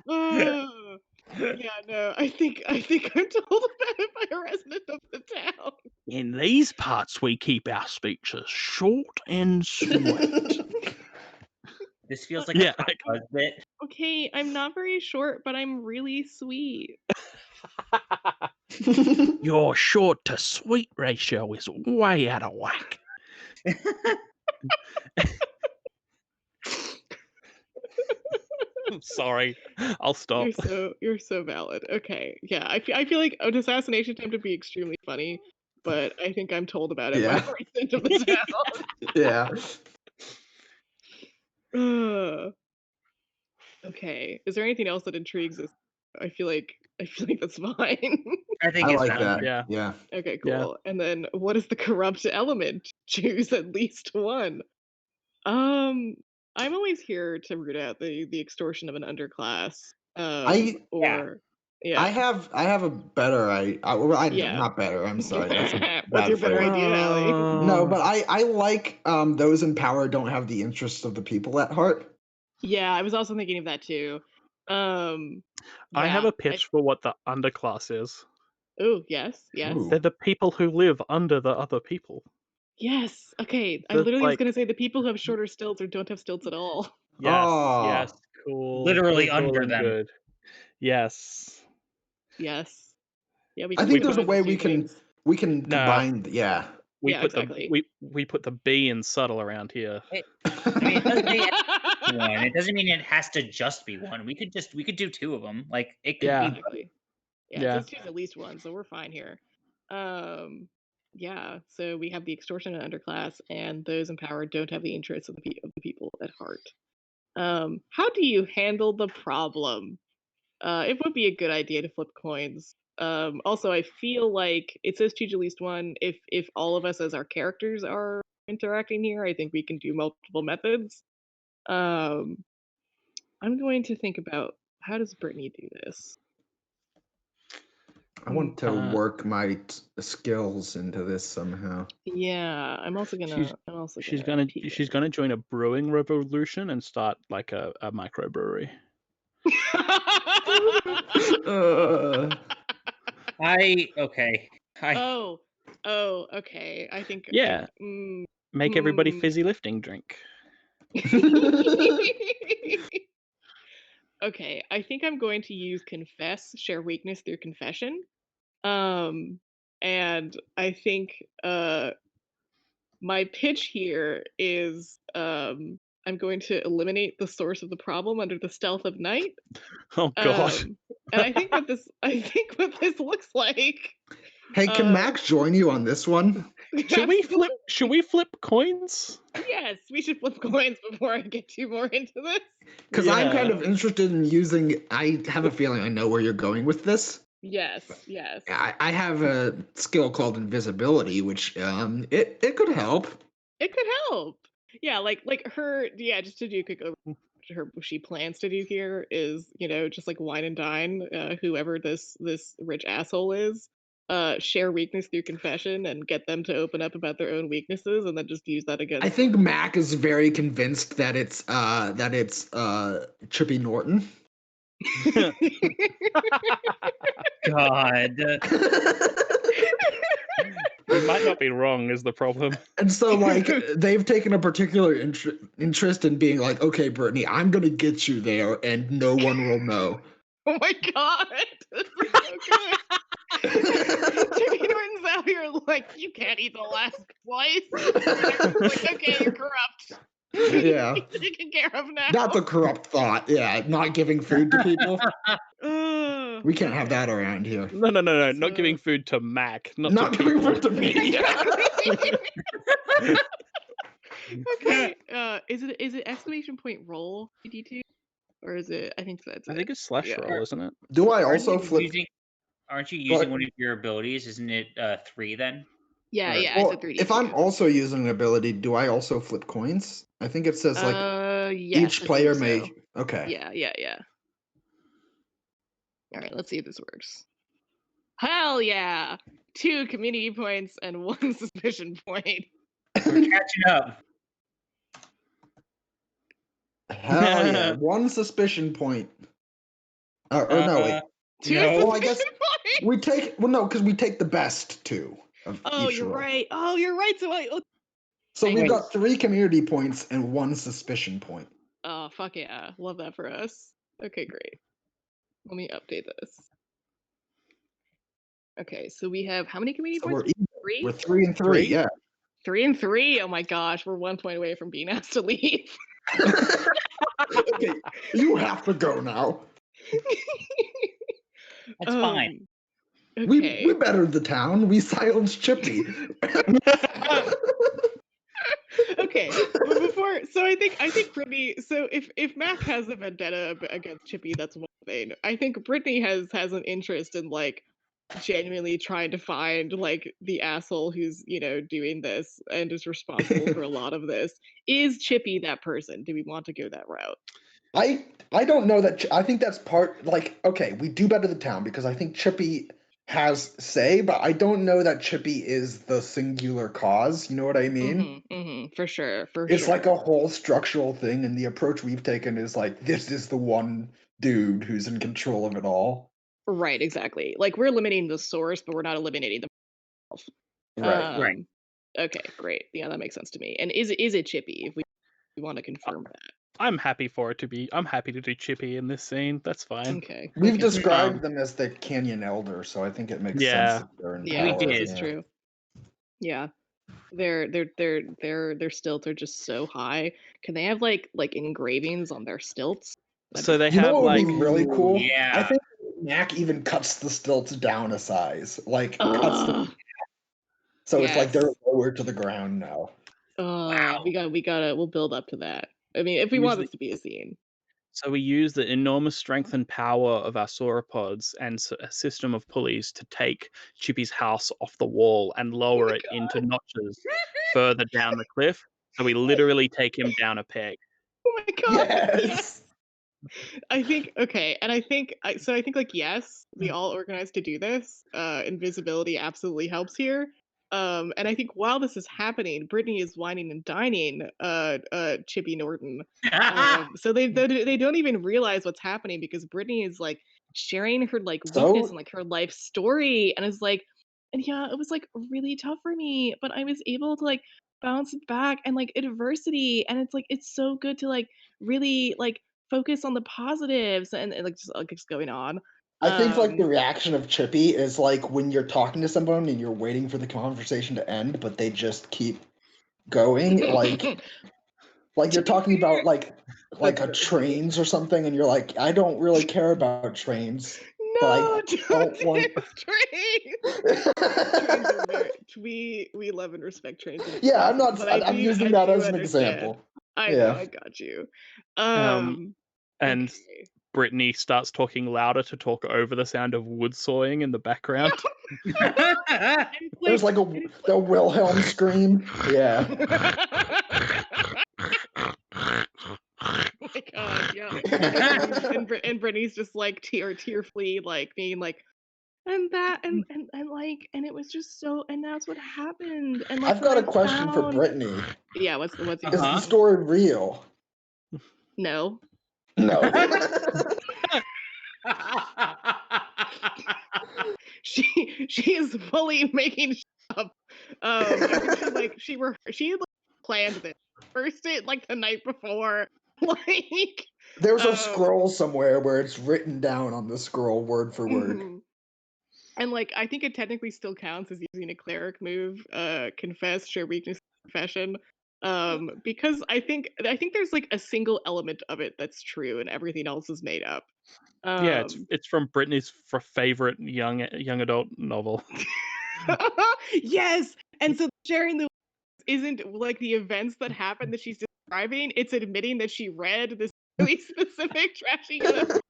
Oh, yeah, no, I think I'm told about it by a resident of the town.
In these parts, we keep our speeches short and sweet.
This feels like
Yeah,
a Hot Fuzz bit.
Okay, I'm not very short, but I'm really sweet.
your short to sweet ratio is way out of whack. I'm sorry. I'll stop.
You're so valid. Okay, yeah, I feel like an assassination attempt would be extremely funny, but I think I'm told about it by
Yeah.
a resident of the town.
Yeah.
Okay, is there anything else that intrigues us? I feel like that's fine.
I think
I
it's
like
fine.
that.
Yeah.
Yeah.
Okay,
Yeah.
cool. And then what is the corrupt element? Choose at least one. Um, I'm always here to root out the extortion of an underclass.
I
Or
I
yeah,
have a better
yeah.
not better. I'm sorry. That's a
What's
bad
your better
phrase.
idea, Allie?
No, but I like those in power don't have the interests of the people at heart.
Yeah, I was also thinking of that too.
I have
Yeah.
a pitch for what the underclass is.
Oh, yes, yes.
Ooh.
They're the people who live under the other people.
Yes. Okay. I
That's
literally was
like-
gonna say the people who have shorter stilts or don't have stilts at all.
Yes,
Oh.
yes, cool.
Literally
cool
under
and
them.
Good. Yes.
Yes. Yeah, we
I
can
think there's a
combine
way
those
we
two
can
things.
No.
combine. Yeah.
We
Yeah,
put
exactly.
we put the B in subtle around here.
I mean, it doesn't mean one. It doesn't mean it has to just be one. We could do two of them. Like it could
Yeah.
be.
Exactly. Yeah,
Yeah.
it says choose at least one, so we're fine here. Yeah, so we have the extortion and underclass, and those in power don't have the interests of the people at heart. How do you handle the problem? It would be a good idea to flip coins. Also, I feel like it says choose at least one. If all of us as our characters are interacting here, I think we can do multiple methods. I'm going to think about how does Brittany do this.
I want to work my skills into this somehow.
Yeah, I'm also gonna.
She's
peek
gonna join a brewing revolution and start like a microbrewery.
Okay.
Oh, okay. I think.
Yeah. Make everybody fizzy lifting drink.
Okay, I think I'm going to use confess, share weakness through confession. And I think my pitch here is I'm going to eliminate the source of the problem under the stealth of night.
Oh god.
And I think what this looks like.
Hey, can Max join you on this one?
Should we flip coins?
Yes, we should flip coins before I get too more into this.
Because I'm kind
Yeah.
of interested in using. I have a feeling I know where you're going with this.
Yes.
I have a skill called invisibility, which it could help.
It could help. Yeah, like her. Yeah, just to do a quick overview. Her what she plans to do here is just like wine and dine whoever this rich asshole is. share weakness through confession and get them to open up about their own weaknesses, and then just use that
I
against.
think Mac is very convinced that it's Chippy Norton.
God.
You might not be wrong, is the problem.
And so, like, they've taken a particular interest in being like, okay, Brittany, I'm gonna get you there, and no one will know.
Oh my god, this is so good. Chippy Norton's out here like, you can't eat the last slice. Like, okay, you're corrupt.
Yeah,
Taken care of now.
that's a corrupt thought. Yeah, not giving food to people. We can't have that around here.
No. Not
So-
giving food to Mac, not to
giving
people.
food to me.
Okay. Is it exclamation point roll D2? Or is it? I think that's it.
I think it's slash
Yeah.
roll, isn't it?
Do I
Aren't
also
you
flip?
aren't you
Go
using
ahead.
one of your abilities? Isn't it 3 then?
Yeah,
Or-
yeah. I
Well,
said 3D.
if I'm also using an ability, do I also flip coins? I think it says like
yes, I
each
think
player
so.
may. Okay.
Yeah. All right, let's see if this works. Hell yeah! 2 community points and 1 suspicion point.
We're catching up.
Hell yeah! 1 suspicion point. Or no, wait.
2
No.
Well, I guess
suspicion points.
we take. Well, no, because we take the best 2 of
Oh,
each
you're
roll.
right. Oh, you're right. So
So we've
Wait.
got 3 community points and 1 suspicion point.
oh, fuck yeah. Love that for us. Okay, great. Let me update this. Okay, so we have how many community
So
points?
we're even.
3?
We're 3 and 3.
Three?
Yeah.
3 and 3. Oh my gosh, we're 1 point away from being asked to leave.
Okay, you have to go now.
That's fine.
Okay.
We bettered the town. We silenced Chippy.
Okay, but before, so I think Brittany. So if Mac has a vendetta against Chippy, that's one thing. I think Brittany has an interest in like genuinely trying to find like the asshole who's doing this and is responsible for a lot of this. Is Chippy that person? Do we want to go that route?
I don't know that. I think that's part. Like, okay, we do better the town because I think Chippy has say, but I don't know that Chippy is the singular cause. You know what I mean?
For sure.
It's like a whole structural thing, and the approach we've taken is like this is the one dude who's in control of it all.
Right, exactly. Like we're eliminating the source, but we're not eliminating the.
Right.
Okay, great. Yeah, that makes sense to me. And is it Chippy? If we want to confirm that.
I'm happy for it to be. I'm happy to do Chippy in this scene. That's fine.
Okay.
We've
okay.
described them as the Canyon Elder, so I think it makes
Yeah.
sense that they're in
Yeah,
power.
this is true. Yeah. Their stilts are just so high. Can they have like engravings on their stilts?
So they
You know
have
what would
like
be really cool?
Yeah.
I think Mac even cuts the stilts down a size, like cuts them. So it's like they're
yes.
lower to the ground now.
Wow.
We'll build up to that. I mean, if we want this to be a scene.
So we use the enormous strength and power of our sauropods and a system of pulleys to take Chippy's house off the wall and lower it into notches further down the cliff. So we literally take him down a peg.
Oh my god!
Yes.
I think okay, and I think like yes, we all organized to do this. Invisibility absolutely helps here. And I think while this is happening, Brittany is whining and dining Chippy Norton. So they don't even realize what's happening because Brittany is like sharing her like weakness and like her life story, and is like, and yeah, it was like really tough for me, but I was able to like bounce back and like adversity, and it's like it's so good to like really like focus on the positives and like just going on.
I think like the reaction of Chippy is like when you're talking to someone and you're waiting for the conversation to end, but they just keep going. Like you're talking about like a trains or something, and you're like, I don't really care about trains.
No,
but I don't want
trains. Trains are very, we love and respect trains.
Yeah, I'm not.
But
I'm using that as an
understand.
example.
I know, I got you.
And
okay.
Brittany starts talking louder to talk over the sound of wood sawing in the background.
There's like the Wilhelm scream. Yeah.
Oh my god, yeah. And Brittany's just like tearfully, like being like, And that and like and it was just so and that's what happened. And like
I've
when
got
I
a question for
found
Brittany.
yeah, what's your
Is the
Uh-huh.
question?
story real?
No.
No.
She is fully making shit up. I think she had like, planned this. First it like the night before. Like
There's a
um
scroll somewhere where it's written down on the scroll word for word.
mhm. And like I think it technically still counts as using a cleric move, confess, share weakness, confession. Because I think there's like a single element of it that's true and everything else is made up.
Yeah,
Um
it's from Brittany's favorite young adult novel.
yes. And so sharing the isn't like the events that happened that she's describing, it's admitting that she read this really specific trashy young adult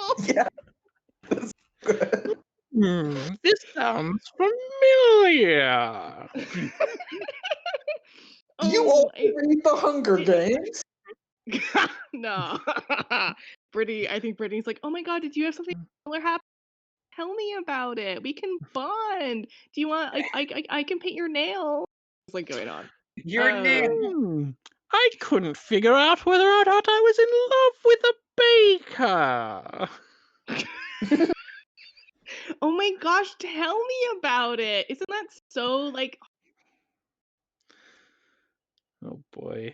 novel.
Yeah. That's good.
This sounds familiar.
You all
I
read the Hunger Games?
no. Brittany, I think Brittany's like, oh my god, did you have something similar happen? Tell me about it. We can bond. Do you want like I can paint your nails? It's like going on.
Your name.
I couldn't figure out whether or not I was in love with a baker.
Oh my gosh, tell me about it. Isn't that so like
Oh boy.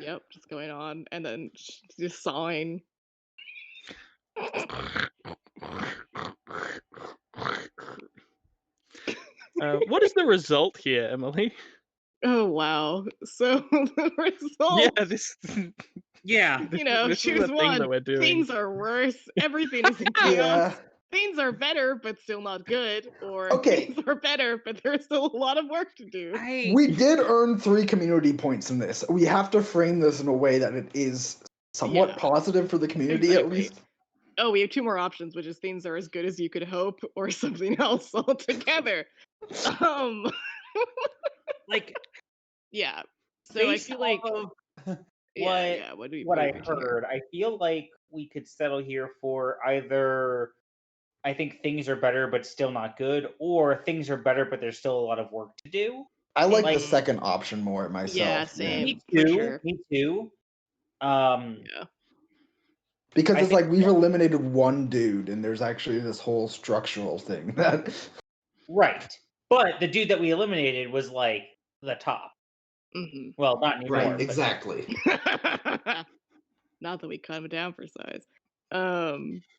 yep, just going on and then just sawing.
What is the result here, Emily?
Oh wow. So the
Yeah,
result,
this
Yeah.
you know,
this is
choose
the thing that
one.
we're doing.
Things are worse. Everything is in chaos.
Yeah.
Things are better but still not good, or
Okay.
things are better but there's still a lot of work to do.
We did earn 3 community points in this. We have to frame this in a way that it is somewhat
Yeah.
positive for the community at
Exactly.
least.
Oh, we have 2 more options, which is things are as good as you could hope, or something else altogether. Um,
Like
yeah. So I
based
feel
off
like
of
yeah. What do
what
we
I
reaching here?
heard, I feel like we could settle here for either I think things are better but still not good, or things are better but there's still a lot of work to do.
I like the
Like
second option more
Yeah,
myself.
same.
me
For
too.
sure.
Me too. Um,
Yeah.
Because
I
it's
think
like we've eliminated one dude and there's actually this whole structural thing that
right, but the dude that we eliminated was like the top.
Mhm.
Well, not anymore.
Right,
but-
exactly.
Not that we cut him down for size.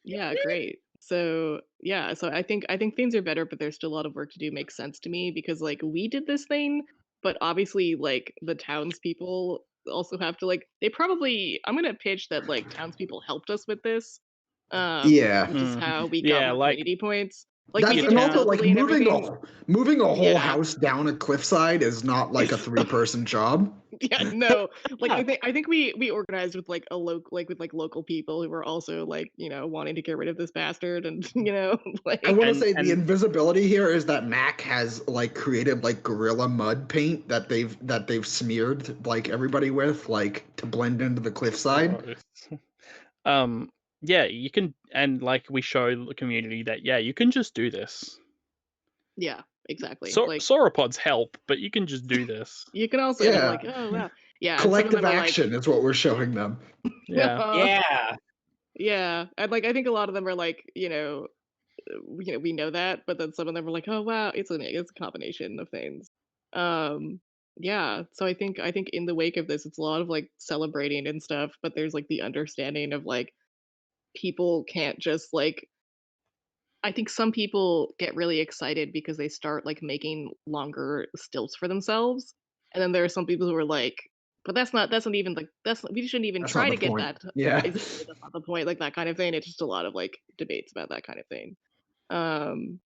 Yeah, great. So yeah, so I think things are better, but there's still a lot of work to do. Makes sense to me because like we did this thing, but obviously like the townspeople also have to like they probably I'm gonna pitch that like townspeople helped us with this.
Yeah.
Which is how we got
Yeah,
more
like
community points. Like we
That's
did
and
it
also like
stealthily and everything.
moving a whole
Yeah.
house down a cliffside is not like a 3-person job.
Yeah, no. Like
Yeah.
I think we organized with like a local people who were also like, wanting to get rid of this bastard and like
I want to
And-
say the
and-
invisibility here is that Mac has like created like gorilla mud paint that they've smeared like everybody with like to blend into the cliffside.
gross. Yeah, you can, and like we show the community that you can just do this.
yeah, exactly.
So
Like
sauropods help, but you can just do this.
you can also and they're
Yeah.
like, oh wow. Yeah, and some of
Collective
them are
action is what we're showing them.
Yeah.
like
Yeah.
yeah. And like I think a lot of them are like, we know that, but then some of them are like, oh wow, it's a combination of things. Um yeah, so I think in the wake of this it's a lot of like celebrating and stuff, but there's like the understanding of like people can't just like I think some people get really excited because they start like making longer stilts for themselves. And then there are some people who are like, but that's not even like we shouldn't even
That's
try
not
to
the
get
point.
that.
Yeah.
Exactly, that's not the point, like that kind of thing. It's just a lot of like debates about that kind of thing. Um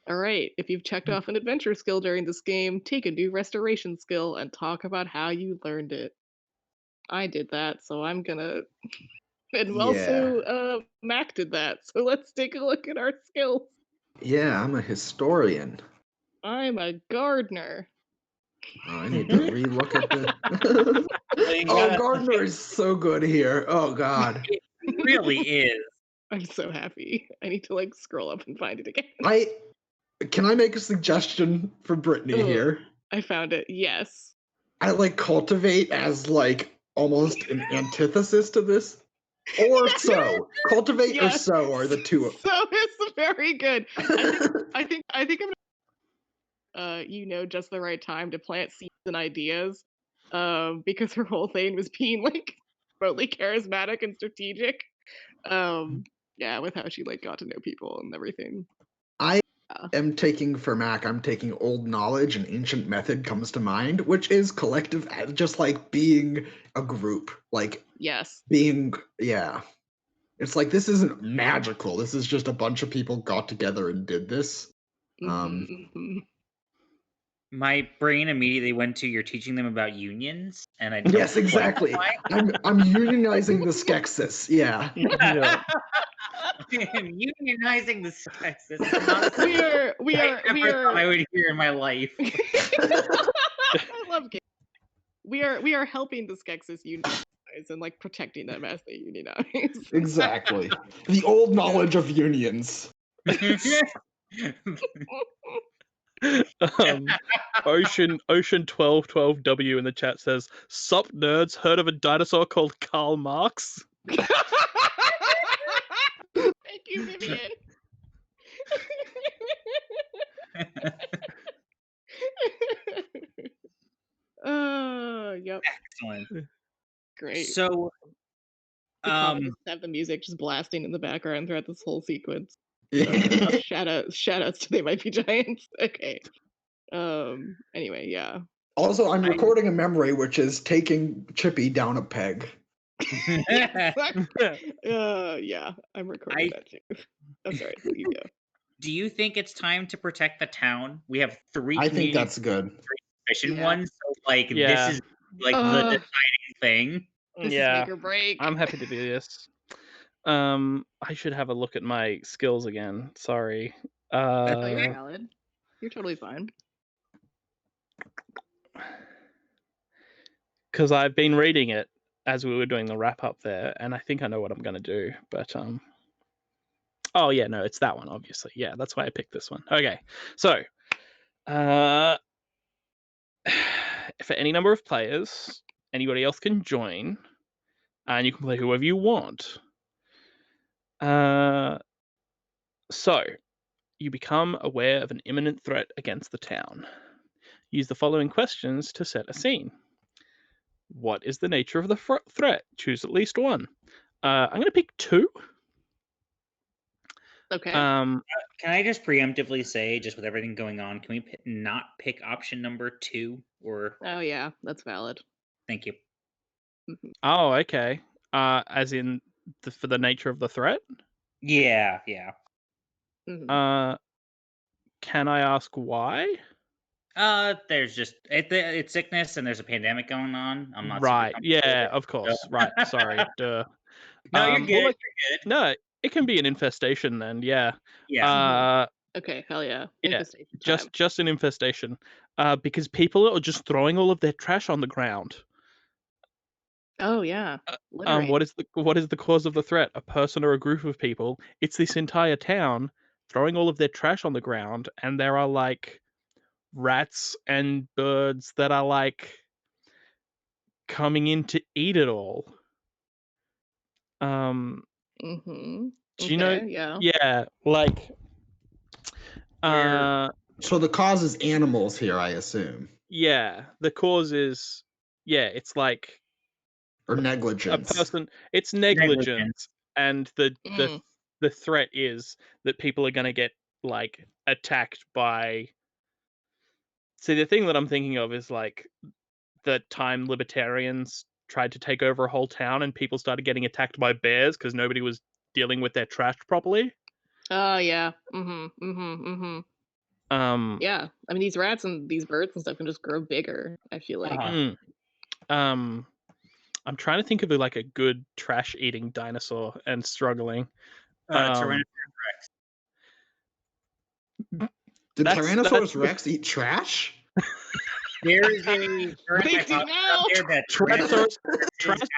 all right, if you've checked off an adventure skill during this game, take a new restoration skill and talk about how you learned it. I did that, so I'm gonna and
Yeah.
also Mac did that. So let's take a look at our skills.
Yeah, I'm a historian.
I'm a gardener.
Oh, I need to relook at the.
So you
Oh,
gotta-
Gardner is so good here. Oh God.
It really is.
I'm so happy. I need to like scroll up and find it again.
Can I make a suggestion for Brittany
Ugh.
here?
I found it. Yes.
I like cultivate as like almost an antithesis to this. Or so. Cultivate or
Yes.
so are the two.
So it's very good. I think I'm just the right time to plant seeds and ideas. Because her whole thing was being like remotely charismatic and strategic. Yeah, with how she like got to know people and everything.
I am taking for Mac, I'm taking old knowledge and ancient method comes to mind, which is collective, just like being a group. Like
Yes.
being, yeah. It's like this isn't magical. This is just a bunch of people got together and did this.
My brain immediately went to you're teaching them about unions, and I
Yes, exactly. I'm unionizing the Skeksis. Yeah.
Yeah.
Unionizing the Skeksis.
We are
I would hear in my life.
I love games. We are helping the Skeksis unionize and like protecting them as they unionize.
Exactly. The old knowledge of unions.
Ocean 1212W in the chat says, "Sup nerds, heard of a dinosaur called Karl Marx?"
Thank you, Vivian. Yep.
Excellent.
Great.
So,
just have the music just blasting in the background throughout this whole sequence.
Yeah.
Shout outs to They Might Be Giants. Okay. Anyway, yeah.
Also, I'm recording a memory which is taking Chippy down a peg.
Yeah, I'm recording that too. I'm sorry, you go.
Do you think it's time to protect the town? We have 3
I think
communities,
that's good.
3 efficient
Yeah.
ones. So, like,
Yeah.
this is like the deciding thing.
This is
Yeah,
make or break.
I'm happy to do this. I should have a look at my skills again. Sorry.
Oh, you're valid. You're totally fine.
Because I've been reading it as we were doing the wrap up there, and I think I know what I'm gonna do. But oh yeah, no, it's that one, obviously. Yeah, that's why I picked this one. Okay, so for any number of players, anybody else can join, and you can play whoever you want. So you become aware of an imminent threat against the town. Use the following questions to set a scene. What is the nature of the threat? Choose at least one. I'm going to pick 2.
Okay.
Can I just preemptively say, just with everything going on, can we not pick option number 2? Or
Oh yeah, that's valid.
thank you.
Oh, okay. As in for the nature of the threat?
Yeah.
Can I ask why?
There's just it's sickness and there's a pandemic going on. I'm not
Right.
super
Yeah,
comfortable
of course. Right. Sorry. Duh.
No, you're good.
Well,
You're good.
no, it can be an infestation then. Yeah.
Yeah.
Okay. Hell yeah.
Yeah.
Infestation time.
Just an infestation. Because people are just throwing all of their trash on the ground.
Oh yeah. Littering.
What is the cause of the threat? A person or a group of people? It's this entire town throwing all of their trash on the ground, and there are like rats and birds that are like coming in to eat it all. Do you know?
Yeah.
Yeah, like
So the cause is animals here, I assume.
Yeah, the cause is it's like
or negligence.
A person. It's negligence, and the threat is that people are going to get like attacked by. See, the thing that I'm thinking of is like the time libertarians tried to take over a whole town and people started getting attacked by bears because nobody was dealing with their trash properly.
Oh yeah. Yeah. I mean, these rats and these birds and stuff can just grow bigger, I feel like.
I'm trying to think of like a good trash eating dinosaur and struggling.
Tyrannosaurus
Rex. Did Tyrannosaurus Rex eat trash?
There is a hypothesis out there that Tyrannosaurus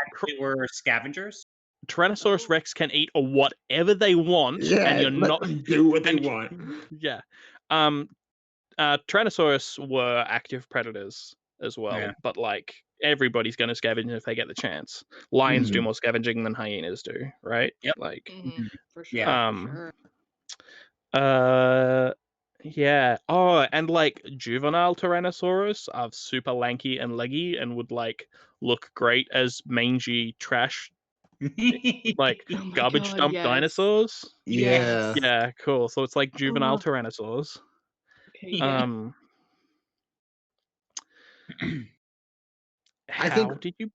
actually were scavengers.
Tyrannosaurus Rex can eat whatever they want, and you're
let
not.
them do what they
and-
want.
Yeah. Tyrannosaurus were active predators as well,
Yeah.
but like everybody's going to scavenge if they get the chance. Lions do more scavenging than hyenas do, right?
Yep.
Like,
For sure.
Yeah.
For sure.
Yeah. Oh, and like juvenile Tyrannosaurus are super lanky and leggy and would like look great as mangy trash, like
Oh my
garbage
God,
dump
yes.
dinosaurs.
Yeah.
Yeah, cool. So it's like juvenile
Oh.
Tyrannosaurs.
Okay, yeah.
I
How
think-
did you?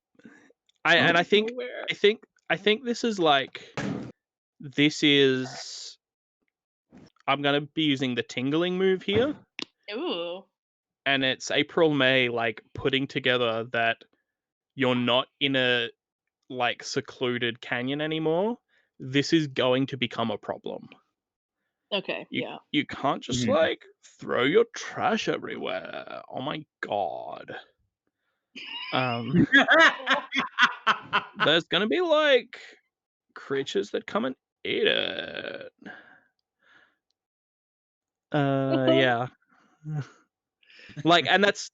I think
Nowhere.
I think this is like this is. I'm gonna be using the tingling move here,
Ooh.
and it's April May like putting together that you're not in a like secluded canyon anymore. This is going to become a problem.
Okay, yeah.
You can't just
Mhm.
like throw your trash everywhere. Oh my god. There's gonna be like creatures that come and eat it. Yeah. Like, and that's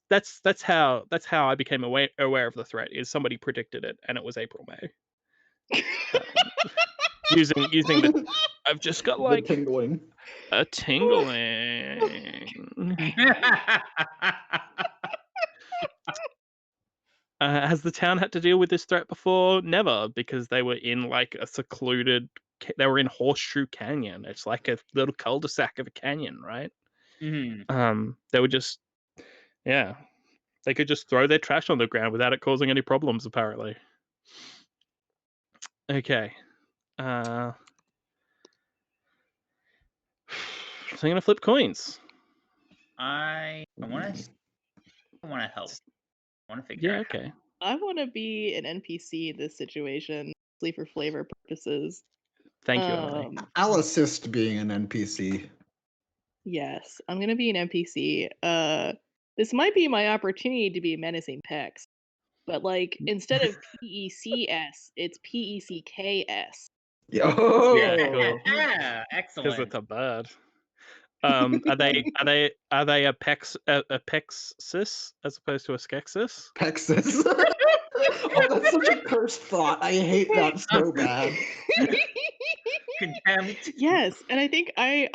how I became aware of the threat. Is somebody predicted it, and it was April May. Using the, I've just got
The
like
tingling.
a tingling. Has the town had to deal with this threat before? Never, because they were in like a secluded. They were in Horseshoe Canyon. It's like a little cul-de-sac of a canyon, right? They were just, yeah, they could just throw their trash on the ground without it causing any problems, apparently. Okay. So I'm gonna flip coins.
I want to help. I want to figure
Yeah,
out.
okay.
I want to be an NPC in this situation, mostly for flavor purposes.
Thank you, Emily.
I'll assist being an NPC.
Yes, I'm gonna be an NPC. This might be my opportunity to be menacing Pex, but like instead of PECS, it's PECKS.
Yo.
Yeah.
Cool.
Yeah.
Because
Excellent.
it's a bird. Are they a pexis as opposed to a skexis?
Texas. Oh, that's such a cursed thought. I hate that so bad.
Contempt.
Yes, and I think I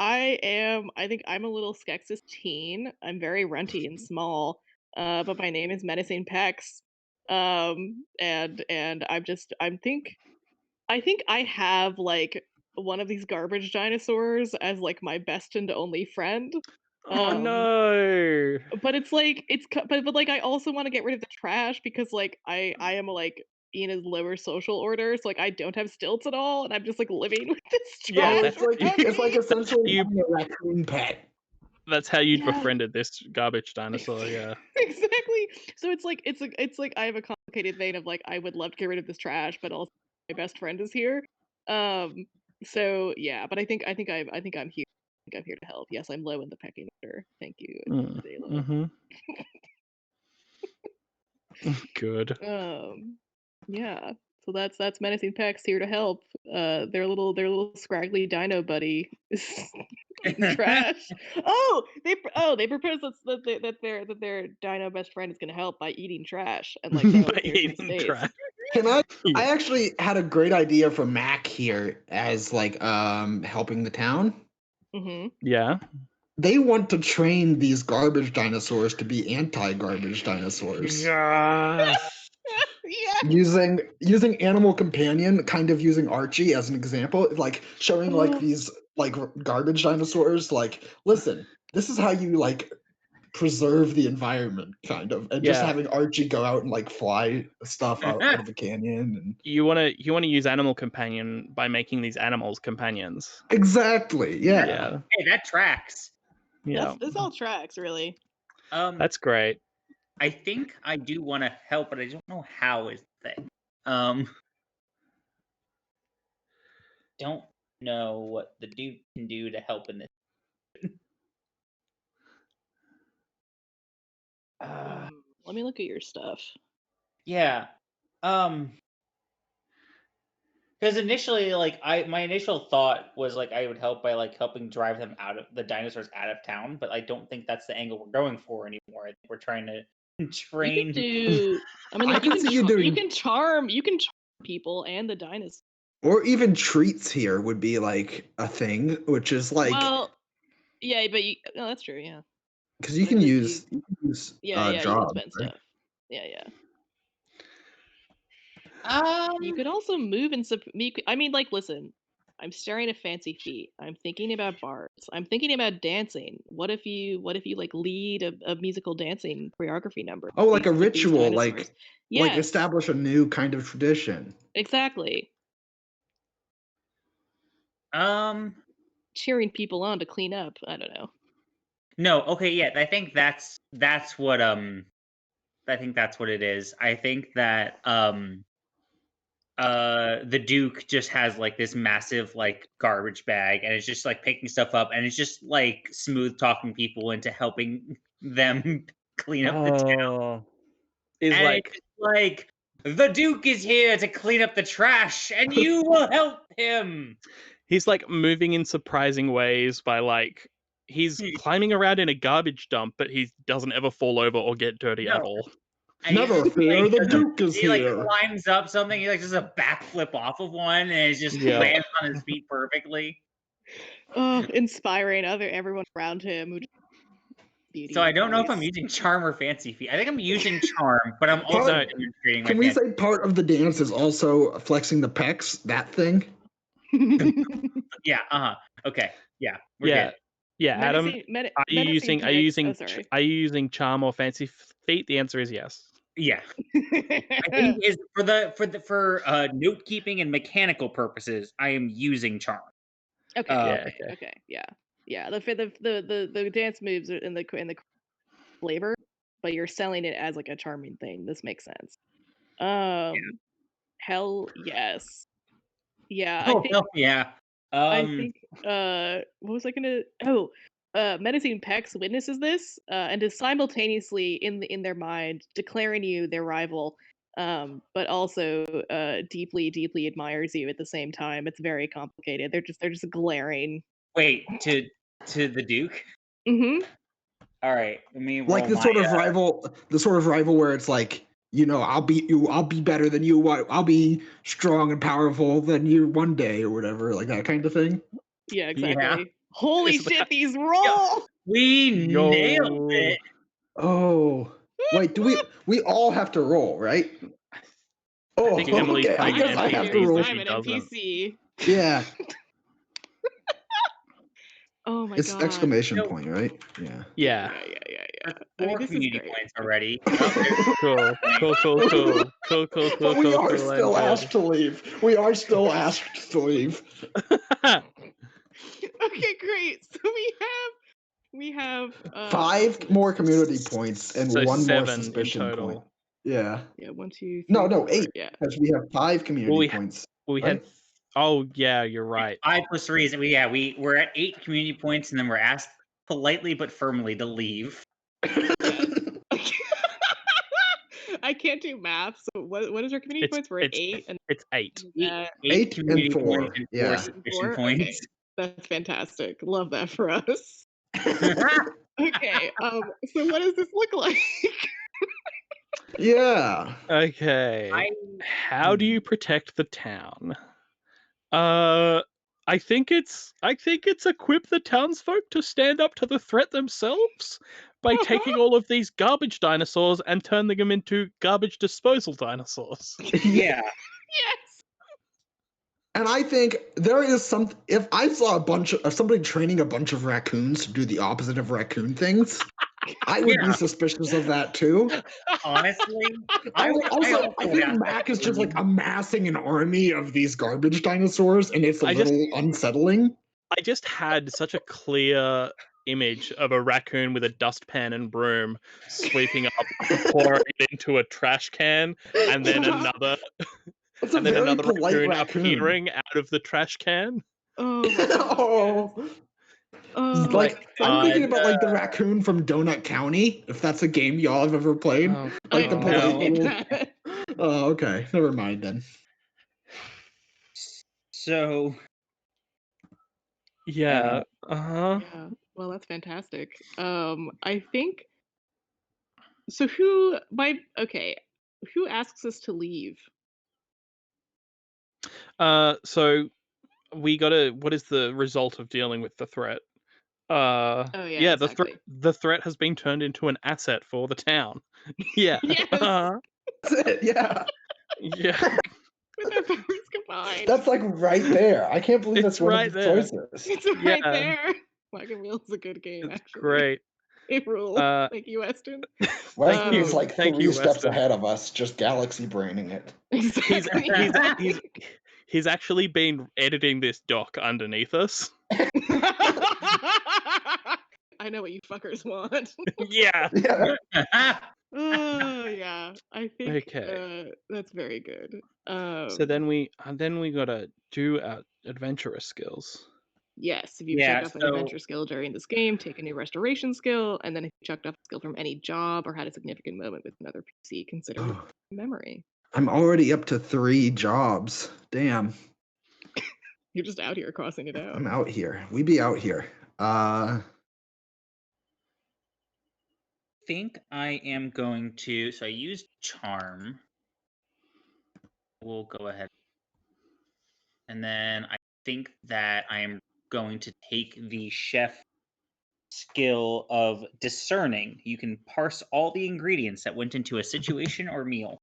think I'm a little Skexis teen. I'm very runty and small. But my name is Menacing Pex. And I think I have like one of these garbage dinosaurs as like my best and only friend.
Oh no!
But it's like but like I also want to get rid of the trash because like I am like in a lower social order, so like I don't have stilts at all, and I'm just like living with this
Yeah,
trash.
Oh, it's like essentially
You-
having a raccoon pet.
That's how you'd
Yeah.
befriended this garbage dinosaur. Yeah.
Exactly. So it's like I have a complicated vein of like I would love to get rid of this trash, but also my best friend is here. So yeah, but I think I'm here. I think I'm here to help. Yes, I'm low in the pecking order. Thank you, Zayla.
Mm-hmm. Good.
Yeah. So that's menacing Pex here to help. Their little scraggly dino buddy is eating trash. They propose that their dino best friend is gonna help by eating trash and like going
By
clear some
eating
space.
trash.
Can I?
Yeah.
I actually had a great idea for Mac here as like helping the town.
Mm-hmm.
Yeah.
They want to train these garbage dinosaurs to be anti-garbage dinosaurs.
Yes.
Yeah.
Using Animal Companion, kind of using Archie as an example, like showing like these like garbage dinosaurs, like, listen, this is how you like preserve the environment, kind of, and just
Yeah.
having Archie go out and like fly stuff out of the canyon and
You wanna use Animal Companion by making these animals companions.
exactly, yeah.
Yeah.
Hey, that tracks.
Yeah.
This all tracks, really.
That's great.
I think I do want to help, but I don't know how is the thing. Don't know what the dude can do to help in this.
Let me look at your stuff.
Yeah. Because initially, like my initial thought was like I would help by like helping drive them out of the dinosaurs out of town, but I don't think that's the angle we're going for anymore. I think we're trying to
You could
train.
do. I mean,
I
like you
could
can
see you doing-
you can charm people and the dinosaurs.
Or even treats here would be like a thing, which is like
Well, yeah, but no, that's true. Yeah,
because you
but
can
it-
use
yeah, you can
jobs,
spend
right?
stuff. Yeah.
Um,
You could also move and I mean, like, listen. I'm staring at fancy feet. I'm thinking about bars. I'm thinking about dancing. What if you like lead a musical dancing choreography number?
Oh, like a
with these
ritual,
dinosaurs?
like
Yes,
establish a new kind of tradition.
exactly. Cheering people on to clean up. I don't know.
no, okay, yeah, I think that's what it is. I think that the Duke just has like this massive like garbage bag and it's just like picking stuff up and it's just like smooth talking people into helping them clean up the town.
Oh, is
And
like
it's like the Duke is here to clean up the trash and you will help him.
he's like moving in surprising ways by like he's climbing around in a garbage dump, but he doesn't ever fall over or get dirty at
No.
all.
And he
Never
just,
fear,
like,
the Duke is
he like
here.
climbs up something. He like does a backflip off of one, and it just
Yeah.
lands on his feet perfectly.
Inspiring everyone around him. Who beauty.
So I don't know if I'm
always.
using charm or fancy feet. I think I'm using charm, but I'm also
No.
demonstrating my
Can we
fancy.
say part of the dance is also flexing the pecs? That thing.
Yeah. Okay. Yeah. We're
Yeah.
good.
Yeah, Adam, are you using charm or fancy feet? The answer is yes.
Yeah. I think is for note keeping and mechanical purposes, I am using charm.
Okay. Yeah. The dance moves are in the flavor, but you're selling it as like a charming thing. This makes sense. Hell yes. Yeah,
Oh, hell yeah.
I think what was I gonna Menacing Pex witnesses this and is simultaneously in their mind declaring you their rival, but also deeply admires you at the same time. It's very complicated. They're just glaring.
Wait, to the Duke?
Mm-hmm.
All right, let me
Like
roll
the
my,
sort of rival where it's like, you know, I'll beat you, I'll be better than you, I'll be strong and powerful than you one day or whatever, like that kind of thing.
Yeah, exactly.
Yeah.
Holy
Is
shit, these roll!
We nailed it.
Oh, wait, do we all have to roll, right? Oh,
think Emily's
okay. I
playing
guess
an
I have
NPC,
to roll.
so
I'm
she
an
doesn't.
NPC.
Yeah,
Oh my
it's
god.
exclamation
No.
point, right? Yeah.
Yeah.
That's
I mean,
4
this is
community
great.
points already.
Cool.
But we are
cool.
still
I'm
asked to leave. We are still asked to leave.
Okay, great. So we have
5 more community points and
so
1 more
7 in
suspicion
total.
point. Yeah.
Yeah, 1, 2, 3,
No,
4,
8.
yeah.
Because we have 5 community points.
We
right?
had. Oh yeah, you're right.
5 plus 3 is we're at 8 community points, and then we're asked politely but firmly to leave.
I can't do math. So what is our community points? We're at 8 and
It's 8.
8
community
and 4.
points and 4
Yeah.
suspicion
4?
points.
Okay. That's fantastic. Love that for us. Okay. So what does this look like?
Yeah.
Okay. How do you protect the town? I think it's equip the townsfolk to stand up to the threat themselves by taking all of these garbage dinosaurs and turning them into garbage disposal dinosaurs.
Yeah.
Yes.
And I think there is some. If I saw a bunch of somebody training a bunch of raccoons to do the opposite of raccoon things, I would be suspicious of that too.
Honestly,
I
also would
think
ask
Mac
that
is just like
too.
amassing an army of these garbage dinosaurs, and it's a little unsettling.
I just had such a clear image of a raccoon with a dustpan and broom sweeping up, pouring it into a trash can, and then another
It's a
and then
very
another
polite
raccoon
raccoon.
appearing out of the trash can.
Oh my god.
Oh. Like I'm thinking about like the raccoon from Donut County, if that's a game y'all have ever played.
Oh,
like the polite
no.
little. Oh, okay. Never mind then.
So
Yeah. Uh-huh.
Yeah. Well, that's fantastic. I think so. Who might? Okay. Who asks us to leave?
So we gotta. What is the result of dealing with the threat?
Oh yeah,
Yeah,
exactly.
the threat has been turned into an asset for the town. Yeah.
Yes.
That's it. Yeah.
Yeah.
With our powers combined.
That's like right there. I can't believe
It's
that's one
right
of the
there.
choices.
It's
Yeah.
right there. Wagon Wheel's a good game,
It's
actually.
great.
It rules. Thank you, Weston.
Weston is
Um,
like
Thank
3
you,
steps
Weston.
ahead of us, just galaxy braining it.
Exactly.
He's actually been editing this doc underneath us.
I know what you fuckers want.
Yeah.
Yeah.
Oh yeah, I think
Okay.
that's very good.
So then we gotta do our adventurous skills.
Yes, if you've
Yeah,
checked off an
so
adventure skill during this game, take a new restoration skill, and then if you checked off a skill from any job or had a significant moment with another PC, consider it a memory.
I'm already up to 3 jobs. Damn.
You're just out here crossing it out.
I'm out here. We be out here.
think I am going to. So I used charm. We'll go ahead. And then I think that I am going to take the chef skill of discerning. You can parse all the ingredients that went into a situation or meal.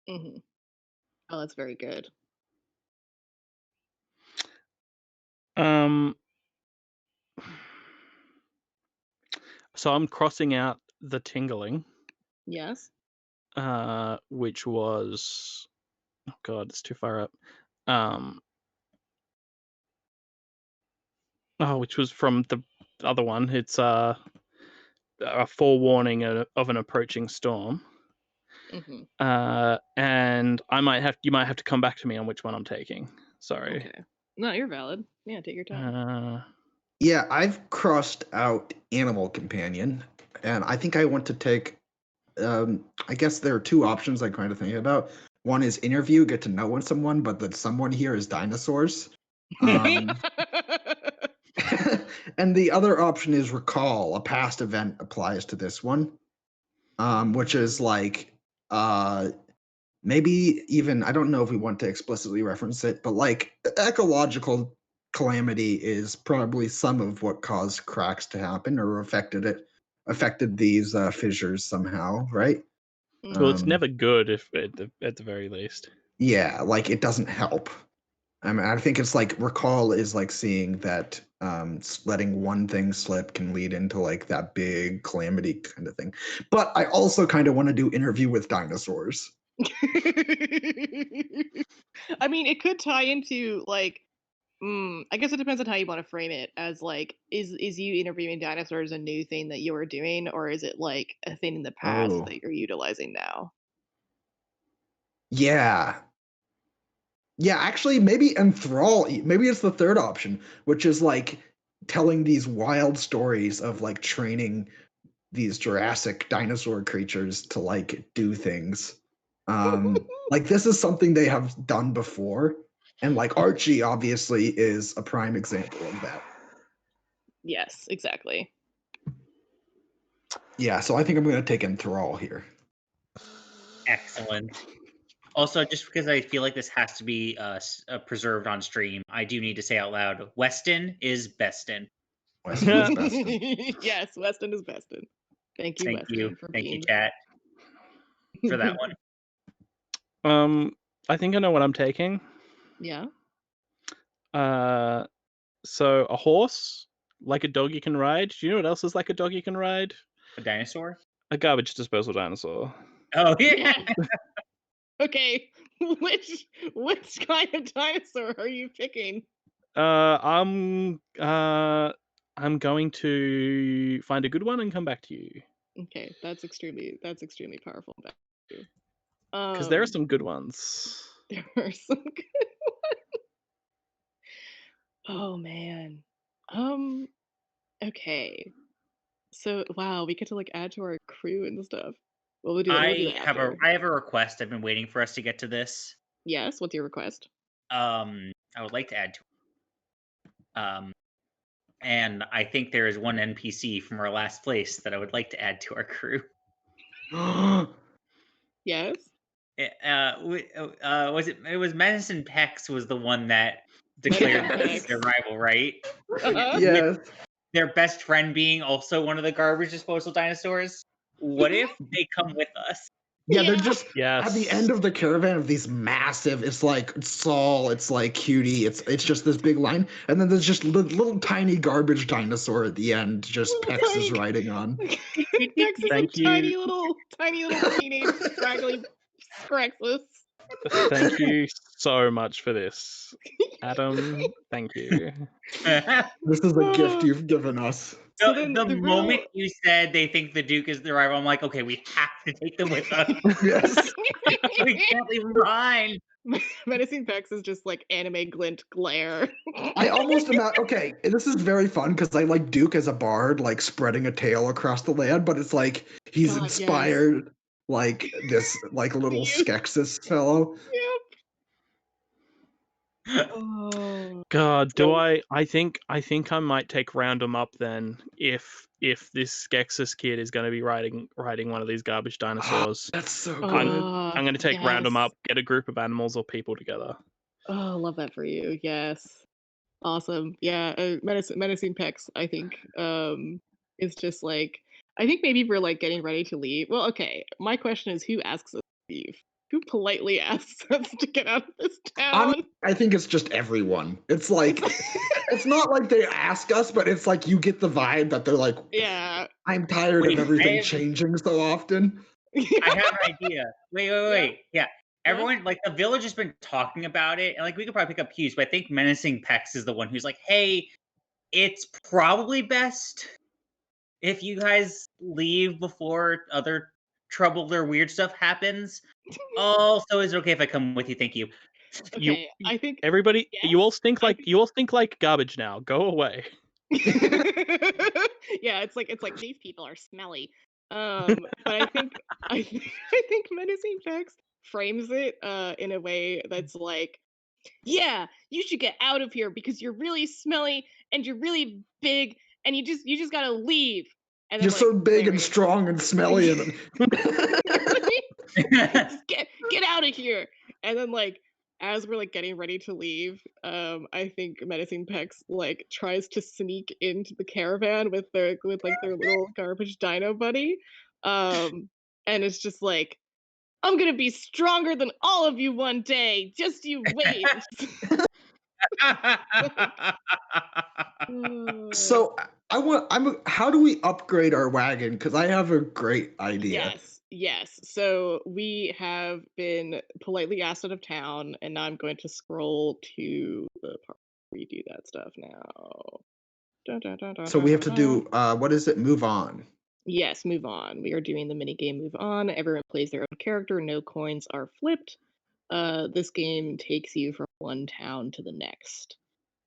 Mm-hmm. Oh, that's very good.
So I'm crossing out the tingling,
Yes.
which was, oh god, it's too far up. Which was from the other one. It's a forewarning of an approaching storm.
Mm-hmm.
And you might have to come back to me on which one I'm taking. Sorry.
Okay. No, you're valid. Yeah, take your time.
Yeah, I've crossed out animal companion, and I think I want to take. I guess there are 2 options I'm kind of thinking about. One is interview, get to know someone, but the someone here is dinosaurs. And the other option is recall. A past event applies to this one, which is like maybe even, I don't know if we want to explicitly reference it, but like ecological calamity is probably some of what caused cracks to happen or affected these fissures somehow, right?
Well, it's never good if at the very least.
Yeah, like it doesn't help. I mean, I think it's like recall is like seeing that letting one thing slip can lead into like that big calamity kind of thing. But I also kind of want to do interview with dinosaurs.
I mean, it could tie into like, I guess it depends on how you want to frame it. As like, is you interviewing dinosaurs a new thing that you're doing, or is it like a thing in the past
Oh.
that you're utilizing now?
Yeah. Yeah, actually, maybe enthrall. Maybe it's the third option, which is like telling these wild stories of like training these Jurassic dinosaur creatures to like do things. Like this is something they have done before, and like Archie obviously is a prime example of that.
Yes, exactly.
Yeah, so I think I'm going to take enthrall here.
Excellent. Also, just because I feel like this has to be preserved on stream, I do need to say out loud, Weston is Beston.
Weston is Beston.
Yes, Weston is Beston. Thank you, Weston, for
Thank you,
being
chat, for that one.
I think I know what I'm taking.
Yeah.
So a horse, like a dog you can ride. Do you know what else is like a dog you can ride?
A dinosaur?
A garbage disposal dinosaur.
Oh yeah.
Okay, which kind of dinosaur are you picking?
I'm going to find a good one and come back to you.
Okay, that's extremely powerful.
Because there are some good ones.
There are some good ones. Oh man. Okay. So wow, we get to like add to our crew and stuff. We'll do that. We'll do that after.
I have a request. I've been waiting for us to get to this.
Yes. What's your request?
I I would like to add to it. And I think there is one NPC from our last place that I would like to add to our crew.
Yes.
Was it? It was Medicine Pex was the one that declared
Yes.
their rival, right?
Yes.
Their best friend being also one of the garbage disposal dinosaurs. What if they come with us?
Yeah, they're
Yeah.
just
Yes.
at the end of the caravan of these massive. It's like Saul, it's like Cutie, it's just this big line, and then there's just little tiny garbage dinosaur at the end. Just
Little
Pex is
tiny-
riding on.
Pex is
Thank
a
you.
tiny little teenage scraggly Scraxus.
Thank you so much for this, Adam. Thank you.
This is a gift you've given us.
So then
the
the
moment
real-
you said they think the Duke is the rival, I'm like, okay, we have to take them with us.
Yes.
We can't leave them behind.
Menacing Pex is just like anime glint glare.
I almost imagine. Okay, this is very fun because I like Duke as a bard, like spreading a tail across the land, but it's like he's
God, yes.
inspired like this like little Skeksis fellow.
Yep. Oh.
God,
So-
I think I might take Round'em Up then if this Skeksis kid is going to be riding one of these garbage dinosaurs.
That's so good.
I'm going to take Round'em
yes.
Up, get a group of animals or people together.
Oh, love that for you. Yes. Awesome. Yeah, Menacing Pex, I think, is just like, I think maybe we're like getting ready to leave. Well, okay. My question is, who asks us to leave? Who politely asks us to get out of this town?
I think it's just everyone. It's like it's not like they ask us, but it's like you get the vibe that they're like,
Yeah.
I'm tired
Wait,
of everything
I have-
changing so often.
I have an idea. Wait. Yeah.
Yeah.
Everyone, like the village has been talking about it, and like we could probably pick up cues, but I think Menacing Pex is the one who's like, hey, it's probably best if you guys leave before other trouble or weird stuff happens. Also, is it okay if I come with you? Thank you.
Okay, I think
Everybody,
Yes,
you all stink
I
like garbage now. Go away.
yeah, it's like these people are smelly. But I think I think Menacing Pex frames it in a way that's like, yeah, you should get out of here because you're really smelly and you're really big and you just gotta leave. And then,
You're so
like,
big and
Larry-
strong and smelly and
just get out of here. And then like as we're like getting ready to leave, I think Menacing Pex like tries to sneak into the caravan with their little garbage dino buddy. And it's just like, I'm gonna be stronger than all of you one day. Just you wait.
so how do we upgrade our wagon? Because I have a great idea.
Yes. So we have been politely asked out of town, and now I'm going to scroll to the part where we do that stuff now.
So we have to do what is it? Move on.
Yes, move on. We are doing the mini game Move On. Everyone plays their own character. No coins are flipped. This game takes you from one town to the next.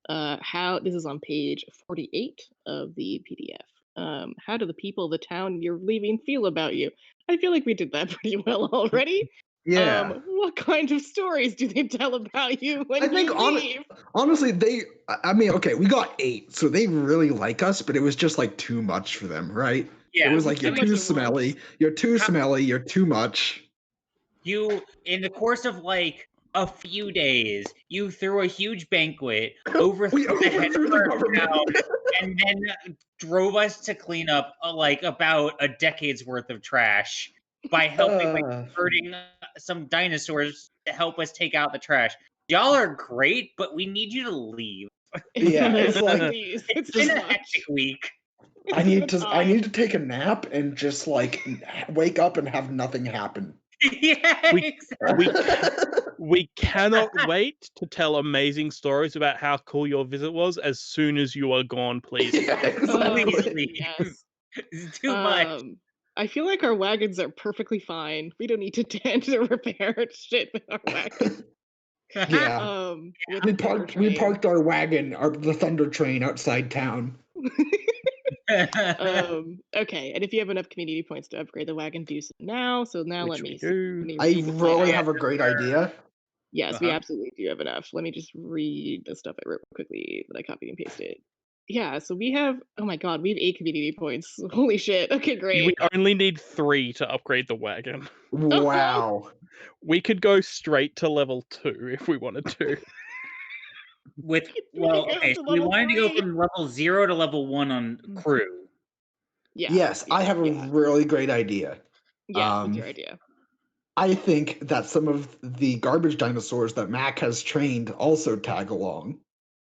This is on page 48 of the PDF. How do the people of the town you're leaving feel about you? I feel like we did that pretty well already.
Yeah.
What kind of stories do they tell about you when
I think
you leave?
honestly, okay, we got 8, so they really like us, but it was just like too much for them, right?
Yeah,
It was like
too
you're
much
too
at
smelly,
once.
you're too smelly, you're too much.
You, in the course of like a few days, you threw a huge banquet, overthrew
We
the head
overthrew
of
the
our
government.
town, and then drove us to clean up like about a decade's worth of trash by converting some dinosaurs to help us take out the trash. Y'all are great, but we need you to leave.
Yeah, it's like
Please,
It's
too
been a
much.
hectic week.
I need
The
to
time.
take a nap and just like wake up and have nothing happen.
Yeah,
We-
exactly.
We cannot wait to tell amazing stories about how cool your visit was as soon as you are gone, please.
Yeah, exactly.
Please.
Yes.
It's too much.
I feel like our wagons are perfectly fine. We don't need to tend to repair shit with our wagon.
Yeah.
With
We
the Thunder
parked
Train.
our wagon, the Thunder Train outside town.
Okay, and if you have enough community points to upgrade the wagon, do so now. So now
Which
let
we
me
do.
let me
I
read the plan
really
out.
have a great idea.
Yes, we
Uh-huh.
absolutely do have enough. Let me just read the stuff I wrote quickly that I copied and pasted. Yeah, so we have, oh my god, we have 8 community points. Holy shit. Okay,
We
great.
only need 3 to upgrade the wagon.
Wow.
We could go straight to level 2 if we wanted to.
With
We can go
okay,
to
so we
level
wanted to go
3.
from level 0 to level 1 on crew.
Yeah.
Yes, I have a really great idea.
Yes, what's your idea?
I think that some of the garbage dinosaurs that Mac has trained also tag along.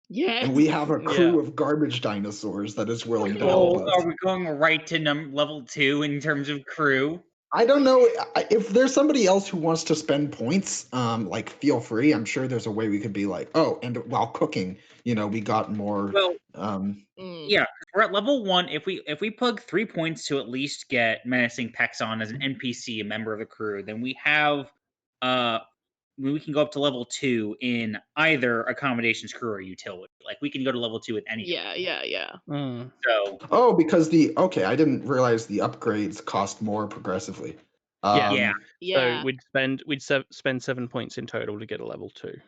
Yes.
And we have a crew
Yeah.
of garbage dinosaurs that is willing to
Oh,
help
Oh,
us.
are we going right to level 2 in terms of crew?
I don't know if there's somebody else who wants to spend points. Like, feel free. I'm sure there's a way we could be like, oh, and while cooking, we got more.
Well,
Mm.
yeah, 'cause we're at level 1. If we plug 3 points to at least get Menacing Pexon as an NPC, a member of the crew, then we have we can go up to level 2 in either accommodations, crew, or utility. Like we can go to level 2 with any.
Yeah.
So
Oh, because I didn't realize the upgrades cost more progressively.
Yeah.
Yeah.
So we'd spend 7 points in total to get a level 2.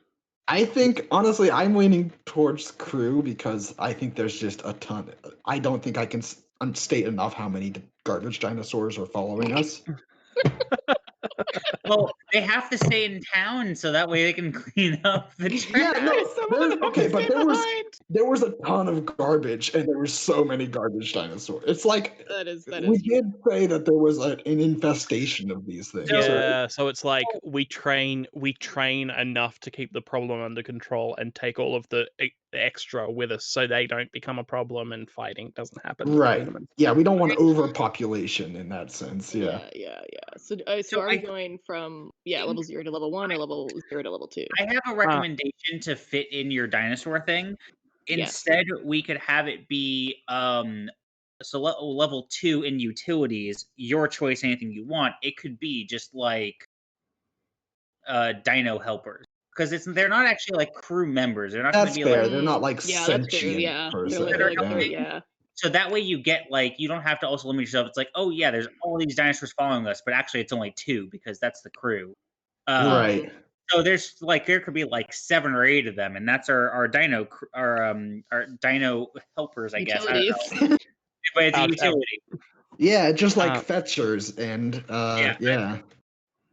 I think honestly, I'm leaning towards crew because I think there's just a ton. I don't think I can state enough how many garbage dinosaurs are following us.
well, they have to stay in town so that way they can clean up the trash.
Yeah, no,
Some of them have
okay,
to
but
stay behind.
there was a ton of garbage, and there were so many garbage dinosaurs. It's like
That is
we
true.
did say that there was an infestation of these things.
Yeah, so it's like we train enough to keep the problem under control and take all of the extra with us so they don't become a problem and fighting doesn't happen between
Right.
them.
Yeah, we don't want overpopulation in that sense. Yeah.
Yeah. So are we going from level 0 to level 1 or level 0 to level 2?
I have a recommendation to fit in your dinosaur thing.
Yes.
Instead, we could have it be so level 2 in utilities, your choice, anything you want. It could be just like dino helpers. Because they're not actually like crew members. They're not going to
That's
be
fair.
like
They're not like
Yeah, that's true.
sentient
Yeah.
per
They're
se.
like,
Yeah.
so that way you get like you don't have to also limit yourself. It's like, oh yeah, there's all these dinosaurs following us, but actually it's only 2 because that's the crew.
Right.
So there's like there could be like 7 or 8 of them, and that's our dino our dino helpers, I guess. I don't know. But it's a utility.
Yeah, just like fetchers and yeah.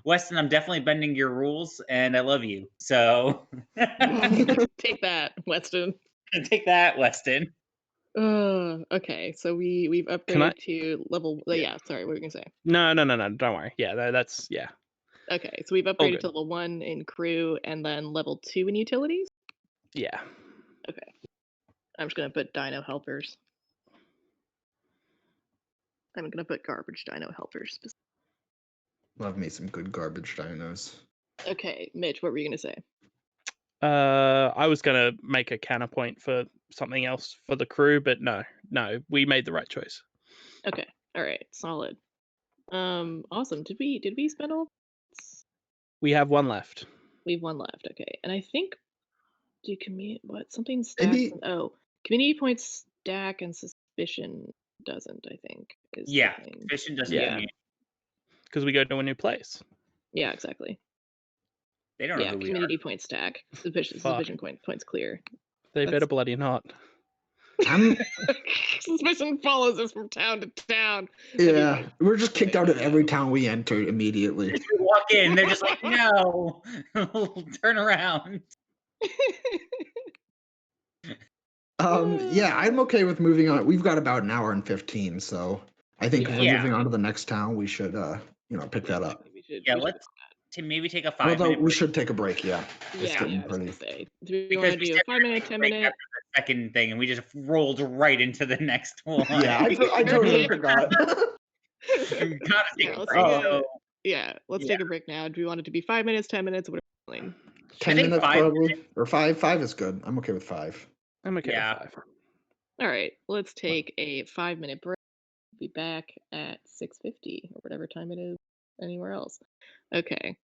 Weston, I'm definitely bending your rules, and I love you. So
Take that, Weston.
take that, Weston.
Okay, so we've upgraded to level. Yeah, sorry, what were you gonna say?
No, don't worry. Yeah, that's yeah.
Okay, so we've upgraded to level 1 in crew and then level 2 in utilities.
Yeah.
Okay, I'm just gonna put dino helpers. I'm gonna put garbage dino helpers.
Love me some good garbage dinos.
Okay, Mitch, what were you gonna say?
I was gonna make a counterpoint for something else for the crew, but no, we made the right choice.
Okay, all right, solid. Awesome. Did we spend all?
We have 1 left.
We have 1 left. Okay, and I think something stacks. Community points stack and suspicion doesn't. I think is
yeah, suspicion doesn't.
Yeah,
because we go to a new place.
Yeah, exactly.
They don't know who we are.
Community point stack. Suspicion points clear.
They better bloody not.
Suspicion follows us from town to town.
Yeah, we're just kicked out of every town we enter immediately.
We walk in, they're just like, no, turn around.
Yeah, I'm okay with moving on. We've got about an hour and 15, so I think if we're moving on to the next town, we should, pick that up.
Let's maybe take a 5 minute.
We should take a break. Yeah. It's getting pretty.
Do we want to do a 5 minute, 10 minute?
Second thing, and we just rolled right into the next one.
Yeah, I totally forgot.
Let's take a break now. Do we want it to be 5 minutes, 10 minutes? What are we doing?
10 minutes probably, or 5. 5 is good. I'm okay with 5.
I'm okay with 5.
All right, let's take a 5-minute break. Be back at 6:50 or whatever time it is anywhere else. Okay.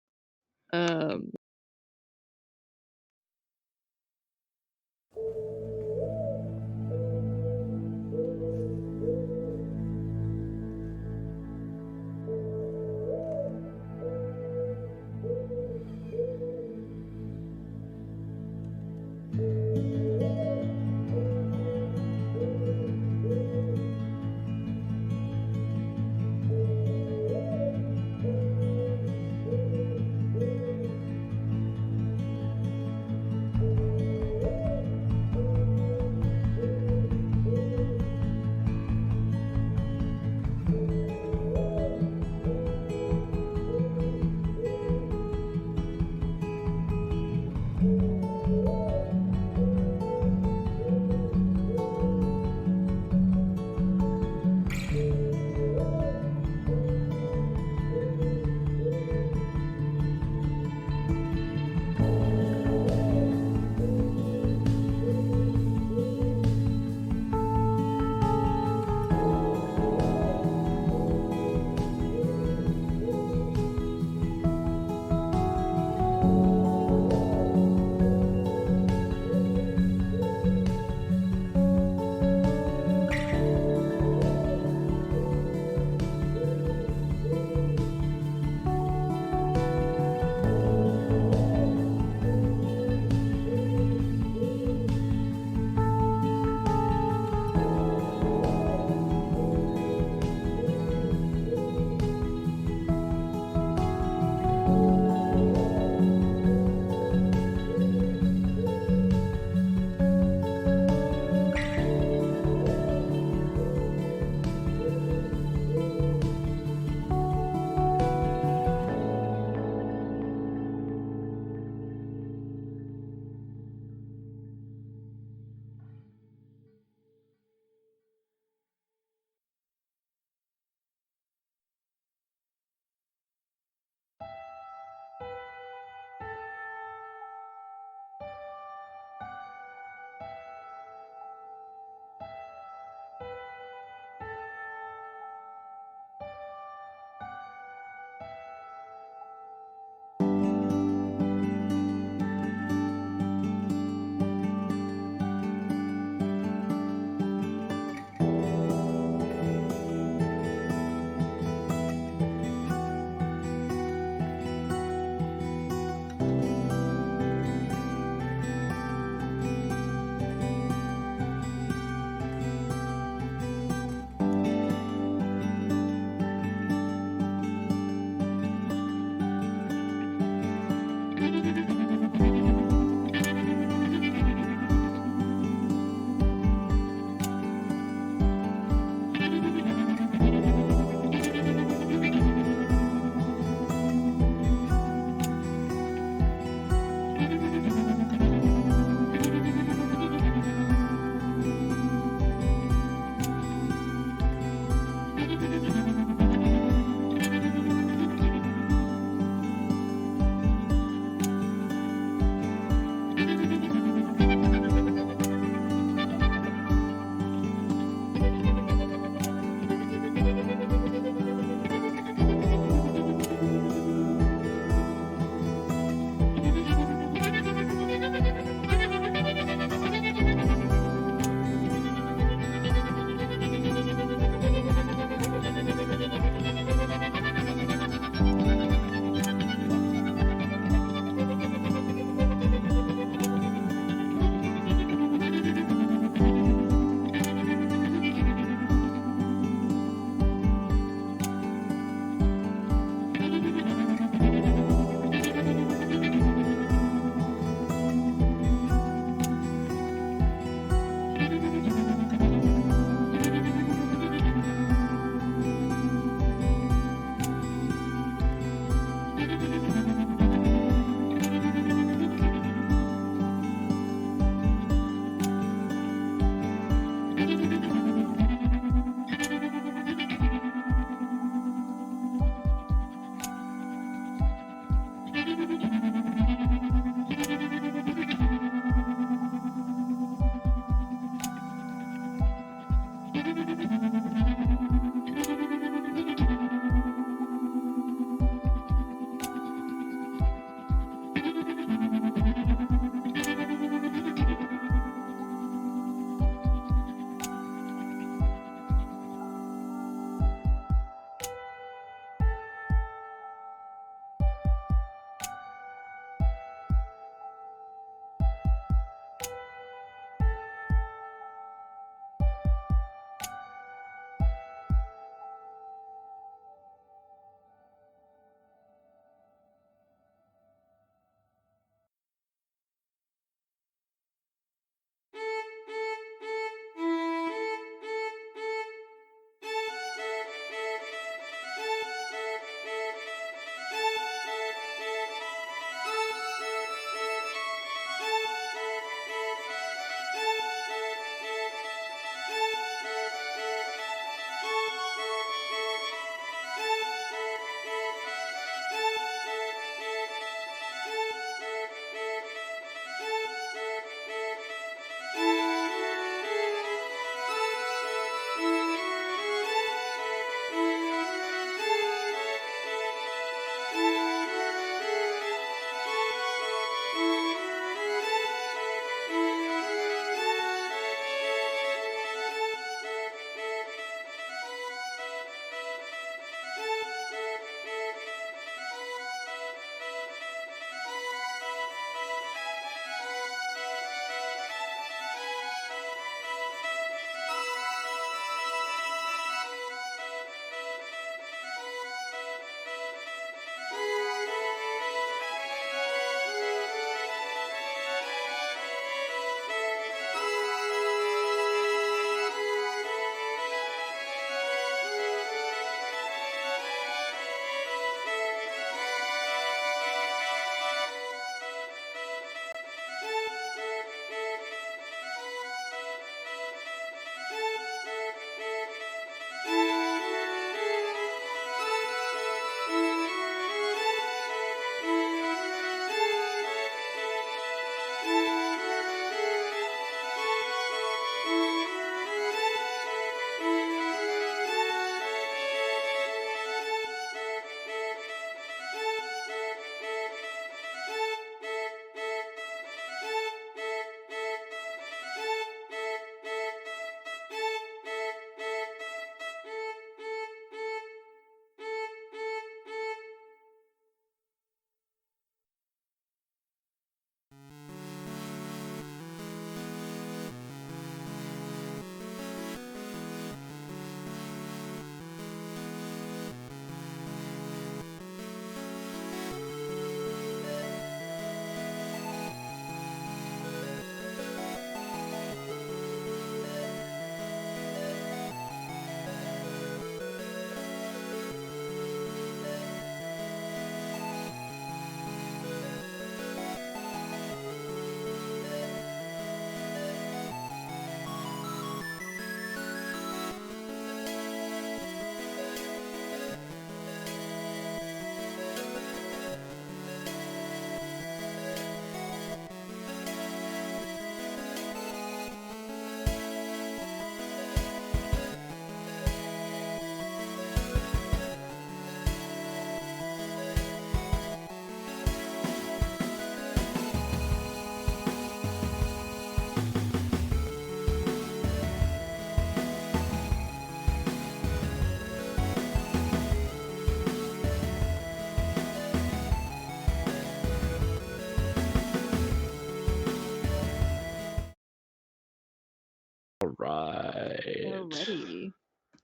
Right.
Alrighty.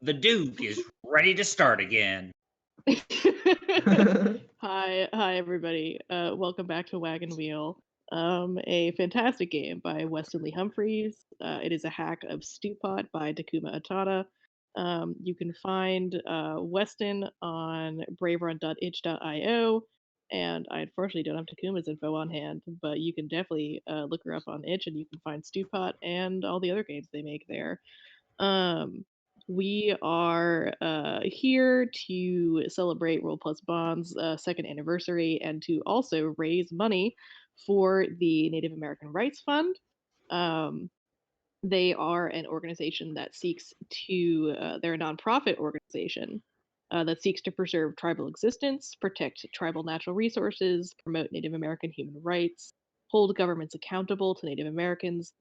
The Duke is ready to start again.
Hi, everybody. Welcome back to Wagon Wheel. A fantastic game by Weston Lee Humphreys. It is a hack of Stewpot by Takuma Atada. You can find Weston on braverun.itch.io, and I unfortunately don't have Takuma's info on hand, but you can definitely look her up on itch, and you can find Stewpot and all the other games they make there. We are here to celebrate Roll Plus Bond's second anniversary and to also raise money for the Native American Rights Fund. They are an organization that seeks to, they're a nonprofit organization that seeks to preserve tribal existence, protect tribal natural resources, promote Native American human rights, hold governments accountable to Native Americans,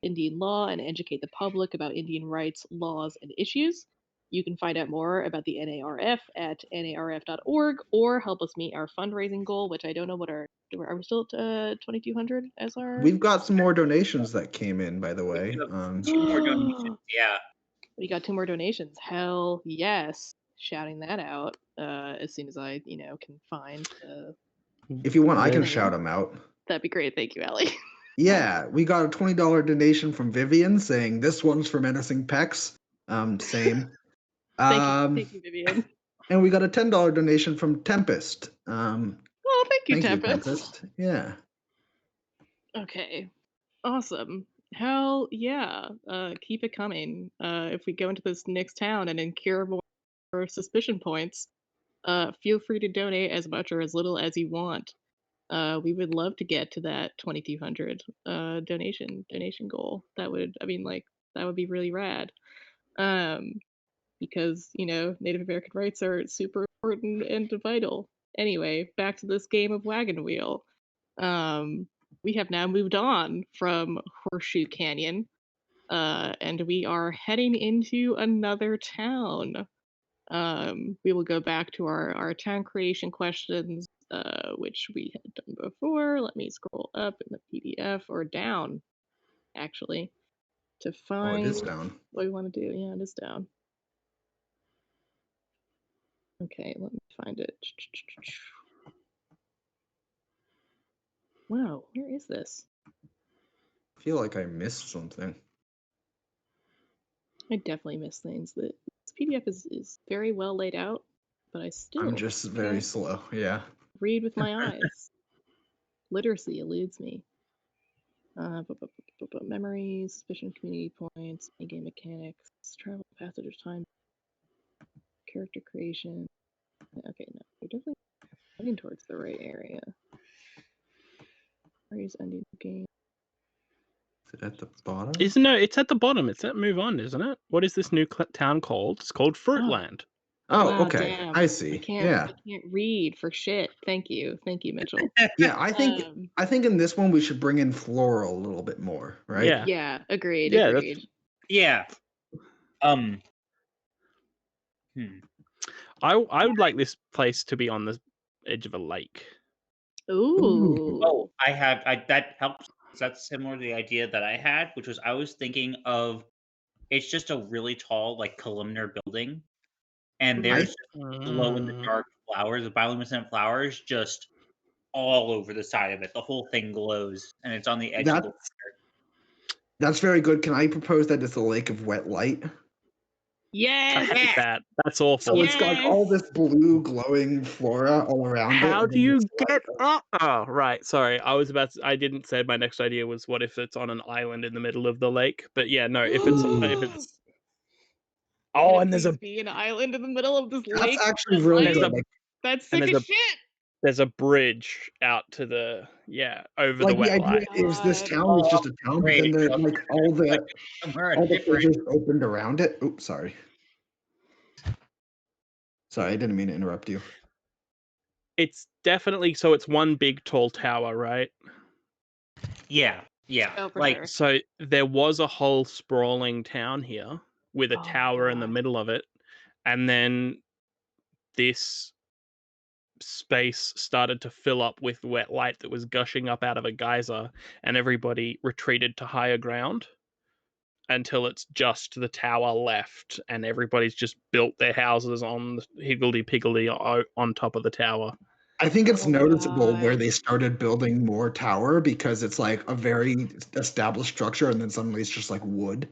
Indian law, and educate the public about Indian rights, laws, and issues. You can find out more about the NARF at narf.org or help us meet our fundraising goal, which I don't know what are we still at 2,200 as our.
We've got some more donations that came in, by the way.
Two more donations. Yeah.
We got 2 more donations. Hell yes. Shouting that out as soon as I, can find.
If you want, I can
name.
shout them out.
That'd be great. Thank you, Allie.
Yeah, we got a $20 donation from Vivian saying this one's for Menacing Pecs. Same.
Thank you, Vivian.
And we got a $10 donation from Tempest.
Well, thank you, Tempest.
Yeah.
Okay. Awesome. Hell yeah. Keep it coming. If we go into this next town and incur more suspicion points, feel free to donate as much or as little as you want. We would love to get to that 2,200 donation goal. That would be really rad. Because, Native American rights are super important and vital. Anyway, back to this game of Wagon Wheel. We have now moved on from Horseshoe Canyon, and we are heading into another town. We will go back to our town creation questions, which we had done before. Let me scroll up in the PDF or down, actually, to find
it is down.
what we want to do. Yeah, it is down. Okay, let me find it. Wow, where is this?
I feel like I missed something.
I definitely miss things. This PDF is very well laid out, but I still
I'm just very
can't
slow. Yeah.
read with my eyes. Literacy eludes me. Memories, suspicion, community points, in-game mechanics, travel, passengers, time, character creation. Okay, no, we're definitely heading towards the right area. Areas ending the game.
Is it at the bottom?
It's at the bottom. It's at Move On, isn't it? What is this new town called? It's called Fruitland.
Oh,
Wow,
okay.
damn.
I see.
I can't read for shit. Thank you, Mitchell.
Yeah, I think in this one we should bring in Floral a little bit more, right?
Yeah.
Yeah, agreed.
Yeah,
agreed.
Yeah.
I would like this place to be on the edge of a lake.
Ooh.
Oh, that helps. That's similar to the idea that I had, which was I was thinking of it's just a really tall, like columnar building, and there's glow in the dark flowers, the bioluminescent flowers, just all over the side of it. The whole thing glows, and it's on the edge of the water.
That's very good. Can I propose that it's a lake of wet light?
Yes.
I hate that. That's awful.
So it's got all this blue glowing flora all around it.
How do you get up? Oh, right. Sorry. I didn't say my next idea was what if it's on an island in the middle of the lake? But yeah, no, if it's oh, and there's
an island in the middle of this lake.
That's actually really good.
That's sick as shit.
There's a bridge out to the over the
the
wet
idea
light.
is this town was just a town, but then all the bridges opened around it. Oops, sorry. Sorry, I didn't mean to interrupt you.
It's definitely it's one big tall tower, right?
Yeah.
Oh, for sure.
So there was a whole sprawling town here with a tower in the middle of it, and then this space started to fill up with wet light that was gushing up out of a geyser, and everybody retreated to higher ground. until it's just the tower left, and everybody's just built their houses on the higgledy-piggledy on top of the tower.
I think it's
Oh my
noticeable where
God.
they started building more tower because it's like a very established structure, and then suddenly it's just like wood.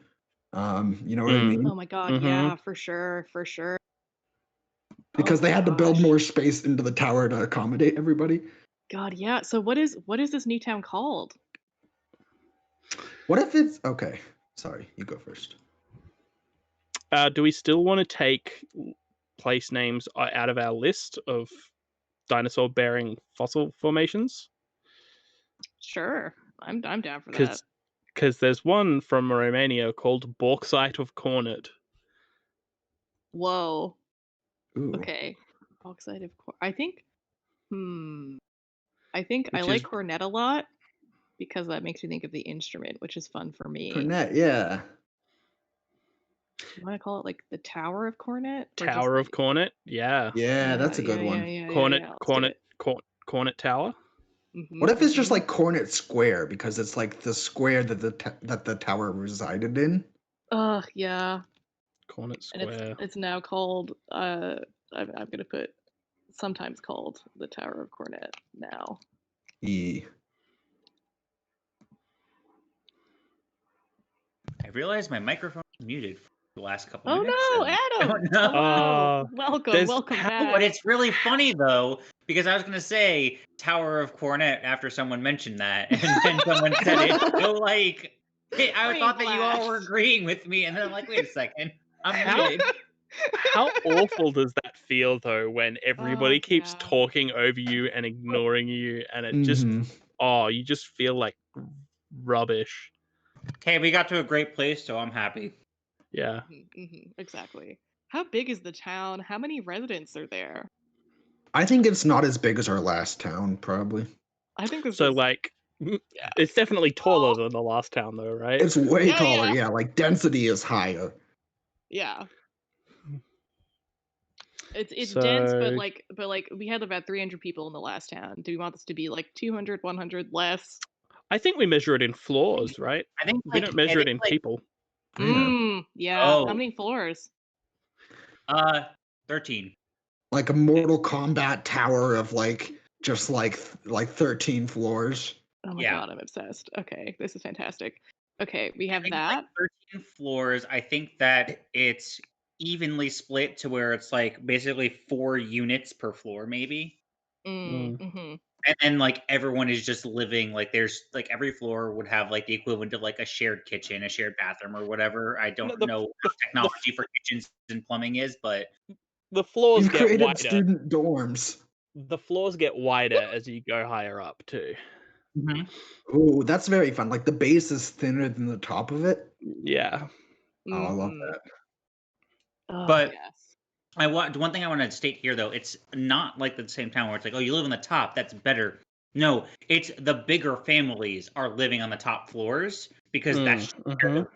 You know what I mean?
Oh my God.
Mhm.
Yeah, for sure. For sure.
Because
Oh
they
my
had to build
gosh.
more space into the tower to accommodate everybody.
God, yeah. So what is this new town called?
What if it's okay? Sorry, you go first.
Do we still want to take place names out of our list of dinosaur-bearing fossil formations?
Sure. I'm down for that.
Because there's one from Romania called Bauxite of Cornet.
Whoa.
Ooh.
Okay. Oxide of I think I think I
Which
like
is-
cornet a lot because that makes me think of the instrument, which is fun for me.
Cornet, yeah.
You want to call it like the Tower of Cornet? Or just
Tower of
like
Cornet, yeah.
Yeah, that's a good one.
Cornet,
let's do
Cornet,
it.
Cornet Tower.
What if it's just
mhm.
like Cornet Square because it's like the square that the tower resided in?
Yeah.
Cornet
And
Square.
it's now called I'm gonna put sometimes called the Tower of Cornet now.
Yeah.
I realized my microphone was muted for the last couple
Oh
minutes.
no,
And I
Adam!
don't know.
Hello. Welcome
But
back.
it's really funny though, because I was gonna say Tower of Cornet after someone mentioned that, and then someone said it. So like, I
Brain
thought that you all were
blast.
agreeing with me, and then I'm like, wait a second, I'm
How-
muted.
How awful does that feel though when everybody keeps
yeah.
talking over you and ignoring you, and it just
Mhm.
you just feel like rubbish.
Hey, we got to a great place, so I'm happy.
Yeah.
Exactly. How big is the town? How many residents are there?
I think it's not as big as our last town, probably.
I think this
So
is
like,
yeah.
it's definitely taller than the last town though, right?
It's way
Yeah,
taller,
yeah.
yeah. Like density is higher.
Yeah. It's dense,
So
but like we had about 300 people in the last town. Do we want this to be like 200, 100 less?
I think we measure it in floors, right?
I think
We don't measure it in people.
Yeah.
Yeah. How
Oh.
many floors?
13.
Like a Mortal Kombat tower of like just like 13 floors.
Oh my
Yeah.
god, I'm obsessed. Okay, this is fantastic. Okay, we have
I think it's
that.
like 13 floors. I think that it's evenly split to where it's like basically 4 units per floor, maybe.
Mm-hmm.
And then like everyone is just living like there's like every floor would have like the equivalent of like a shared kitchen, a shared bathroom, or whatever. I don't know how technology for kitchens and plumbing is, but
the floors
We've
get
created
wider.
student dorms.
The floors get wider as you go higher up too.
Oh, that's very fun. Like the base is thinner than the top of it.
Yeah.
Oh, I love that.
Oh,
But
yes.
one thing I want to state here though, it's not like the same town where it's like, oh, you live on the top, that's better. No, it's the bigger families are living on the top floors because that's where the room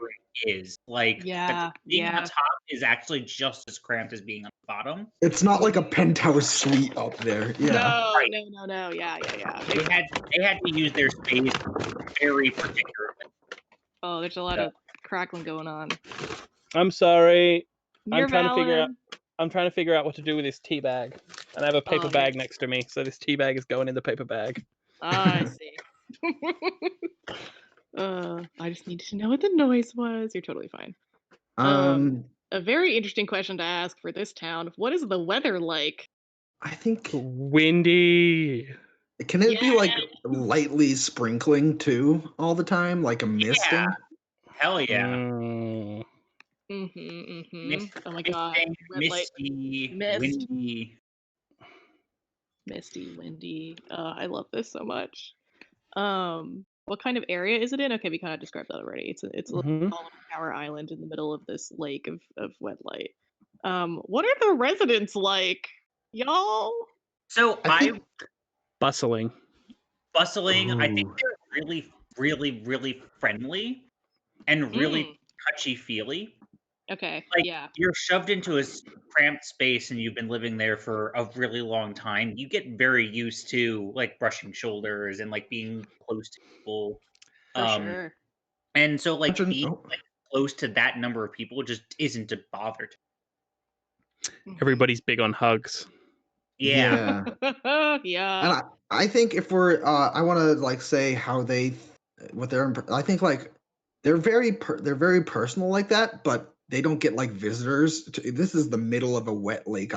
is. Like being on the top is actually just as cramped as being on the bottom.
It's not like a penthouse suite up there. Yeah.
No,
Right.
no. Yeah.
They had to use their space very particularly.
Oh, there's a lot of crackling going on.
I'm sorry.
You're
I'm trying to figure out.
valid.
I'm trying to figure out what to do with this tea bag, and I have a paper bag
yes.
next to me, so this tea bag is going in the paper bag.
I see. I just needed to know what the noise was. You're totally fine. A very interesting question to ask for this town. What is the weather like?
I think
Windy.
can it be like lightly sprinkling too all the time, like a misting?
Yeah. Hell yeah.
Oh my god. Red light.
Misty,
Mist.
windy.
Misty, windy. I love this so much. What kind of area is it in? Okay, we kind of described that already. It's a little power island in the middle of this lake of wet light. What are the residents like, y'all?
So
Bustling.
I think they're really, really, really friendly and really touchy-feely.
Okay.
Like
Yeah.
you're shoved into a cramped space and you've been living there for a really long time. You get very used to like brushing shoulders and like being close to people.
For sure.
And so like
Imagine-
being
oh.
like close to that number of people just isn't a bother to.
Everybody's big on hugs.
Yeah.
Yeah.
And I think if we're I want to like say how they what they're I think like they're very personal like that, but they don't get like visitors. This is the middle of a wet lake,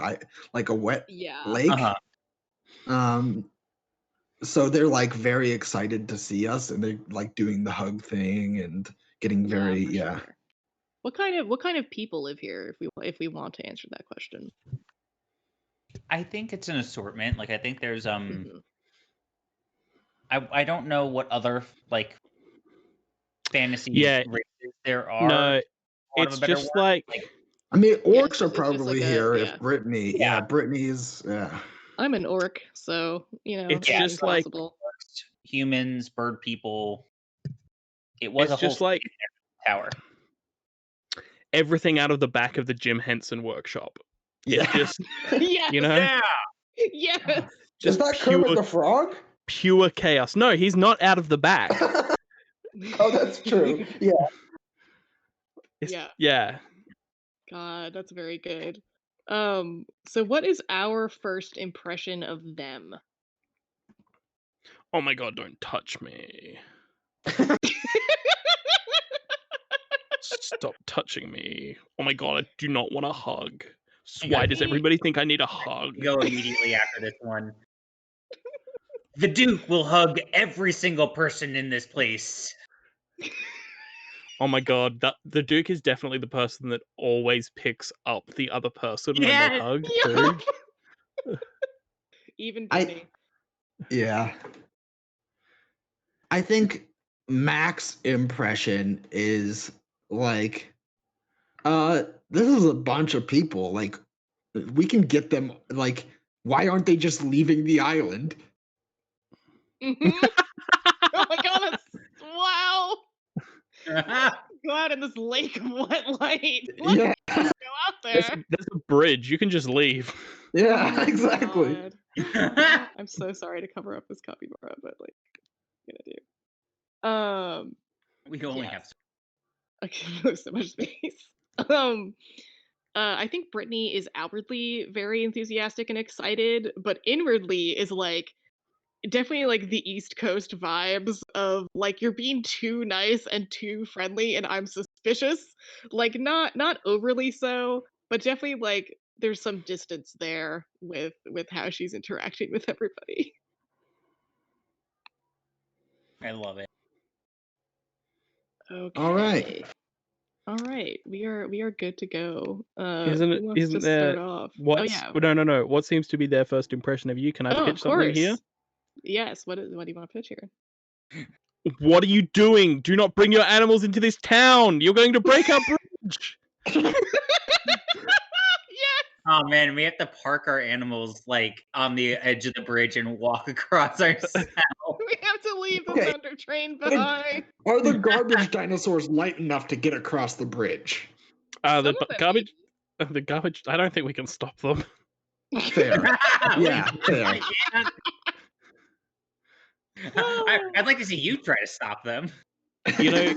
like a wet
Yeah.
lake.
Uh-huh.
So they're like very excited to see us, and they're like doing the hug thing and getting very
for
yeah.
sure. What kind of people live here if we want to answer that question?
I think it's an assortment. Like I think there's
Mhm.
I don't know what other like fantasy
Yeah,
races there are.
no,
For want of
it's
a better
just
word.
like
I mean,
Yeah,
orcs are
it's just
probably
like
here.
yeah.
If Brittany,
Yeah.
Brittany's yeah.
I'm an orc, so
it's
anything's
just like
possible.
Humans, bird people. It was
it's
a whole
just like
tower.
everything out of the back of the Jim Henson workshop. It's
Yeah.
just
Yes.
you know,
Yeah.
Yes.
Is
just
that Kermit the Frog?
pure chaos. No, he's not out of the back.
Oh, that's true. Yeah.
Yeah.
God, that's very good. So what is our first impression of them?
Oh my god, don't touch me. Stop touching me. Oh my god, I do not want a hug. Why does everybody think I need a hug?
Go immediately after this one. The Duke will hug every single person in this place.
Oh my god, the Duke is definitely the person that always picks up the other person when they
Yes.
hug too.
Even Brittany.
Yeah. I think Mac's impression is like, this is a bunch of people. Like, we can get them. Like, why aren't they just leaving the island?
Mhm. Oh my god, wow. Go out in this lake of wet light.
Yeah.
Go out there.
There's a bridge. You can just leave.
Yeah,
Oh my
exactly.
God. I'm so sorry to cover up this capybara, but like, what gonna do?
We only
Yes.
have
Okay, there's so much space. I think Brittany is outwardly very enthusiastic and excited, but inwardly is like definitely like the East Coast vibes of like you're being too nice and too friendly and I'm suspicious. Like not overly so, but definitely like there's some distance there with how she's interacting with everybody.
I love it.
Okay.
All right.
All right. We are good to go.
Isn't
Who
it?
wants
Isn't
to
there?
start off?
What's?
Oh yeah.
No. What seems to be their first impression of you? Can I
Oh,
pitch
of
something here?
course. Yes. What do you want to pitch here?
What are you doing? Do not bring your animals into this town. You're going to break our bridge.
Yes.
Oh man, we have to park our animals like on the edge of the bridge and walk across ourselves.
We have to leave the
Okay.
Thunder Train behind.
Are the garbage dinosaurs light enough to get across the bridge?
Some
The
of them
garbage. The garbage. I don't think we can stop them.
Fair. Yeah,
Wait,
fair.
I can't. I'd like to see you try to stop them.
You know,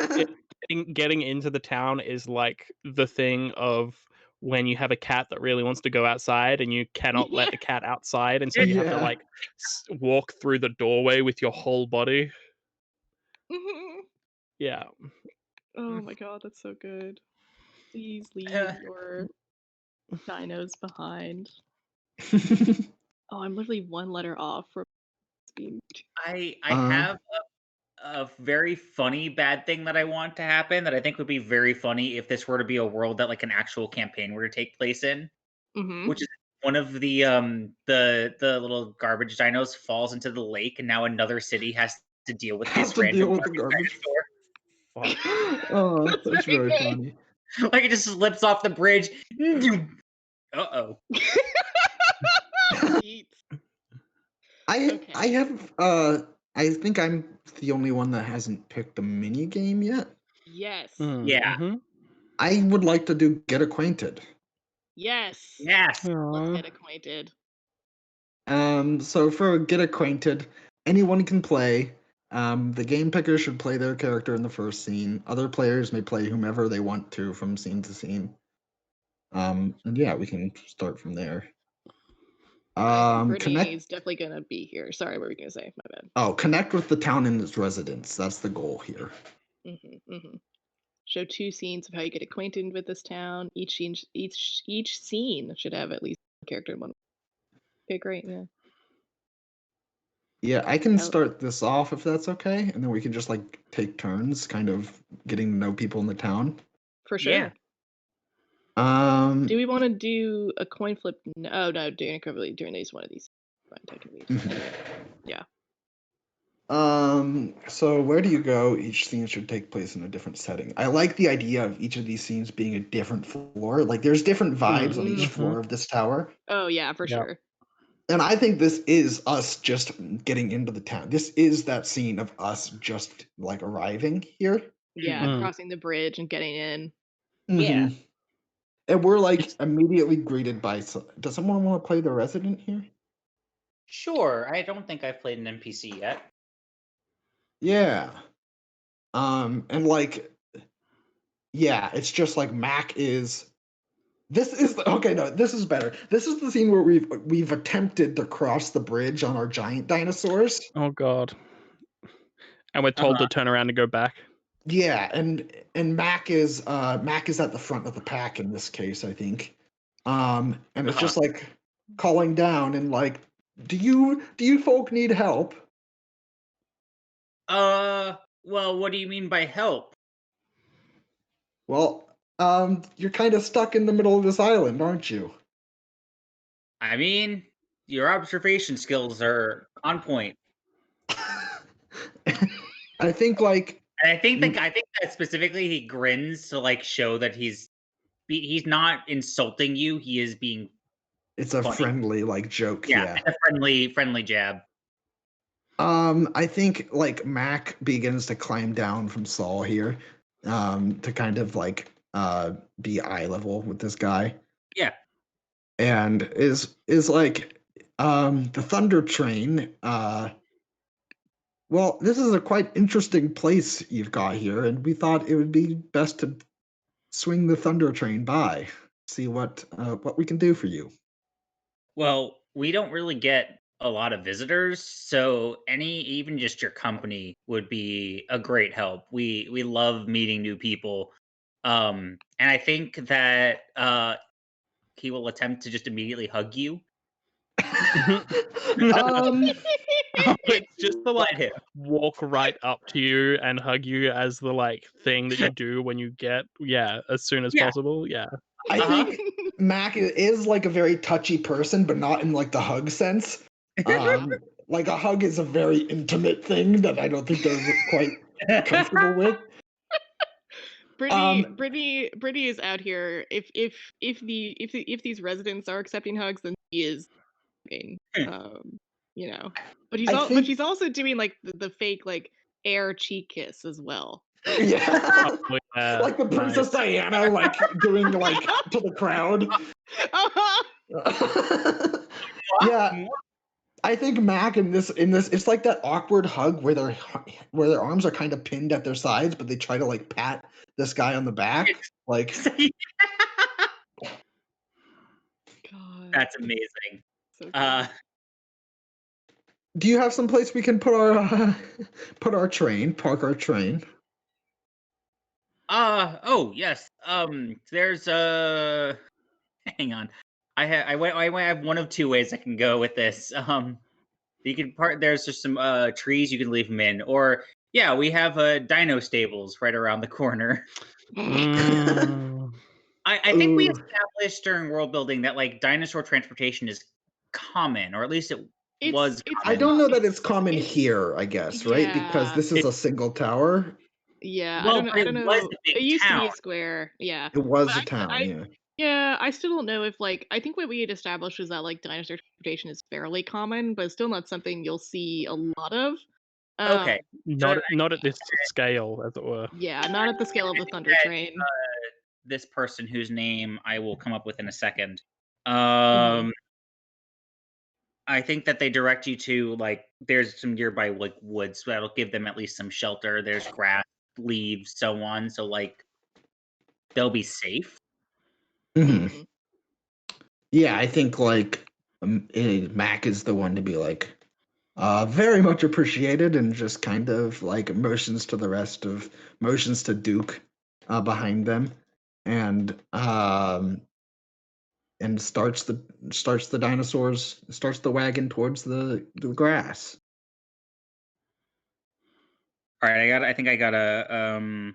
getting into the town is like the thing of when you have a cat that really wants to go outside and you cannot let the cat outside, and so you have to
Yeah.
like walk through the doorway with your whole body.
Mhm.
Yeah.
Oh my god, that's so good. Please leave your dinos behind. Oh, I'm literally one letter off from being.
I
Uh-huh.
have a very funny bad thing that I want to happen that I think would be very funny if this were to be a world that like an actual campaign were to take place in,
Mm-hmm.
which is one of the little garbage dinos falls into the lake and now another city has to deal with
Have
this
to deal
random
with the
garbage
garbage.
dinosaur.
Oh, that's
very
very
good.
funny.
Like it just slips off the bridge. Uh-oh.
Yeet.
I
Okay.
have I think I'm the only one that hasn't picked a mini game yet.
Yes.
Yeah.
Mm-hmm.
I would like to do Get Acquainted.
Yes.
Yes.
Let's get acquainted.
So for Get Acquainted, anyone can play. The game picker should play their character in the first scene. Other players may play whomever they want to from scene to scene. And yeah, we can start from there.
I think Brittany
Connect.
is definitely gonna be here. Sorry, what were you gonna say? My bad.
Oh, connect with the town and its residents. That's the goal here.
Show 2 scenes of how you get acquainted with this town. Each scene should have at least one character in one. Okay, great. Yeah.
Yeah, I can start this off if that's okay, and then we can just like take turns, kind of getting to know people in the town.
For sure.
Yeah.
Do we want to do a coin flip? No, doing these one of these. Fine, taking these. Yeah.
So where do you go? Each scene should take place in a different setting. I like the idea of each of these scenes being a different floor. Like there's different vibes on each floor of this tower.
Oh yeah, for sure.
And I think this is us just getting into the town. This is that scene of us just like arriving here.
Yeah, crossing the bridge and getting in.
Yeah.
And we're like immediately greeted by. Does someone want to play the resident here?
Sure. I don't think I've played an NPC yet.
Yeah. And like, yeah, it's just like Mac is. This is okay. No, this is better. This is the scene where we've attempted to cross the bridge on our giant dinosaurs.
Oh god. And we're told to turn around and go back.
Yeah, and Mac is at the front of the pack in this case, I think. And it's just like calling down and like, do you folk need help?
Well, what do you mean by help?
Well, you're kind of stuck in the middle of this island, aren't you?
I mean, your observation skills are on point.
I think like
And I think that specifically he grins to like show that he's not insulting you. He is being.
It's a
funny.
friendly like joke. Yeah.
It's a friendly jab.
I think like Mac begins to climb down from Saul here, to kind of like be eye level with this guy.
Yeah.
And is like the Thunder Train. Well, this is a quite interesting place you've got here, and we thought it would be best to swing the Thunder Train by, see what we can do for you.
Well, we don't really get a lot of visitors, so even just your company would be a great help. We love meeting new people. And I think that he will attempt to just immediately hug you.
It's just to like walk right up to you and hug you as the like thing that you do when you get as soon as possible. Yeah.
I think Mac is like a very touchy person, but not in like the hug sense. Like a hug is a very intimate thing that I don't think they're quite comfortable with.
Brittany is out here. If these residents are accepting hugs, then he is. You know, but she's also doing like the fake like air cheek kiss as well.
Yeah. Like the Princess Diana, like doing like to the crowd. Yeah. I think Mac in this it's like that awkward hug where their arms are kind of pinned at their sides, but they try to like pat this guy on the back. Like
God.
That's amazing.
So
do you have some place we can put our park our train?
Oh yes. There's hang on. I have one of two ways I can go with this. You can there's just some trees you can leave them in, or yeah, we have dino stables right around the corner. I think we established during world building that like dinosaur transportation is common, or at least it was common.
I don't know that it's common here, I guess, right? Because this is a single tower.
Yeah,
well,
I don't know. It used to be a square. Yeah,
it was a town. Yeah.
Yeah, I still don't know if like I think what we had established is that like dinosaur transportation is fairly common, but still not something you'll see a lot of.
Okay,
not at this scale, as it were.
Yeah, not at the scale of the Thunder Train.
This person whose name I will come up with in a second. I think that they direct you to like there's some nearby like woods, so that'll give them at least some shelter. There's grass, leaves, so on. So like they'll be safe.
Mhm.
Mhm.
Yeah, I think like Mac is the one to be like very much appreciated and just kind of like motions to Duke behind them and and starts the wagon towards the grass.
All right, I think I got a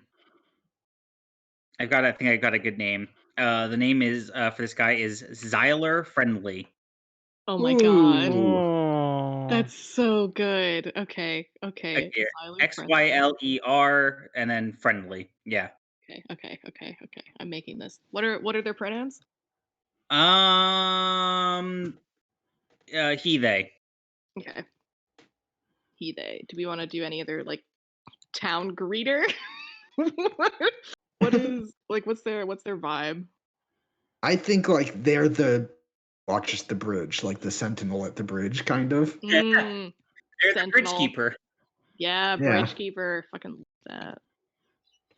I think I got a good name. The name is for this guy is Xyler Friendly.
Oh my god.
Ooh.
Oh.
That's so good. Okay, okay.
Okay,
Xyler friendly.
XYLER and then friendly. Yeah.
Okay. I'm making this. What are their pronouns?
Um he they.
Okay. He they. Do we want to do any other like town greeter? What is like what's their vibe?
I think like they're the watches the bridge, like the sentinel at the bridge, kind of.
Mm,
They're the bridge
Sentinel.
keeper.
Yeah,
Yeah.
Bridgekeeper. Fucking love that.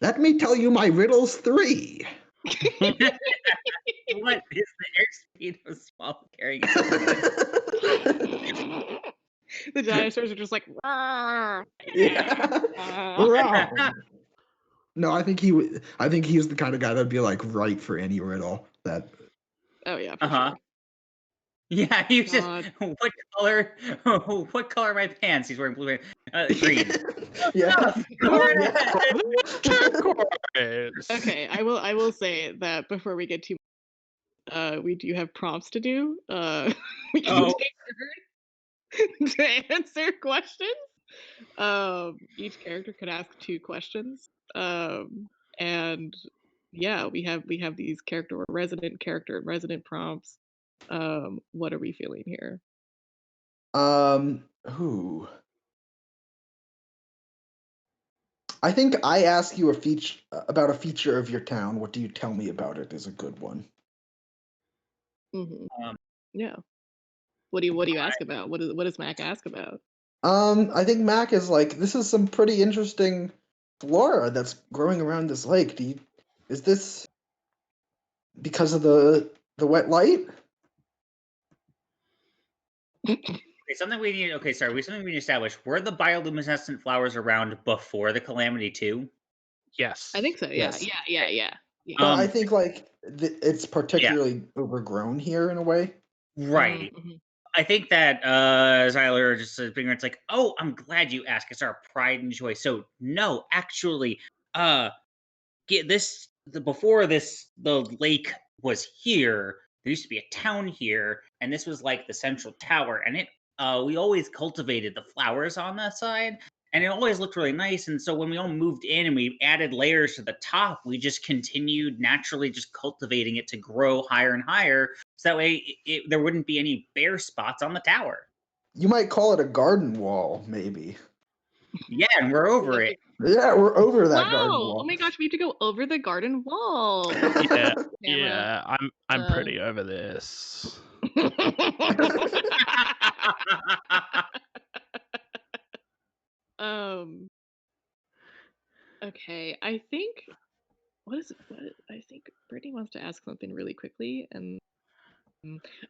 Let me tell you my riddles 3.
What is the airspeed of a small carrying a silver
The dinosaurs are just like, "Rawr."
Yeah. Wrong. No, I think he's the kind of guy that'd be like right for any riddle that.
Oh yeah, for
Uh-huh.
sure.
Yeah, he was just
God.
what color what color are my pants? He's wearing blue green.
Yeah.
Go right
Yeah.
ahead.
Turquoise.
Okay, I will say that before we get too we do have prompts to do. We can
Oh,
take turns to answer questions. Each character could ask 2 questions. And yeah, we have these character and resident prompts. What are we feeling here?
Who? I think I ask you about a feature of your town. What do you tell me about it is a good one.
Hmm.
um,
Yeah. What do you ask about? What does Mac ask about?
I think Mac is like, this is some pretty interesting flora that's growing around this lake. Is this because of the wet light?
okay, something we need. Okay, sorry, we something we need to establish. Were the bioluminescent flowers around before the calamity too?
I think
Yes.
so. Yeah.
Yes.
Yeah.
But I think like it's
Yeah,
particularly overgrown here in a way.
right.
Mm-hmm.
I think that Zyler just being it's like, oh, I'm glad you asked. It's our pride and joy. So no, actually, uh, before the lake was here. There used to be a town here, and this was like the central tower. And it we always cultivated the flowers on that side, and it always looked really nice. And so when we all moved in and we added layers to the top, we just continued naturally just cultivating it to grow higher and higher. So that way, there wouldn't be any bare spots on the tower.
You might call it a garden wall, maybe.
Yeah, and we're
We
over
have
it.
to.
Yeah, we're over that garden
Wow! Oh
wall.
my gosh, we have to go over the garden wall.
Yeah.
Camera.
Yeah. I'm
Uh.
pretty over this.
um. Okay, I think what is it? What I think Brittany wants to ask something really quickly, and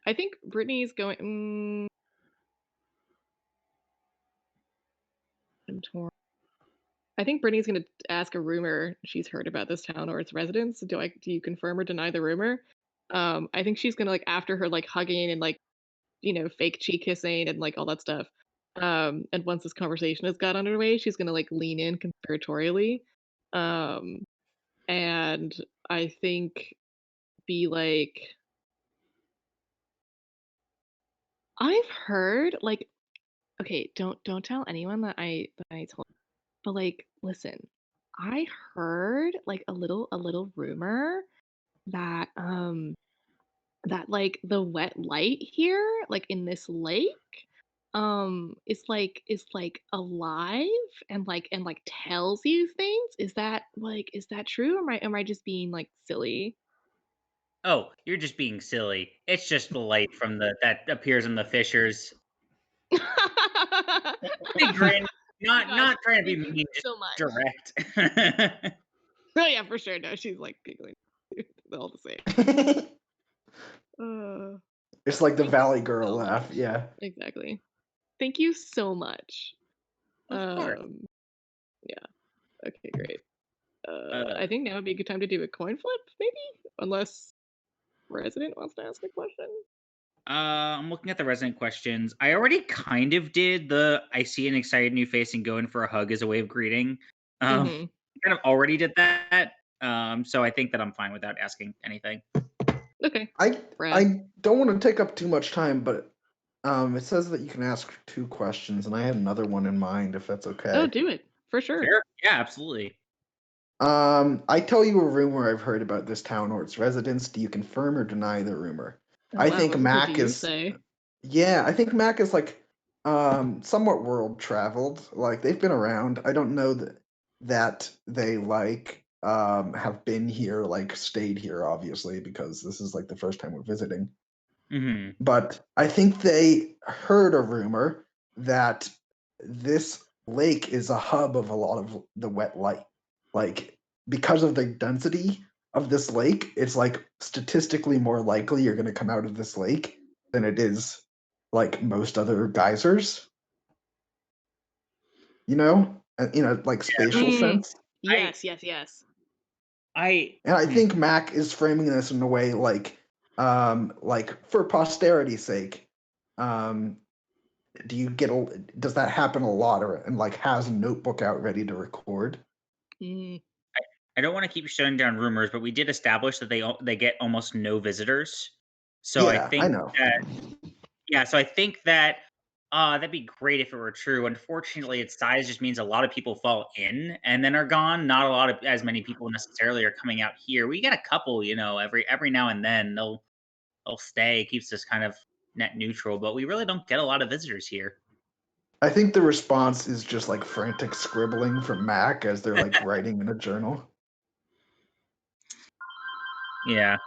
I think Brittany's going. I'm torn. I think Brittany's going to ask a rumor she's heard about this town or its residents. Do you confirm or deny the rumor? I think she's gonna like after her like hugging and like fake cheek kissing and like all that stuff. And once this conversation has got underway, she's gonna like lean in conspiratorially, um, and I think be like, I've heard like, okay, don't tell anyone that I told, but like, listen, I heard like a little rumor that like the wet light here like in this lake is like alive and like tells you things. Is that true, or am I just being like silly?
"Oh, you're just being silly. It's just the light from the that appears in the fissures." Big grin,
Oh my gosh,
not trying to be
thank you
mean, just
so much.
direct.
Oh yeah, for sure. No, she's like giggling. They're all the same.
It's like the
Thank you
Valley Girl
so
laugh.
much.
Yeah.
Exactly. Thank you so much.
Of course.
Yeah. Okay, great.
Uh,
I think now would be a good time to do a coin flip, maybe? Unless Resident wants to ask a question.
I'm looking at the resident questions. I already kind of did the "I see an excited new face and go in for a hug" as a way of greeting.
Mm-hmm.
Kind of already did that. So I think that I'm fine without asking anything.
Okay.
I
Brad.
I don't want to take up too much time, but it says that you can ask 2 questions, and I had another one in mind, if that's okay.
Oh, do it. For sure.
Sure. Yeah, absolutely.
I tell you a rumor I've heard about this town or its residents. Do you confirm or deny the rumor?
Oh,
I
wow,
think
what do
Mac
you
is.
say?
Yeah, I think Mac is like somewhat world traveled. Like they've been around. I don't know that they like have been here, like stayed here, obviously, because this is like the first time we're visiting.
Hmm.
But I think they heard a rumor that this lake is a hub of a lot of the wet light. Like, because of the density of this lake, it's like statistically more likely you're going to come out of this lake than it is like most other geysers, like spatial
Mm,
sense.
I
yes.
I
And I
hmm.
think Mac is framing this in a way like for posterity's sake, um, does that happen a lot and like has a notebook out ready to record?
Mm.
I don't want to keep shutting down rumors, but we did establish that they get almost no visitors. So I
Yeah, I
think
know.
that Yeah, so I think that that'd be great if it were true. Unfortunately, its size just means a lot of people fall in and then are gone. Not a lot of as many people necessarily are coming out here. We get a couple, every now and then they'll stay. Keeps us kind of net neutral, but we really don't get a lot of visitors here.
I think the response is just like frantic scribbling from Mac as they're like writing in a journal.
Yeah.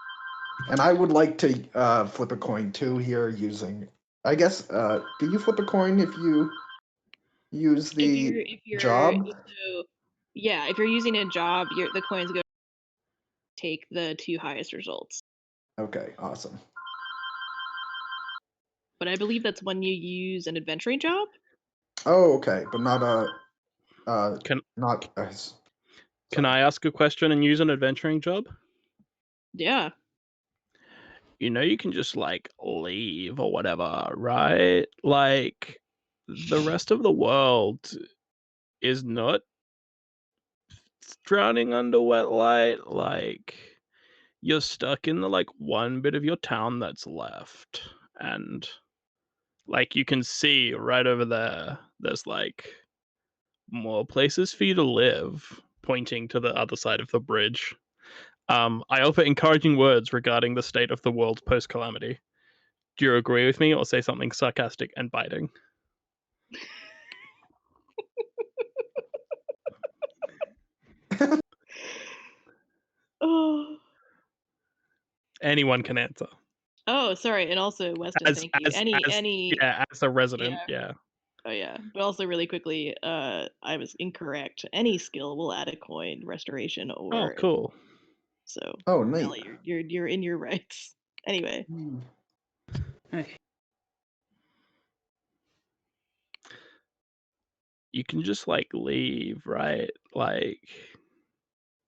And I would like to flip a coin too here using. I guess. Do you flip a coin if you use the
If you're
job?
so yeah, if you're using a job, the coins go take the 2 highest results.
Okay, awesome.
But I believe that's when you use an adventuring job.
Oh, okay, but not
Can
not
Can I ask a question and use an adventuring job?
Yeah.
You can just like leave or whatever, right? Like the rest of the world is not drowning under wet light. Like you're stuck in the like one bit of your town that's left, and like you can see right over there, there's like more places for you to live, pointing to the other side of the bridge. I offer encouraging words regarding the state of the world post calamity. Do you agree with me or say something sarcastic and biting?
Oh.
Anyone can answer.
Oh, sorry, and also Weston, thank you. Any
As a resident, yeah.
Oh yeah, but also really quickly, I was incorrect. Any skill will add a coin, restoration
Oh,
or
cool.
so.
Oh, neat.
Ellie, you're in your rights. Anyway.
Okay.
You can just like leave, right? Like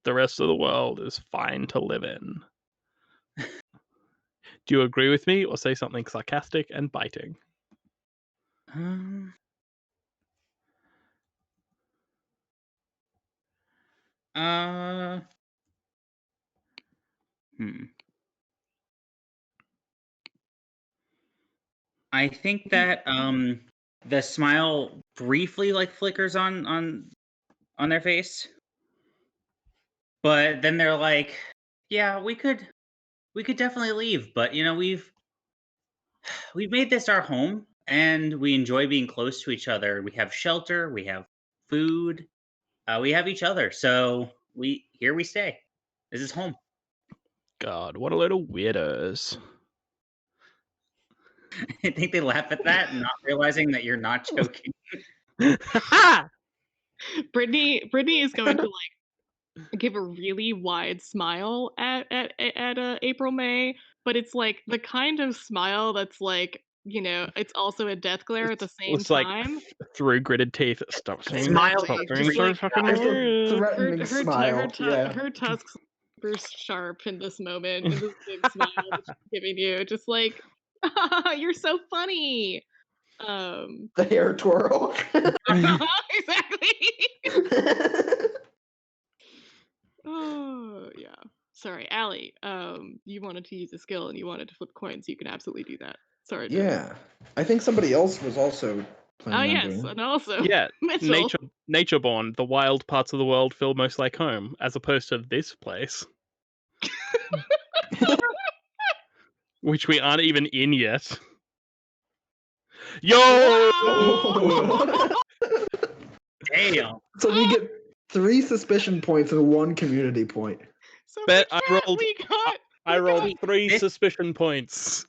the rest of the world is fine to live in. Do you agree with me or say something sarcastic and biting?
Um, uh, hmm. I think that the smile briefly like flickers on their face, but then they're like, "Yeah, we could definitely leave, but we've made this our home and we enjoy being close to each other. We have shelter, we have food, we have each other. So we stay. This is home."
God, what a load of weirdos.
I think they laugh at that, not realizing that you're not joking.
Brittany is going to like give a really wide smile at April May, but it's like the kind of smile that's like, it's also a death glare at the same
It's like
time.
through gritted teeth. Stop saying
Smile
Stop
Exactly.
being
Just
so
like
fucking
It's a
weird.
threatening smile. Yeah.
her tusks super sharp in this moment, in this big smile that she's giving you. Just like, you're so funny.
The hair twirl.
Exactly. Oh yeah. Sorry, Allie. You wanted to use a skill and you wanted to flip coins. You can absolutely do that. Sorry.
Yeah. I think somebody else was also
Oh
planning on
yes,
doing.
and also
Yeah,
Mitchell.
nature born, the wild parts of the world feel most like home, as opposed to this place. Which we aren't even in yet. Yo!
Wow!
Damn.
So we get 3 suspicion points and 1 community point.
So
Bet
big
I
chat,
rolled-
we got.
I rolled
Wait,
3
this-
suspicion points.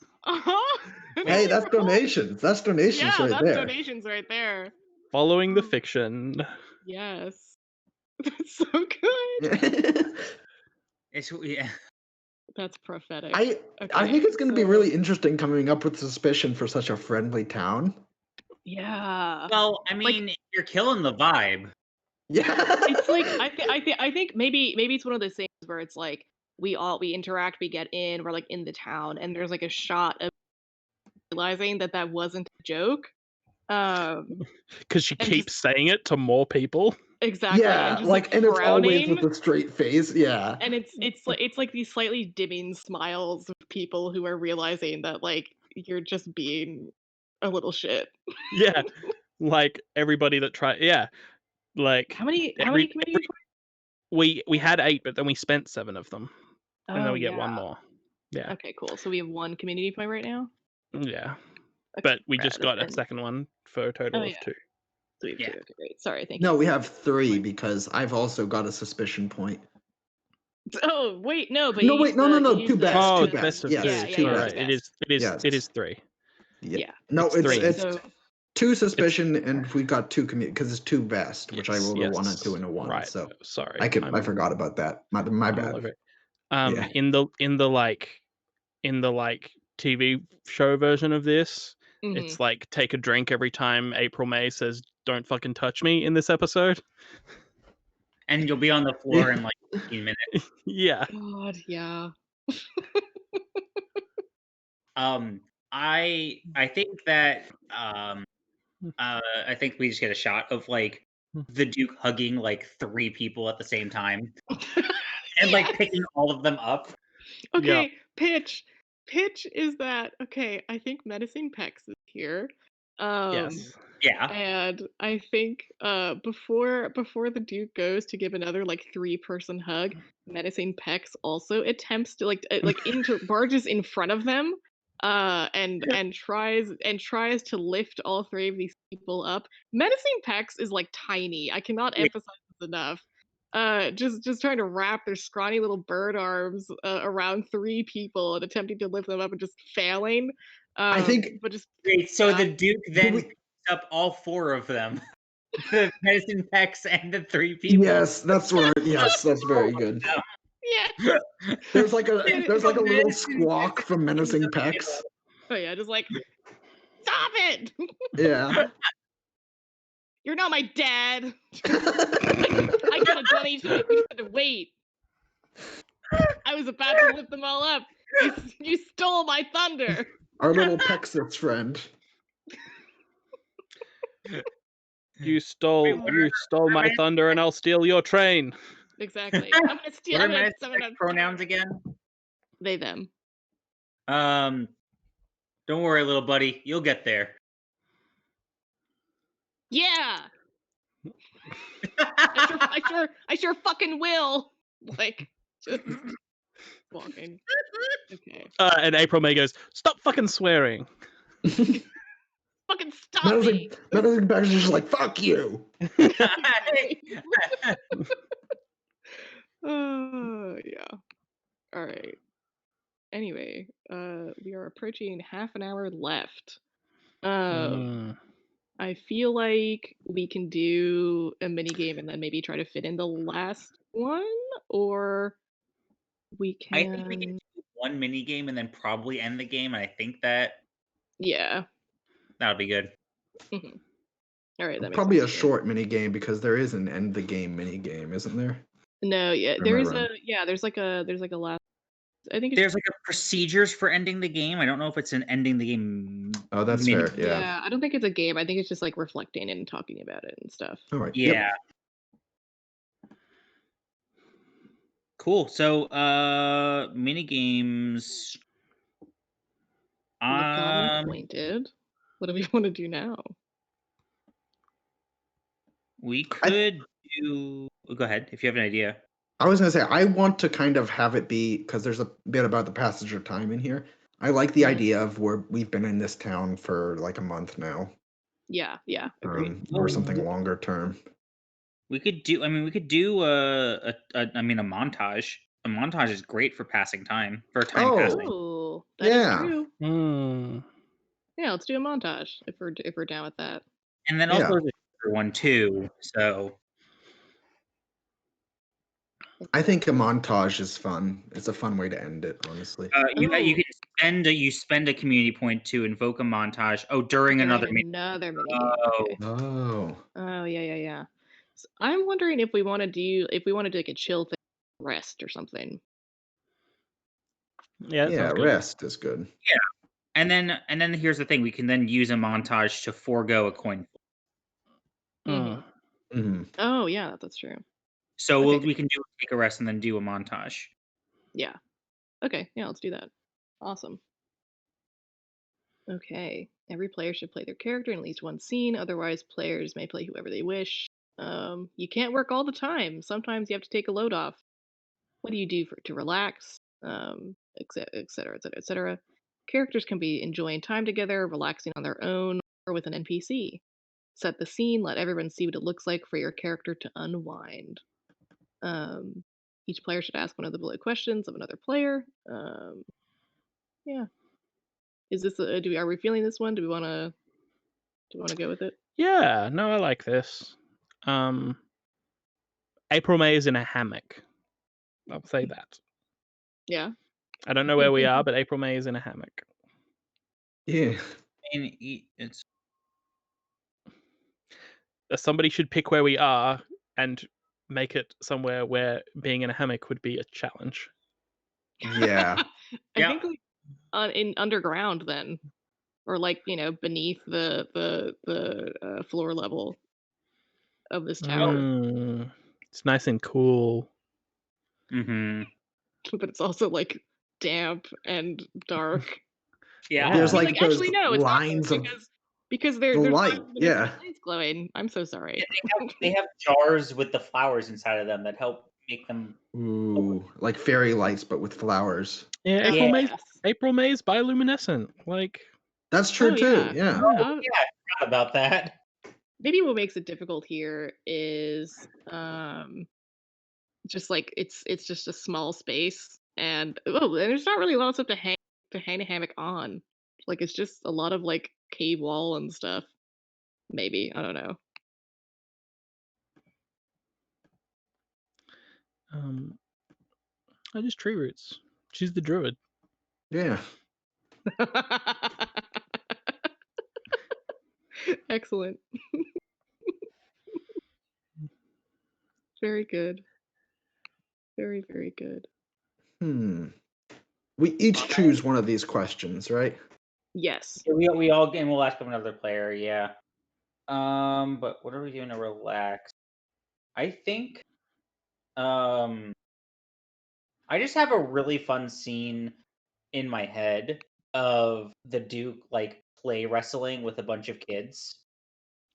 Hey, that's donations. That's donations
Yeah,
right
that's
there.
donations right there.
Following the fiction.
Yes. That's so good.
Yeah.
That's prophetic.
I think it's going to be really interesting coming up with suspicion for such a friendly town.
Yeah.
Well, I mean, you're killing the vibe.
Yeah.
It's like I think maybe it's one of those things where it's like we interact, we get in, we're like in the town, and there's like a shot of realizing that wasn't a joke.
Because she
and
keeps saying it to more people.
Exactly.
Yeah,
And just
like, and it's always
frowning.
with a straight face. Yeah.
And it's like these slightly dimming smiles of people who are realizing that like you're just being a little shit.
Yeah, like everybody that tried. Yeah, like
How many community points?
we had 8, but then we spent 7 of them, and then
Oh
we get
yeah.
1 more. Yeah.
Okay, cool. So we have 1 community point right now.
Yeah,
Okay,
but we
rad.
just got a
And-
second one for a total
Oh,
of
yeah.
2.
So we have
Yeah.
2. Okay, great. Sorry, thank you.
No, we have 3 because I've also got a suspicion point.
Oh wait, no, but
No,
you
wait,
used
no,
the-
no,
you
no,
used
2
the-
best.
Oh,
2
the best
best.
of
Yes,
2.
Yeah,
two
yeah,
best.
yeah.
Right,
Yes.
it is 3.
Yeah.
No,
It's
it's
three.
it's
So
2 suspicion and we got 2 community because it's 2 best, which I rolled a 1 and 2 and a 1.
Right.
So
Sorry,
I forgot about that. My
I'm all
bad.
over it.
Yeah.
In the like TV show version of this,
mhm.
it's like take a drink every time April May says "Don't fucking touch me" in this episode.
And you'll be on the floor in like 15 minutes.
Yeah.
God, yeah.
I think that I think we just get a shot of like the Duke hugging like 3 people at the same time and like
Yes!
picking all of them up.
Okay, pitch. Pitch is that okay, I think Menacing Pex is here.
Yes.
Yeah.
And I think before the Duke goes to give another like 3-person hug, Menacing Pex also attempts to like barges in front of them and tries to lift all 3 of these people up. Menacing Pex is like tiny. I cannot
Yeah.
emphasize this enough. Just trying to wrap their scrawny little bird arms around 3 people and attempting to lift them up and just failing.
I think
but just
Wait, so
yeah.
the Duke then
we-
picks up all 4 of them. The Medicine Pex and the 3 people.
Yes, that's right. Yes, that's very good.
Yeah.
There's like a little
Menacing
squawk
Pex
from Menacing
doesn't give
Pex.
up.
Oh yeah, just like stop it!
Yeah.
You're not my dad. I could have done it. You just had to wait. I was about to lift them all up. You stole my thunder.
Our little Pexis friend.
You stole my thunder, and I'll steal your train.
Exactly. I'm gonna steal.
What are
I'm gonna,
Menacing Pex pronouns again?
They them.
Don't worry, little buddy. You'll get there.
Yeah. I sure fucking will. Like just walking. Okay.
And April May goes, "Stop fucking swearing."
Fucking stop me.
Menacing Pex is just like, fuck you.
Yeah. All right. Anyway, we are approaching half an hour left.
Mm.
I feel like we can do a mini game and then maybe try to fit in the last one, or we
I think we can
can.
do one mini game and then probably end the game. And I think that
Yeah.
that'll be good.
Mhm. All right, that makes
Probably
sense
a
to me.
short mini game because there is an end the game mini game, isn't there?
No, yeah,
Or am I
there's
wrong?
there's like a last. I think it's
There's like a procedures for ending the game. I don't know if it's an ending the game
Oh, that's
mini.
fair. Yeah.
yeah. I don't think it's a game. I think it's just like reflecting and talking about it and stuff.
All right.
Yeah.
Yep.
Cool. So mini games.
We've gotten acquainted. What do we want to do now?
We could do. Go ahead if you have an idea.
I was gonna say I want to kind of have it be because there's a bit about the passage of time in here. I like the
Mhm.
idea of where we've been in this town for like a month now,
Yeah, agreed.
or something longer term.
We could do. I mean, we could do a montage. A montage is great for passing time. For time
Oh.
passing.
Oh, that is
Yeah.
true.
Mm.
Yeah, let's do a montage if we're down with that.
And then
Yeah.
also there's a shorter one too. So
I think a montage is fun. It's a fun way to end it, honestly.
you
Oh.
can spend a community point to invoke a montage. Oh, during another meeting.
Another mini game.
Oh.
Okay.
Oh.
Oh yeah. So I'm wondering if we want to do like a chill thing, rest or something.
Yeah, that
Yeah,
sounds good.
rest is good.
Yeah. And then here's the thing: we can then use a montage to forego a coin flip.
Mm.
Mhm.
Oh yeah, that's true.
So
Okay.
we can take a rest and then do a montage.
Yeah. Okay. Yeah, let's do that. Awesome. Okay. Every player should play their character in at least one scene. Otherwise, players may play whoever they wish. You can't work all the time. Sometimes you have to take a load off. What do you do to relax? Et cetera, et cetera, et cetera. Characters can be enjoying time together, relaxing on their own, or with an NPC. Set the scene. Let everyone see what it looks like for your character to unwind. Each player should ask one of the below questions of another player. Yeah. Is this are we feeling this one? Do we want to go with it?
Yeah, no, I like this. April May is in a hammock. I'll say that.
Yeah.
I don't know where we are, but April May is in a hammock.
Yeah.
And it's
Somebody should pick where we are and make it somewhere where being in a hammock would be a challenge.
Yeah.
I
Yeah.
think like in underground then, or like beneath the floor level of this tower,
It's nice and cool.
Mm-hmm.
but it's also like damp and dark.
Yeah.
Yeah.
There's
I mean,
like those
actually no, it's not
lines
dark
of
because
the
there's
light. Yeah.
lights glowing. I'm so sorry.
They have jars with the flowers inside of them that help make them.
Ooh, like fairy lights, but with flowers.
Yeah,
Oh, yes.
April May's bioluminescent. Like,
That's true
Oh,
too.
yeah.
Yeah.
Yeah, I forgot about that.
Maybe what makes it difficult here is just like it's just a small space and there's not really a lot of stuff to hang a hammock on. Like it's just a lot of like cave wall and stuff. Maybe. I don't know.
I just tree roots. She's the druid.
Yeah.
Excellent. Very good. Very, very good.
We each choose one of these questions, right?
Yes.
We all and we'll ask another player. Yeah. But what are we doing to relax? I think. I just have a really fun scene in my head of the Duke like play wrestling with a bunch of kids.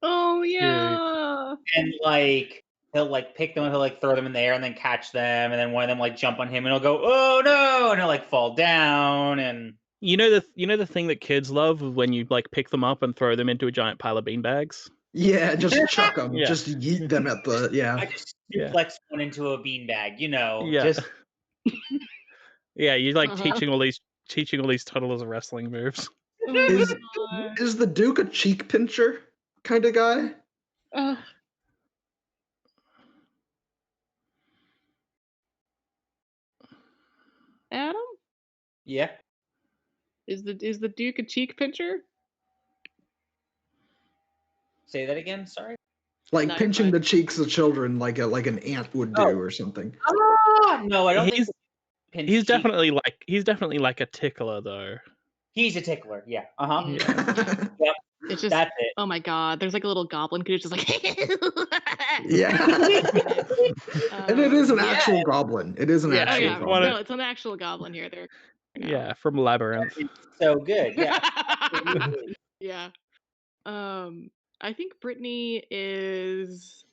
Oh yeah.
And like he'll like pick them up, he'll like throw them in the air and then catch them, and then one of them like jump on him and he'll go, "Oh no!" and he'll like fall down. And
You know the thing that kids love when you like pick them up and throw them into a giant pile of beanbags?
Yeah, just chuck them.
Yeah.
Just yeet them at the
I just
Yeah.
flex one into a beanbag,
Yeah.
just
Yeah, you're like
Uh-huh.
teaching all these teaching all these toddlers wrestling moves.
Oh my
Is
god.
is the Duke a cheek pincher kind of guy?
Ugh. Adam?
Yeah.
Is the Duke a cheek pincher?
Say that again. Sorry.
Like
No, you're
pinching
fine.
the cheeks of children like an aunt would do
Oh.
or something.
No, I don't think.
He's
Pinch
he's
cheek.
definitely like a tickler though.
He's a tickler. Yeah. Uh huh.
Yeah.
It's just
That's it.
oh my god, there's like a little goblin who's just like
Yeah. And it is an actual goblin. It is an
Yeah,
Oh
actual
yeah,
goblin.
no, it's an actual goblin here. There.
Yeah, from Labyrinth.
So good. Yeah. Absolutely.
Yeah. I think Brittany is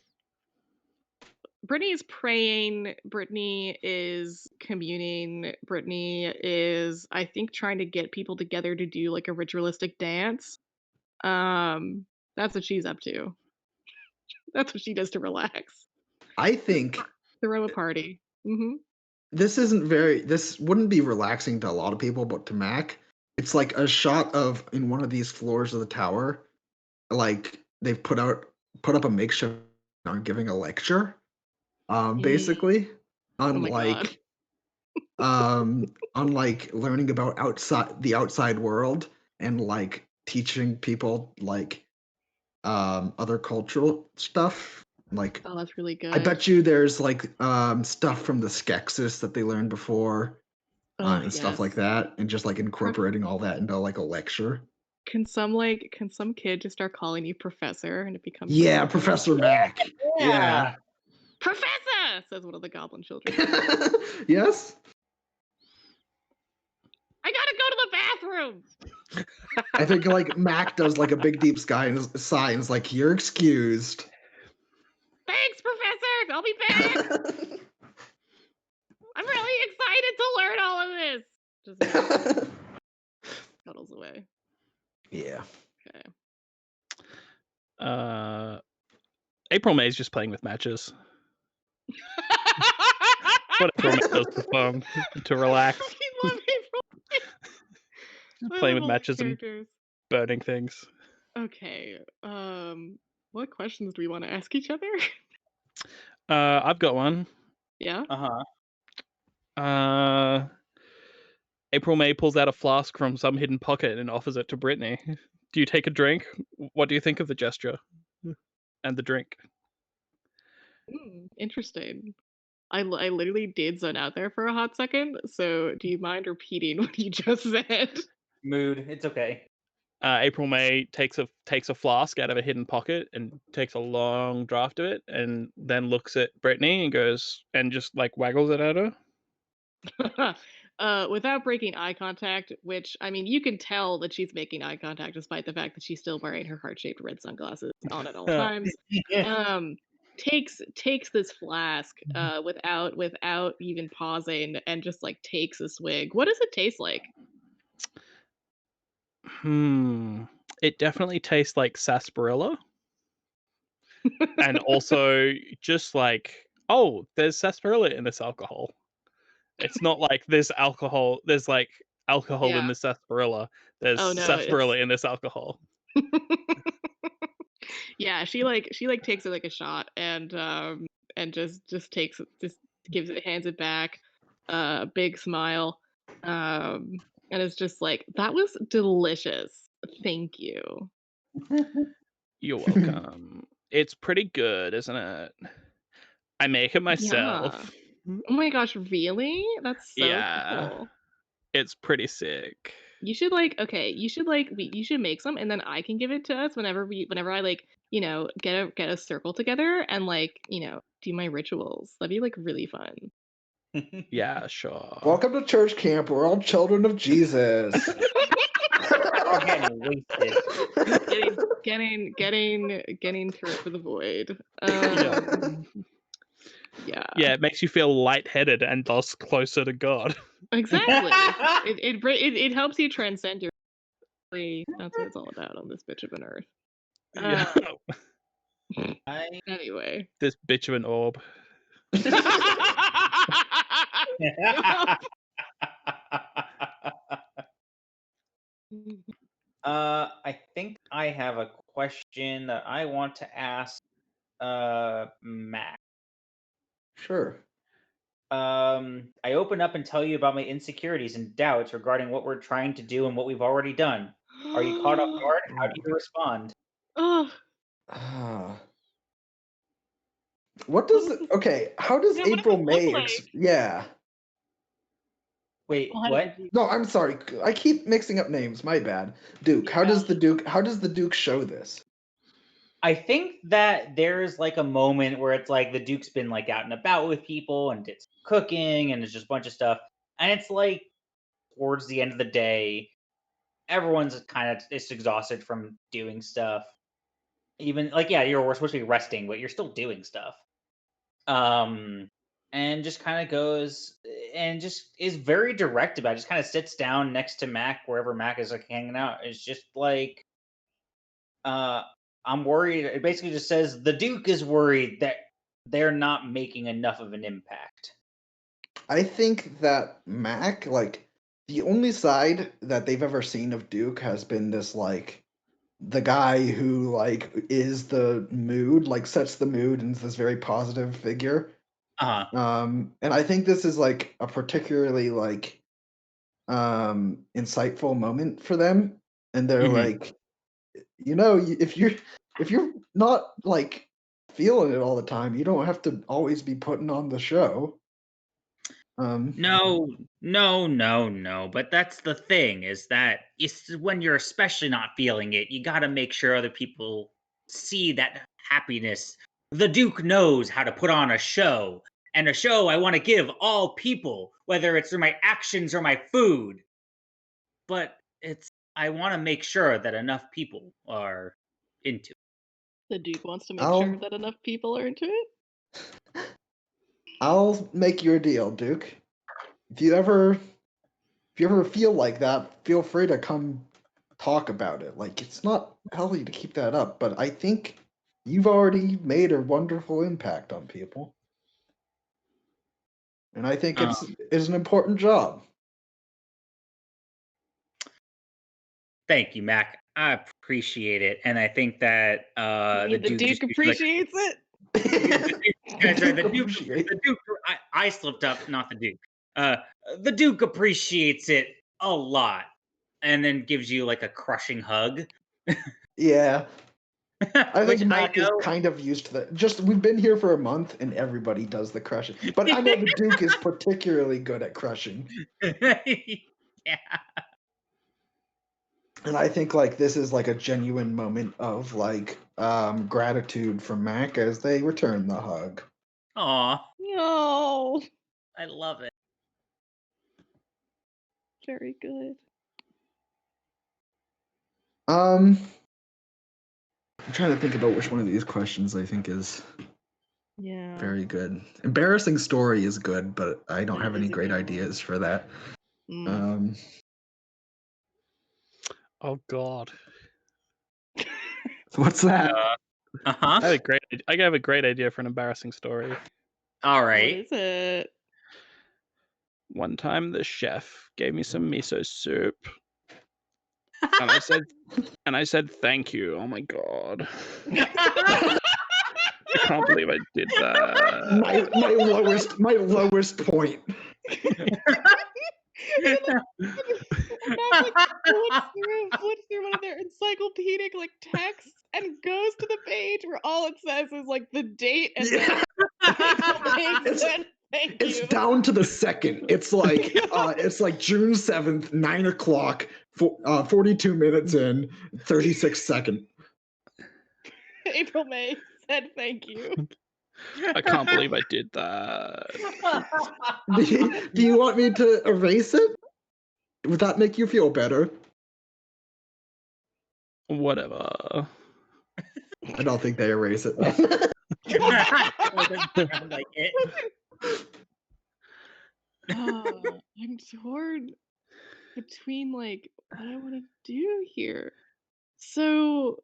praying, Brittany is communing, Brittany is, I think, trying to get people together to do like a ritualistic dance. That's what she's up to. That's what she does to relax.
I think
Throw a party. Mm-hmm.
this wouldn't be relaxing to a lot of people, but to Mac, it's like a shot of in one of these floors of the tower, like they've put up a makeshift on giving a lecture, basically on
Oh my god.
on like learning about the outside world and like teaching people like other cultural stuff. Like
Oh, that's really good.
I bet you there's like stuff from the Skeksis that they learned before and stuff like that, and just like incorporating all that into like a lecture.
Can some kid just start calling you professor and it becomes
Yeah, Professor Mac. Yeah.
Professor, says one of the goblin children.
Yes.
I gotta go to the bathroom.
I think like Mac does like a big deep sigh and is like, "You're excused."
Thanks, Professor. I'll be back. I'm really excited to learn all of this. Just cuddles away.
Yeah.
Okay.
April May's just playing with matches. What April May does for fun, to relax.
We love April May.
Playing with matches and burning things.
Okay. What questions do we want to ask each other?
I've got one.
Yeah.
April May pulls out a flask from some hidden pocket and offers it to Brittany. Do you take a drink? What do you think of the gesture and the drink?
Interesting. I literally did zone out there for a hot second. So, do you mind repeating what you just said?
Mood. It's okay.
April May takes a flask out of a hidden pocket and takes a long draught of it, and then looks at Brittany and goes and just like waggles it at her.
Without breaking eye contact, which I mean, you can tell that she's making eye contact despite the fact that she's still wearing her heart-shaped red sunglasses on at all times. Takes this flask without even pausing and just like takes a swig. What does it taste like?
It definitely tastes like sarsaparilla. And also just like, oh, there's sarsaparilla in this alcohol. It's not like there's alcohol in this sarsaparilla. There's sarsaparilla in this alcohol.
Yeah, she takes it like a shot and just gives it, hands it back, big smile, and it's just like, that was delicious. Thank you.
You're welcome. It's pretty good, isn't it? I make it myself.
Yeah. Oh my gosh, really? That's so cool.
It's pretty sick.
You should make some and then I can give it to us whenever I like, get a circle together and like, do my rituals. That'd be like really fun.
Yeah, sure.
Welcome to church camp. We're all children of Jesus.
All getting wasted.
Getting through it for the void. Yeah.
Yeah.
It makes you feel lightheaded and thus closer to God.
Exactly. it helps you transcend your. That's what it's all about on this bitch of an earth. Anyway.
This bitch of an orb.
have a question that I want to ask Mac.
Sure.
I open up and tell you about my insecurities and doubts regarding what we're trying to do and what we've already done. Are you caught off guard? How do you respond?
Oh,
Ah. What
what
does
does this?
okay? How does
Yeah, what does
April
this look
May?
like?
Yeah.
Wait,
Oh, how does
what?
the Duke?
No, I'm sorry. I keep mixing up names. My bad. Duke. How does
Yeah.
the Duke? How does the Duke show this?
I think that there's like a moment where it's like the Duke's been like out and about with people and it's cooking and it's just a bunch of stuff. And it's like towards the end of the day, everyone's kind of it's exhausted from doing stuff. Even like yeah, we're supposed to be resting, but you're still doing stuff. And just kind of goes and just is very direct about it. Just kind of sits down next to Mac wherever Mac is like hanging out. It's just like uh I'm worried. It basically just says the Duke is worried that they're not making enough of an impact.
I think that Mac, like, the only side that they've ever seen of Duke has been this, like, the guy who, like, is the mood, like, sets the mood and is this very positive figure. And I think this is, like, a particularly, like, insightful moment for them. And they're like, if you're not, like, feeling it all the time, you don't have to always be putting on the show.
No, no. But that's the thing is that it's when you're especially not feeling it, you got to make sure other people see that happiness. The Duke knows how to put on a show, and a show I want to give all people, whether it's through my actions or my food. But I want to make sure that enough people are into it.
The Duke wants to make sure
I'll
that enough people are into it.
I'll make you a deal, Duke. If you ever feel like that, feel free to come talk about it. Like, it's not healthy to keep that up, but I think you've already made a wonderful impact on people. And I think it's an important job.
Thank you, Mac. I appreciate it, and I think that the
The
Duke
Duke
just gives you, like,
appreciates it.
the Duke. I slipped up, not the Duke. The Duke appreciates it a lot, and then gives you like a crushing hug,
Yeah. I
which
think
I
Mac is
know.
kind of used to that. Just we've been here for a month and everybody does the crushing. But I know the Duke is particularly good at crushing.
Yeah.
And I think like this is like a genuine moment of like gratitude from Mac as they return the hug.
Aw,
No,
I love it.
very good.
I'm trying to think about which one of these questions I think is
Yeah.
very good. Embarrassing story is good, but I don't
That
have any
is a
great
good one.
ideas for that.
Mm.
Oh God.
What's that?
Uh-huh.
I have a great idea for an embarrassing story.
All
What
right.
is it?
One time the chef gave me some miso soup. And I said thank you. Oh my God. I can't believe I did that.
my lowest point.
Mac like flips through one of their encyclopedic like texts and goes to the page where all it says is like the date and
Yeah.
then thank
It's
you.
down to the second. It's like June 7th, 9 o'clock, 42 minutes in, 36 seconds.
April May said thank you.
I can't believe I did that.
Do you want me to erase it? Would that make you feel better?
Whatever.
I don't think they erase it.
Like it.
I'm torn between like what I want to do here. So,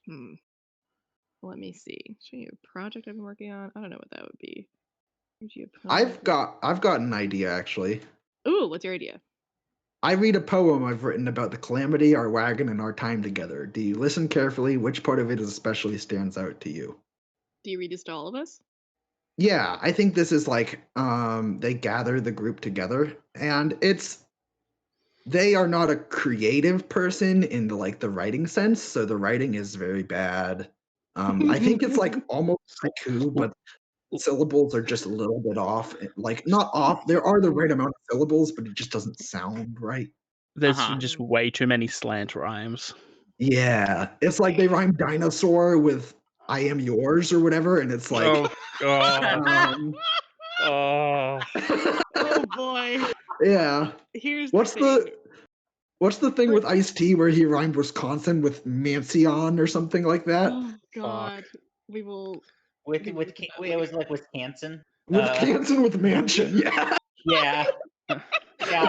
let me see. Show you a project I've been working on. I don't know what that would be.
I've got an idea actually.
Ooh, what's your idea?
I read a poem I've written about the calamity, our wagon, and our time together. Do you listen carefully? Which part of it especially stands out to you?
Do you read this to all of us?
Yeah, I think this is like they gather the group together, and they are not a creative person in the writing sense, so the writing is very bad. I think it's like almost haiku, but syllables are just a little bit off. Like not off, there are the right amount of syllables, but it just doesn't sound right.
There's
Uh-huh.
just way too many slant rhymes.
Yeah, it's like they rhyme dinosaur with I am yours or whatever, and it's like,
Oh god.
um,
Oh.
Oh boy.
yeah.
Here's
What's
the thing.
what's the thing with Ice-T where he rhymed Wisconsin with Mancion or something like that?
Oh god. We will
With
get
with
into
Ca-
that
it was
later.
like Wisconsin.
With Canson with Mansion, yeah.
Yeah, yeah.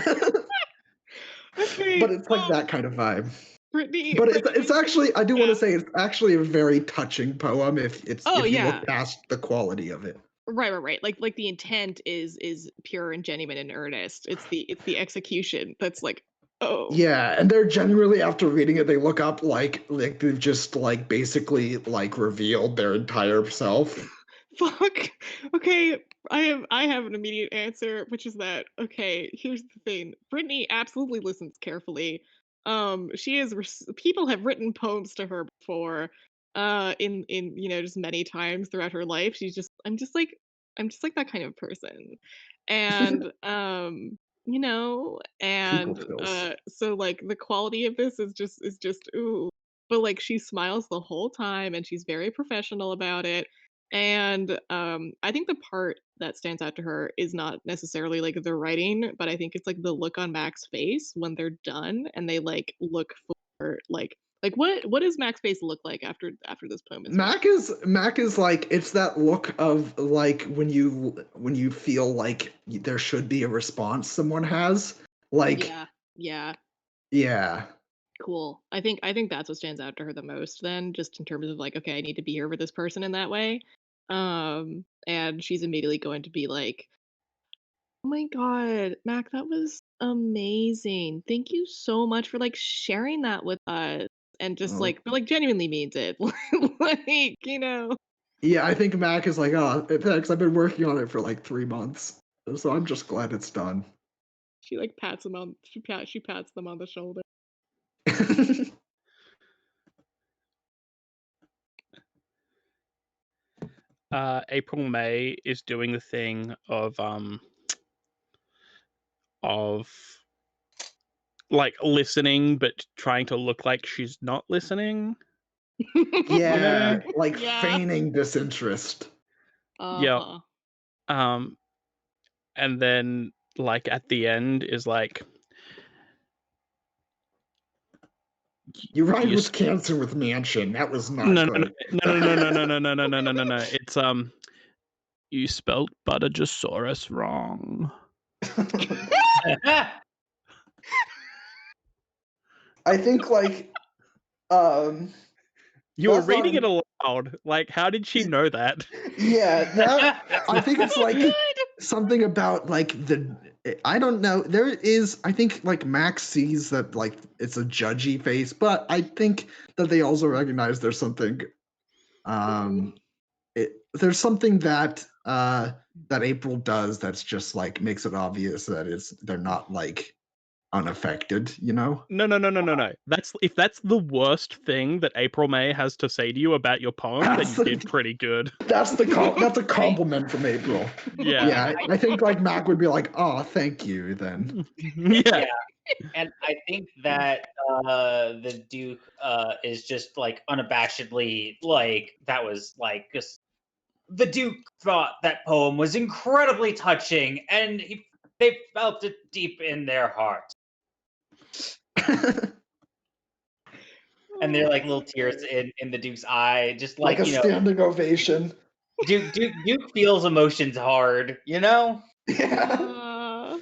Okay.
But it's like that kind of vibe.
Brittany.
But it's actually, I do want to say it's actually a very touching poem if
Oh,
you
yeah.
look past the quality of it.
Right. Like the intent is pure and genuine and earnest. It's the execution that's like, oh.
Yeah, and they're genuinely, after reading it, they look up like they've just like basically like revealed their entire self.
Fuck. Okay, I have an immediate answer, which is that okay. Here's the thing: Brittany absolutely listens carefully. She is people have written poems to her before, in just many times throughout her life. I'm just like that kind of person, and
People
and
skills.
so like the quality of this is just ooh, but like she smiles the whole time and she's very professional about it and, I think the part that stands out to her is not necessarily, like, the writing, but I think it's, like, the look on Mac's face when they're done and they, like, look for, what does Mac's face look like after this poem is finished?
Mac is like, it's that look of like when you feel like there should be a response someone has. Like,
Yeah, yeah,
yeah.
cool. I think that's what stands out to her the most then, just in terms of, like, "Okay, I need to be here for this person in that way." And she's immediately going to be like, oh my god, Mac, that was amazing. Thank you so much for like sharing that with us and just
Oh.
like but like genuinely means it. Like.
Yeah, I think Mac is like, oh, thanks. I've been working on it for like 3 months, so I'm just glad it's done.
She like pats him on she pats them on the shoulder.
April May is doing the thing of like listening but trying to look like she's not listening.
Yeah, like
Yeah.
feigning disinterest.
Yeah.
Uh-huh.
And then like at the end is like
You rhymed
you
with cancer with mansion. That was not
no
good.
no. It's you spelt Butterjosaurus wrong.
I think like
You were
that's not
reading it
an,
aloud. Like, how did she know that?
yeah, that I think it's like
Good.
something about like I don't know. There is, I think like Max sees that like it's a judgy face, but I think that they also recognize there's something um there's something that April does that's just like makes it obvious that they're not like unaffected, you know?
No. That's if that's the worst thing that April May has to say to you about your poem, then
That's
you did pretty good.
that's that's a compliment from April.
Yeah.
Yeah, I think like Mac would be like, "Oh, thank you." Then
Yeah.
And I think that the Duke is just like unabashedly like that was like just the Duke thought that poem was incredibly touching, and they felt it deep in their heart. And they're like little tears in the Duke's eye, just
like
like
a standing ovation.
Duke feels emotions hard, you know.
Yeah.
Uh,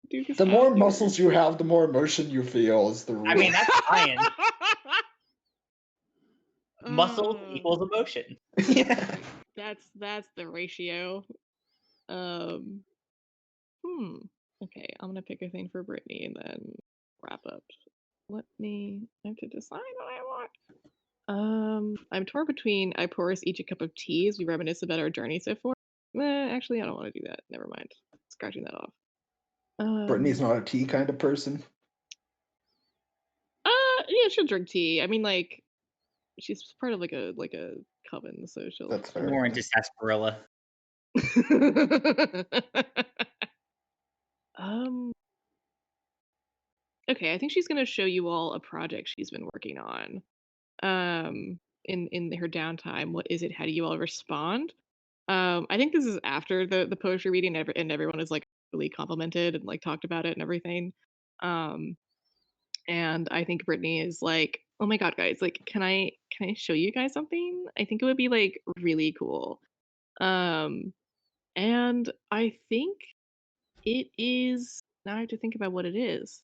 Duke is
The more
happy.
muscles you have, the more emotion you feel is the
I
rule.
mean that's science. Muscle
Uh,
equals emotion.
Yeah.
that's the ratio. Um, hmm. Okay, I'm gonna pick a thing for Brittany and then wrap up. I have to decide what I want. I'm torn between I pour us each a cup of tea as we reminisce about our journey so far. Actually, I don't want to do that. Never mind. Scratching that off.
Brittany's not a tea kind of person.
Yeah, she'll drink tea. I mean, like, she's part of like a coven, so she'll.
That's fair.
More into sarsaparilla.
Okay, I think she's gonna show you all a project she's been working on. In her downtime. What is it? How do you all respond? I think this is after the poetry reading, and everyone is like really complimented and like talked about it and everything. And I think Brittany is like, oh my god, guys, like, can I show you guys something? I think it would be like really cool. Um, and I think it is. Now I have to think about what it is.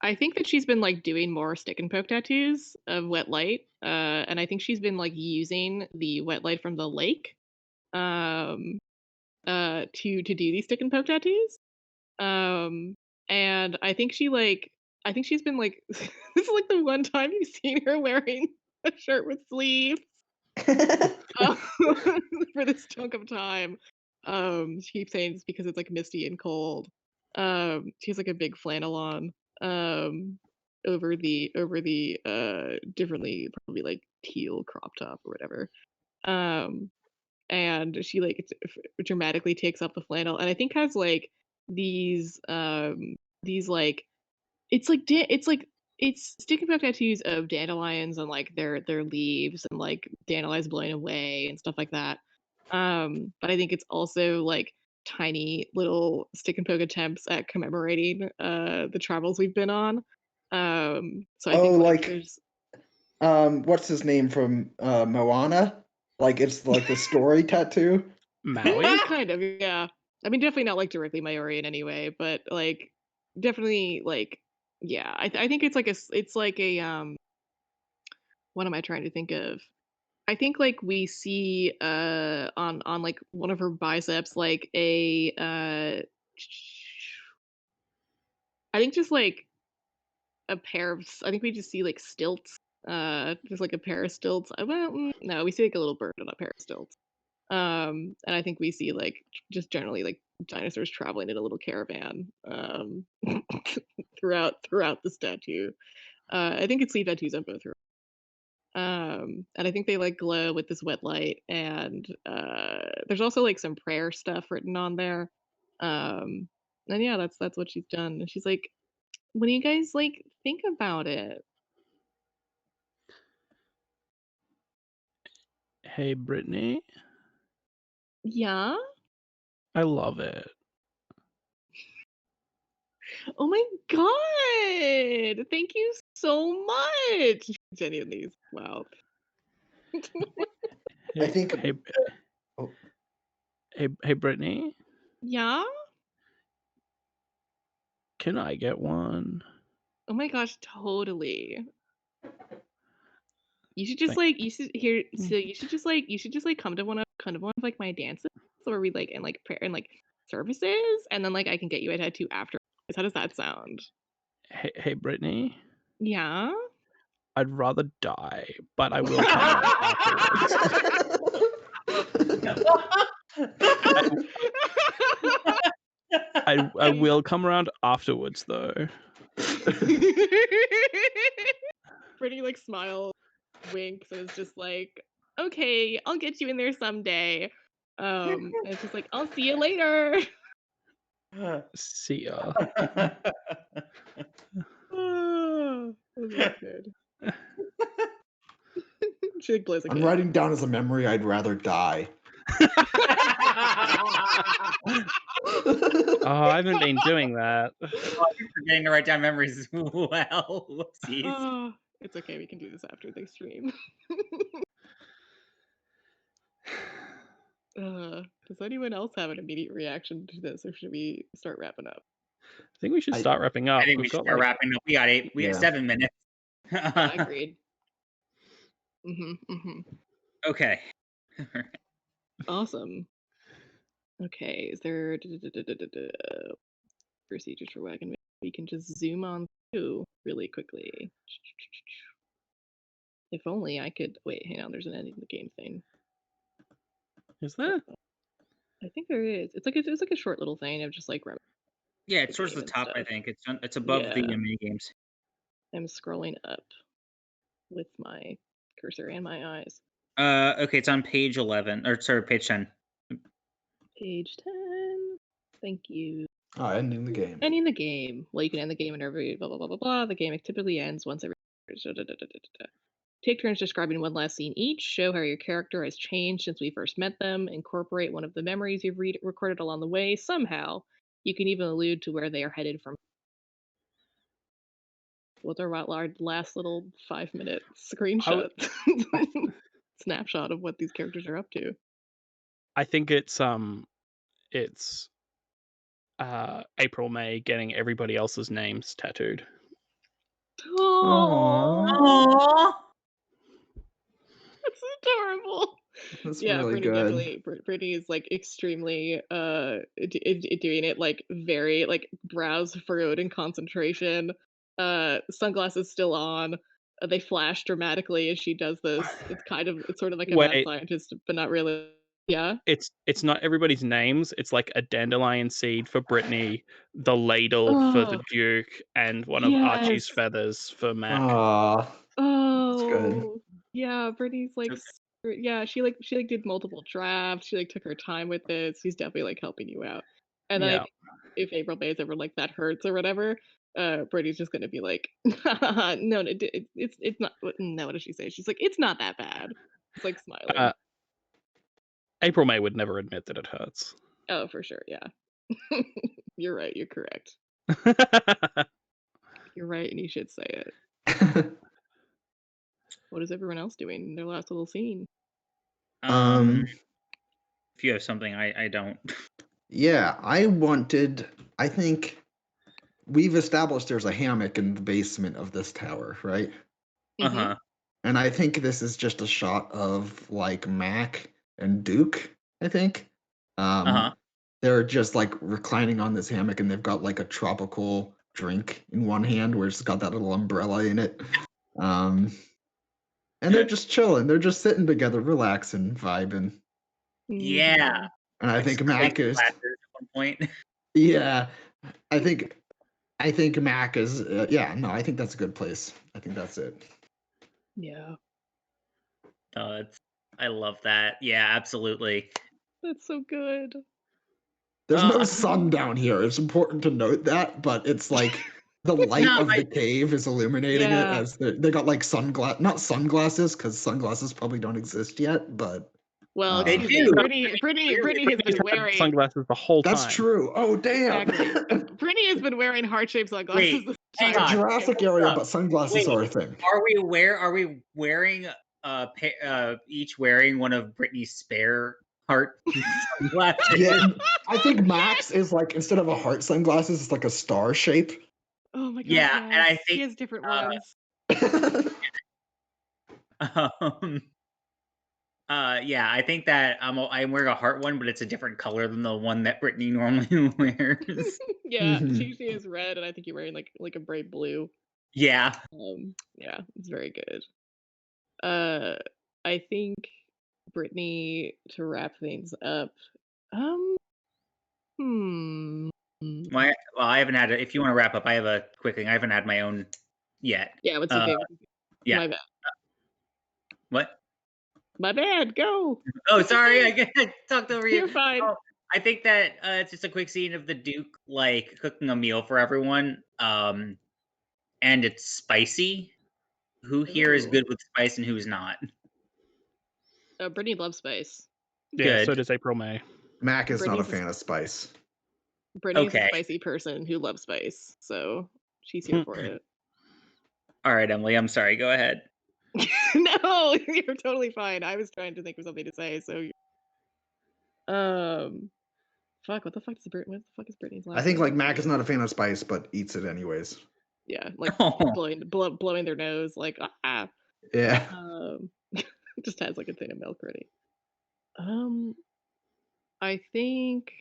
I think that she's been like doing more stick and poke tattoos of wet light, and I think she's been like using the wet light from the lake, um, to do these stick and poke tattoos. And I think she's been like this is like the one time you've seen her wearing a shirt with sleeves uh, for this chunk of time. She keeps saying it's because it's like misty and cold. She has like a big flannel on. Over the differently probably like teal crop top or whatever. Um, and she like dramatically takes off the flannel, and I think has like these like it's stick and poke tattoos of dandelions and like their leaves and like dandelions blowing away and stuff like that. But I think it's also like tiny little stick and poke attempts at commemorating the travels we've been on. So I think like there's
what's his name from Moana? Like it's like the story tattoo.
Maui?
kind of, yeah. I mean, definitely not like directly Maori in any way, but like definitely like yeah. I think it's like a what am I trying to think of? I think like we see on like one of her biceps like a I think just like a pair of I think we just see like stilts. Just like a pair of stilts. Well, no, we see like a little bird on a pair of stilts. And I think we see like just generally like dinosaurs traveling in a little caravan throughout the statue. I think it's sleeve tattoos on both her. And I think they like glow with this wet light, and there's also like some prayer stuff written on there. Um, and yeah, that's what she's done. And she's like, "What do you guys like think about it?"
Hey, Brittany.
Yeah.
I love it.
Oh my god! Thank you so much. Genuinely, wow.
I think.
Hey,
Oh.
hey, Brittany.
Yeah.
Can I get one?
Oh my gosh, totally. You should just like you should here so you should just like come to one of like my dances where we like and like prayer and like services, and then like I can get you a tattoo after. How does that sound?
Hey, Brittany.
Yeah.
I'd rather die, but I will come around afterwards. I will come around afterwards, though.
Brittany like smiles, winks, and is just like, okay, I'll get you in there someday. And it's just like, I'll see you later.
See ya.
Oh, that's good. She like blows a
I'm
kiss.
writing down as a memory. I'd rather die.
Oh, I haven't been doing that.
Oh, you're forgetting to write down memories as well. Whoopsies.
Oh, it's okay. We can do this after the stream. Does anyone else have an immediate reaction to this, or should we start wrapping up?
I think we should start wrapping up.
I think we
We've
should
got
start
like
wrapping up. We have 7 minutes.
Yeah, agreed.
Okay.
Awesome. Okay, is there procedures for Wagon? We can just zoom on through really quickly. If only I could wait. Hang on, there's an ending the game thing.
Is there?
I think there is. It's like a short little thing of just like
Yeah,
the
it's towards
game
the
and
top. I
stuff.
think it's above the
Yeah.
mini games.
I'm scrolling up with my cursor and my eyes.
Okay, it's on page 11, or sorry, page 10.
Page 10. Thank you.
Oh, ending the game.
Ending the game. Well, you can end the game whenever blah blah blah blah blah. The game typically ends once every. Take turns describing one last scene each. Show how your character has changed since we first met them. Incorporate one of the memories you've recorded along the way. Somehow, you can even allude to where they are headed from. What's our last little 5-minute screenshot snapshot of what these characters are up to?
I think it's April May getting everybody else's names tattooed.
Oh,
Aww.
that's adorable.
That's
Yeah,
really
Brittany
good.
definitely. Brittany is like extremely doing it like very like brows furrowed in concentration. Sunglasses still on. They flash dramatically as she does this. It's sort of like a mad
Wait,
scientist, but not really. Yeah.
it's not everybody's names. It's like a dandelion seed for Brittany, the ladle for the
Oh
Duke, and one of Archie's
yes.
feathers for Mac.
Ah, that's good.
Oh yeah, Brittany's like yeah, she did multiple drafts. She like took her time with this. She's definitely like helping you out. And then I
Yeah.
think if April May is ever like that hurts or whatever, Brittany's just gonna be like, no, it's not. No, what does she say? She's like, it's not that bad. It's like smiling.
April May would never admit that it hurts.
Oh, for sure, yeah. You're right. You're correct. You're right, and you should say it. What is everyone else doing in their last little scene?
If you have something, I don't.
Yeah, I think we've established there's a hammock in the basement of this tower, right?
Uh-huh.
And I think this is just a shot of like Mac and Duke, I think.
Uh-huh.
They're just like reclining on this hammock and they've got like a tropical drink in one hand where it's got that little umbrella in it. And they're just chilling. They're just sitting together, relaxing, vibing.
Yeah.
Mhm.
And I think Mac is
at one point.
yeah. I think Mac is yeah, no, I think that's a good place. I think that's it.
Yeah.
Oh, I love that. Yeah, absolutely.
That's so good.
There's no sun down here. It's important to note that, but it's like the light
No,
of the cave is illuminating it
Yeah.
as they got like not sunglasses because sunglasses probably don't exist yet, but
Well,
They
excuse me.
do.
Brittany has been wearing.
sunglasses the whole time.
that's true. Oh damn!
Exactly. Brittany has been wearing heart-shaped sunglasses.
Wait,
this
hang
It's a
on.
entire
Jurassic
Hold
area,
up.
but sunglasses
Wait,
are a thing.
Are we wearing each wearing one of Britney's spare heart sunglasses?
Yeah, I think Max is like instead of a heart sunglasses, it's like a star shape.
Oh my god.
Yeah,
yes.
and I
He
think
has different ones.
yeah, I think that I'm wearing a heart one, but it's a different color than the one that Brittany normally wears.
Yeah,
Mhm.
she usually is red, and I think you're wearing like a bright blue.
Yeah.
Yeah, it's very good. I think Brittany to wrap things up. Hmm.
Well, I haven't had it. If you want to wrap up, I have a quick thing. I haven't had my own yet.
Yeah, what's your favorite?
Yeah.
My bad.
What?
My bad. Go.
Oh, sorry, I talked over you.
You're fine.
Oh, I think that it's just a quick scene of the Duke like cooking a meal for everyone, and it's spicy. Who here is
Ooh.
good with spice and who's not?
Brittany loves spice.
Yeah, so
Good.
does April May.
Mac is not a
Brittany's
fan of spice.
Brittany's a
Okay.
spicy person who loves spice, so she's here for it.
All right, Emily. I'm sorry. Go ahead.
No, you're totally fine. I was trying to think of something to say, so fuck, what the fuck is Brittany's last
I think
name?
like Mac is not a fan of spice, but eats it anyways.
Yeah, like
Oh.
blowing their nose, like
Yeah.
just has like a tin of milk ready. Um, I think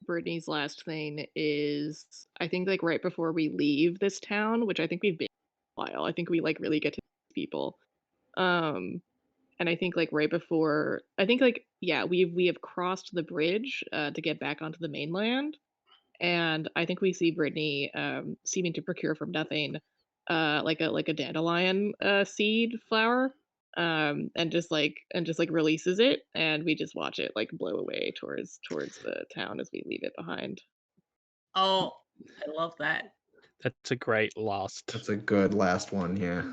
Brittany's last thing is I think like right before we leave this town, which I think we've been a while. I think we like really get to know people. Um, and I think like right before I think like yeah, we have crossed the bridge to get back onto the mainland. And I think we see Brittany seeming to procure from nothing like a dandelion seed flower and just like releases it and we just watch it like blow away towards the town as we leave it behind.
Oh, I love that.
That's a great last.
That's a good last one. Yeah.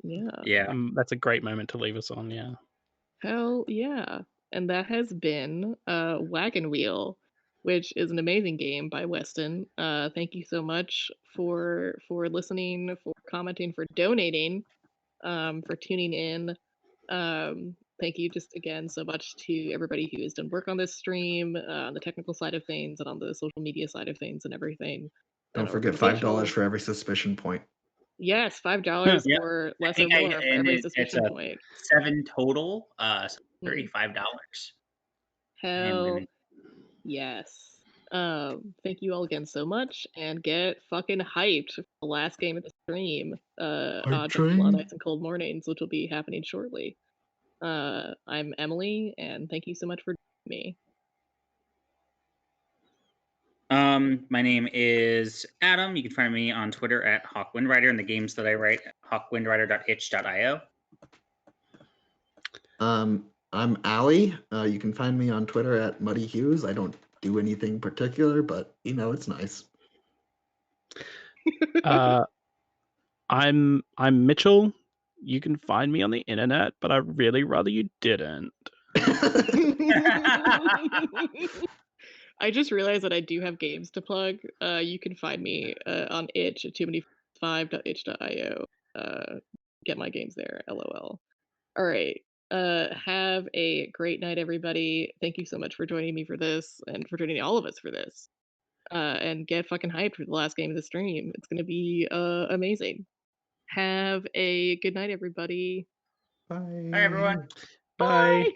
Yeah.
Yeah.
That's a great moment to leave us on. Yeah.
Hell yeah. And that has been Wagon Wheel, which is an amazing game by Weston. Thank you so much for listening, for commenting, for donating, for tuning in. Thank you just again so much to everybody who has done work on this stream, on the technical side of things and on the social media side of things and everything.
Don't
And
forget $5
organizational.
for every suspicion point.
Yes, $5
Yep.
or
I
less or
think
more for every
it's
suspicion point.
7 total, so
Hmm.
$35.
Hell yes. Thank you all again so much, and get fucking hyped for the last game of the stream,
Hype
Double on
train.
Ice and Cold Mornings, which will be happening shortly. I'm Emily, and thank you so much for joining me.
My name is Adam. You can find me on Twitter at HawkWindrider and the games that I write at hawkwindrider.itch.io.
I'm Allie. You can find me on Twitter at Muddy Hughes. I don't do anything particular, but it's nice.
I'm Mitchell. You can find me on the internet, but I'd really rather you didn't.
I just realized that I do have games to plug. You can find me on itch at too5.itch.io. Get my games there, lol. All right. Have a great night, everybody. Thank you so much for joining me for this and for joining all of us for this. And get fucking hyped for the last game of the stream. It's gonna be amazing. Have a good night, everybody.
Bye.
Hi, everyone.
Bye.
Bye.